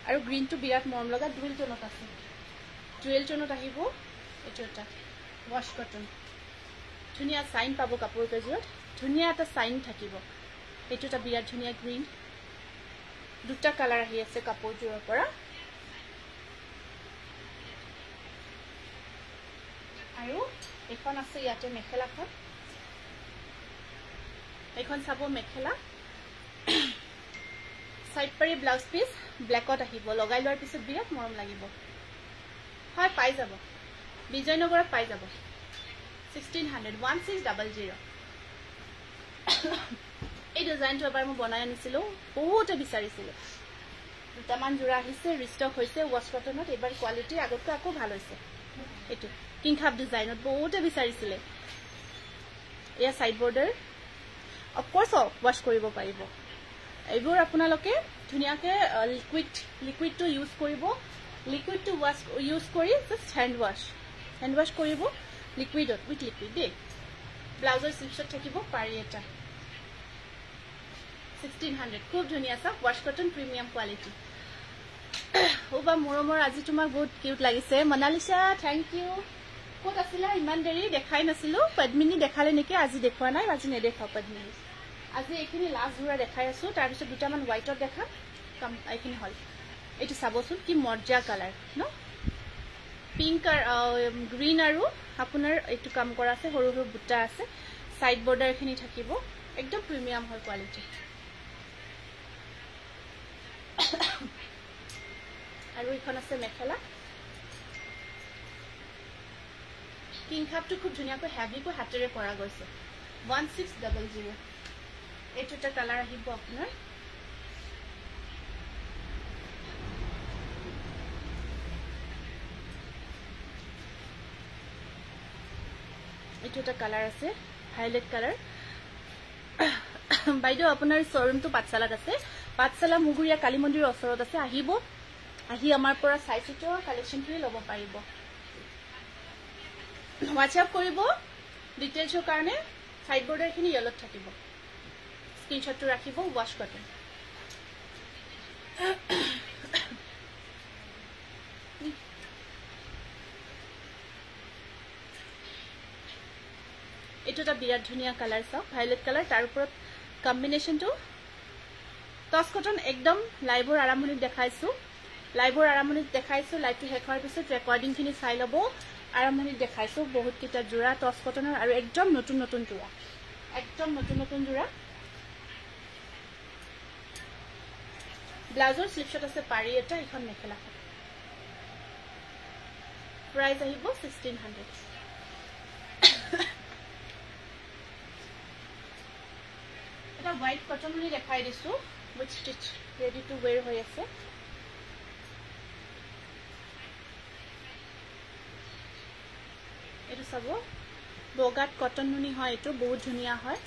আৰু গ্ৰীনটো বিৰাট মৰম লগা ডুৱেল টোনত আছে ডুৱেল টোনত আহিব এইটো এটা ৱাশ কটন ধুনীয়া সাইন পাব কাপোৰ কেজুৰত ধুনীয়া এটা সাইন থাকিব এইটো এটা বিৰাট ধুনীয়া গ্ৰীন দুটা কালাৰ আহি আছে কাপোৰটোৰ পৰা আৰু এখন আছে ইয়াতে মেখেলাখন এখন চাব মেখেলা সাইড পাৰি ব্লাউজ পিস ব্ল্যাকত আহিব লগাই লোৱাৰ পিছত বিৰাট মৰম লাগিব হয় পাই যাব বিজয়নগৰত পাই যাব 1600 1600 এই ডিজাইনটো এবাৰ মই বনাই আনিছিলো বহুতে বিচাৰিছিল দুটামান জোৰা আহিছে ৰিষ্টক হৈছে ৱাশ কটনত এবাৰ কোৱালিটি আগতকৈ আকৌ ভাল হৈছে এইটো কিং খাপ ডিজাইনত বহুতে বিচাৰিছিল এয়া side border of course wash কৰিব পাৰিব এইবোৰ আপোনালোকে ধুনিয়াকে লিকুইডটো ইউজ কৰিব লিকুইডটো ৱাশ ইউজ কৰি জাস্ট হ্যান্ড ৱাশ কৰিব লিকুইডত উইথ লিকুইড দে ব্লাউজৰ স্লিভছত থাকিব পাৰি এটা 1600 খুব ধুনিয়া সব ৱাশ কটন প্ৰিমিয়াম কোৱালিটি ওবা মৰমৰ আজি তোমাক বহুত কিউট লাগিছে মনালিসা থ্যাংক ইউ ক'ত আছিলা ইমান দেৰি দেখাই নাছিলো পদ্মিনী দেখালে নেকি আজি দেখুৱা নাই আজি নেদেখাও পদ্মিনী আজি এইখিনি লাষ্ট জোৰা দেখাই আছো তাৰপিছত দুটামান হোৱাইটত দেখাম এইখিনি হল এইটো চাবচোন কি মৰ্জা কালাৰ ন পিংক গ্ৰীণ আৰু আপোনাৰ এইটো কাম কৰা আছে সৰু সৰু বুটা আছে সাইড বৰ্ডাৰ খিনি থাকিব একদম প্ৰিমিয়াম হয় কোৱালিটি আৰু এইখন আছে মেখেলা কিং খাপটো খুব ধুনিয়াকৈ হেভিকৈ হাতেৰে কৰা গৈছে 1600 এইটো এটা কালাৰ আহিব আপোনাৰ এইটো এটা কালাৰ আছে ভায়োলেট কালাৰ বাইদেউ আপোনাৰ শোৰুমটো পাঠশালাত আছে পাঠশালা মুগুৰিয়া কালী মন্দিৰৰ ওচৰত আছে আহিব আহি আমাৰ পৰা চাইচিটো কালেকশনখিনি ল'ব পাৰিব WhatsApp কৰিব ডিটেইলছৰ কাৰণে সাইড বৰ্ডাৰখিনি ইয়েলত থাকিব স্ক্ৰিনশ্বটটো ৰাখিব ওয়াশ কটন এইটো এটা বিৰাট ধুনিয়া কালাৰ চাও ভায়োলেট কালাৰ তাৰ ওপৰত কম্বিনেশনটো টস কটন একদম লাইভৰ আৰম্ভণিত দেখাইছো লাইভৰ আৰম্ভণিত দেখাইছো লাইভটো শেষ হোৱাৰ পিছত ৰেকৰ্ডিংখিনি চাই ল'ব আৰম্ভণিত দেখাইছো বহুত কিটা জোৰা টস কটনৰ আৰু একদম নতুন নতুন জোৰা একদম নতুন নতুন জোৰা ব্লাউজৰ স্লিপশট আছে পাৰি এটা এখন মেখেলা প্ৰাইস আহিব 1600 এটা হোয়াইট কটন বুলি দেখাই দিছো which stitch ready to wear হৈ আছে এটো সব বগাত কটন নুনি হয় এটো বহুত ধুনিয়া হয়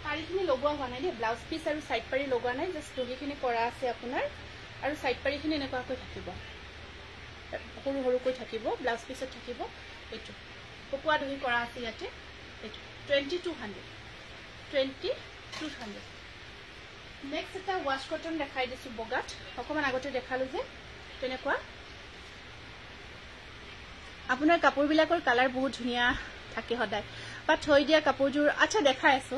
পাৰিখিনি লগোৱা হোৱা নাই ব্লাউজ পিস আৰু সাইড পাৰি লগোৱা নাই জাস্ট দহিখিনি কৰা আছে আপোনাৰ আৰু সাইড পাৰিখিনি এনেকুৱাকৈ থাকিব সৰু সৰুকৈ থাকিব ব্লাউজ পিছত থাকিব এটো পকুৱা দহি কৰা আছে ইয়াতে এটো 2200 নেক্সট এটা ওয়াশ কটন দেখাই দিছো বগাত অকমান আগতে দেখালো যে তেনেকুৱা আপোনাৰ কাপোৰবিলাকৰ কালাৰ বহুত ধুনিয়া থাকে হদায় বা থৈ দিয়া কাপোৰজোৰ আচ্ছা দেখাই আছো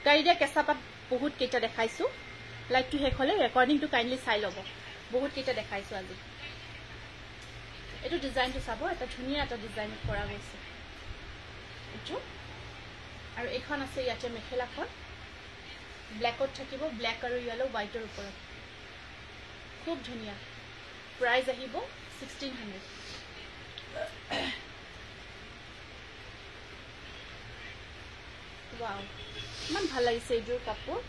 গাড়ী দিয়া কেঁচা পাত বহুত কেইটা দেখাইছো লাইভটো শেষ হলে ৰেকৰ্ডিংটো কাইন্ডলি চাই ল'ব বহুত কেইটা দেখাইছো আজি এটো ডিজাইনটো চাব এটা ধুনিয়া এটা ডিজাইন কৰা গৈছে এটো আৰু এখন আছে ইয়াতে মেখেলাখন ব্ল্যাকত থাকিব ব্ল্যাক আৰু ইয়েলো হোৱাইটৰ ওপৰত খুব ধুনিয়া প্ৰাইস আহিব 1600 ওয়াও মান ভাল লাগিছে এইযোৰ কাপোৰ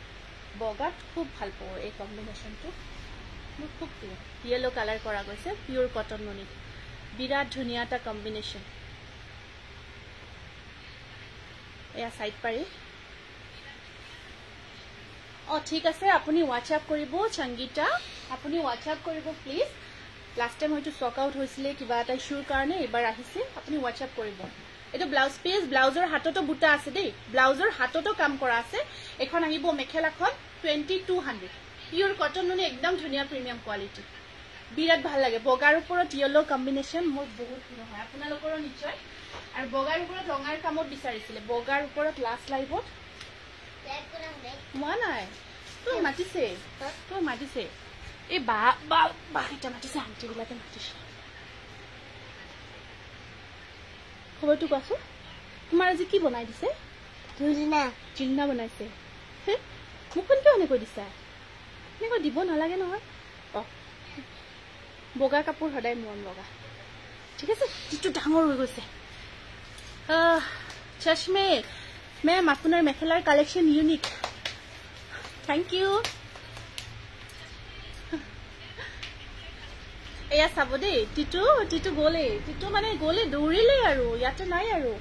বগাত খুব ভাল পাও এই কম্বিনেশনটো মোৰ খুব প্ৰিয় ইয়েলো কালাৰ কৰা গৈছে পিওৰ কটন নুনি বিৰাট ধুনিয়া এটা কম্বিনেশন এয়া সাইড পাৰি ঠিক আছে আপুনি WhatsApp কৰিব সংগীতা আপুনি WhatsApp কৰিব প্লিজ লাষ্ট টাইম হয়তো স্টক আউট হৈছিলে কিবা এটা ইস্যুৰ কাৰণে এবাৰ আহিছে আপুনি WhatsApp কৰিব এটো ব্লাউজ পিস ব্লাউজৰ হাতটো বুটা আছে দেই ব্লাউজৰ হাতটো কাম কৰা আছে এখন আহিব মেখেলাখন 2200 পিওৰ কটন নুনি একদম ধুনিয়া প্ৰিমিয়াম কোৱালিটি বিৰাট ভাল লাগে বগাৰ ওপৰত ইয়েলো কম্বিনেশন মোৰ বহুত প্ৰিয় হয় আপোনালোকৰ নিশ্চয় আৰু বগাৰ ওপৰত ৰঙাৰ কামত বিচাৰিছিলে বগাৰ ওপৰত লাষ্ট লাইভত মই নাই তুই মাতিছে এই বা এটা মাতিছে আন্টি বিলাকে মাতিছে খবৰটো কোৱাছো তোমাৰ আজি কি বনাই দিছে জিনা বনাইছে মোক কোনটো এনে কৈ দিছা এনেকৈ দিব নালাগে নহয় বগা কাপোৰ সদায় মন লগা ঠিক আছে যিটো ডাঙৰ হৈ গৈছে চশমে মেম আপোনাৰ মেখেলাৰ কালেকশন ইউনিক থ্যাংক ইউ এয়া চাব দেই টিটু গলে দৌৰিলে আৰু ইয়াতে নাই আৰু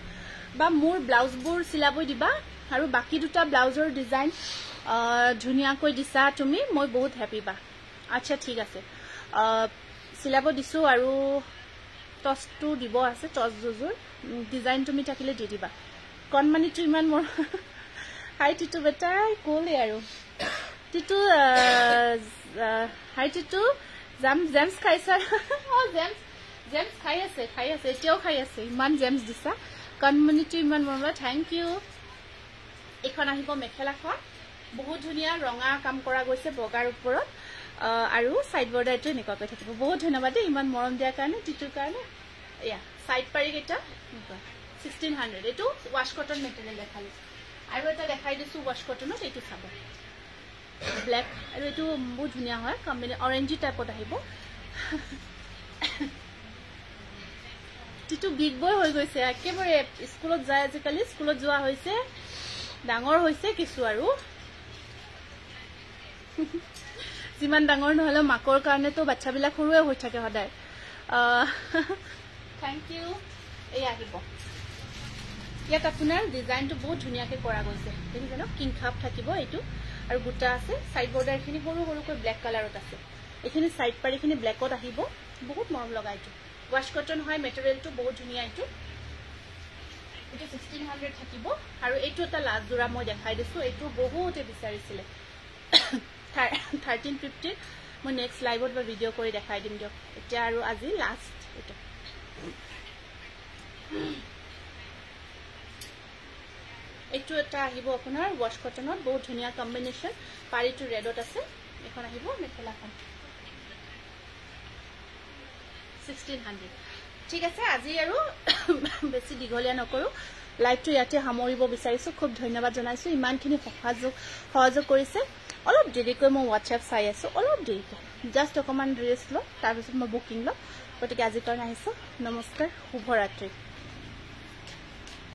বা মোৰ ব্লাউজবোৰ চিলাবই দিবা আৰু বাকি দুটা ব্লাউজৰ ডিজাইন ধুনিয়াকৈ দিছা তুমি মই বহুত হ্যাপি বা আচ্ছা ঠিক আছে চিলাব দিছো আৰু টসটো দিব আছে টস জুজুৰ ডিজাইন তুমি থাকিলে দি দিবা কনমানিটো ইমান মোৰ হাই টিটু বেটা কোলে আৰু টিটু হাই টিটু জেমস খাইছা জেমছ খাই আছে এতিয়াও খাই আছে ইমান জেমছ দিছা কমিউনিটি ইমান মৰম থ্যাংক ইউ এখন আহিব মেখেলাখন বহুত ধুনিয়া ৰঙা কাম কৰা গৈছে বগাৰ ওপৰত আৰু সাইড বৰ্ডাৰটো এনেকুৱাকৈ থাকিব বহুত ধন্যবাদ ইমান মৰম দিয়াৰ কাৰণে টিটুৰ কাৰণে এয়া সাইড পাৰি কেইটা 1600 এটো ওয়াশ কটন মেটেৰিয়েল দেখালো আৰু এটা দেখাই দিছো ওয়াশ কটনত এটো চাব ব্ল্যাক আৰু এটো বহুত ধুনিয়া হয় কম্বিনে অৰেঞ্জি টাইপত আহিব টিটু বিগ বয় হৈ গৈছে একেবাৰে স্কুলত যায় আজিকালি স্কুলত যোৱা হৈছে ডাঙৰ হৈছে কিছু আৰু যিমান ডাঙৰ নহলে মাকৰ কাৰণে তো বাচ্চাবিলাক সৰুৱে হৈ থাকে সদায় থ্যাংক ইউ এই আহিব ইয়াত আপোনাৰ ডিজাইনটো বহুত ধুনিয়াকৈ কৰা গৈছে দেখিছে ন কিং খাপ থাকিব এইটো আৰু গুটা আছে সাইড বৰ্ডাৰখিনি সৰু সৰুকৈ ব্ল্যাক কালাৰত আছে এখিনি সাইড পাৰিখিনি ব্ল্যাকত আহিব বহুত মৰম লগাইটো ওয়াশ কটন হয় মেটেৰিয়েলটো বহুত ধুনিয়া এইটো 1600 থাকিব আৰু এইটো এটা লাষ্ট জোৰা মই দেখাই দিছো এইটো বহুতে বিচাৰিছিলে 1350 মই নেক্সট লাইভত বা ভিডিও কৰি দেখাই দিম দিয়ক এতিয়া আৰু আজি লাষ্ট এইটো এইটো এটা আহিব আপোনাৰ ওয়াশ কটনত বহুত ধুনিয়া কম্বিনেশন পাৰিটো ৰেডত আছে এখন আহিব মেখেলাখন 1600 ঠিক আছে আজি আৰু বেছি দীঘলীয়া নকৰো লাইভটো ইয়াতে সামৰিব বিচাৰিছো খুব ধন্যবাদ জনাইছো ইমানখিনি সহযোগ কৰিছে অলপ দেৰিকৈ মই WhatsApp চাই আছো অলপ দেৰিকৈ জাস্ট অকমান ৰেষ্ট ল তাৰ পিছত মই বুকিং ল গতিকে আজি কাৰণে আহিছো নমস্কাৰ শুভ ৰাত্ৰি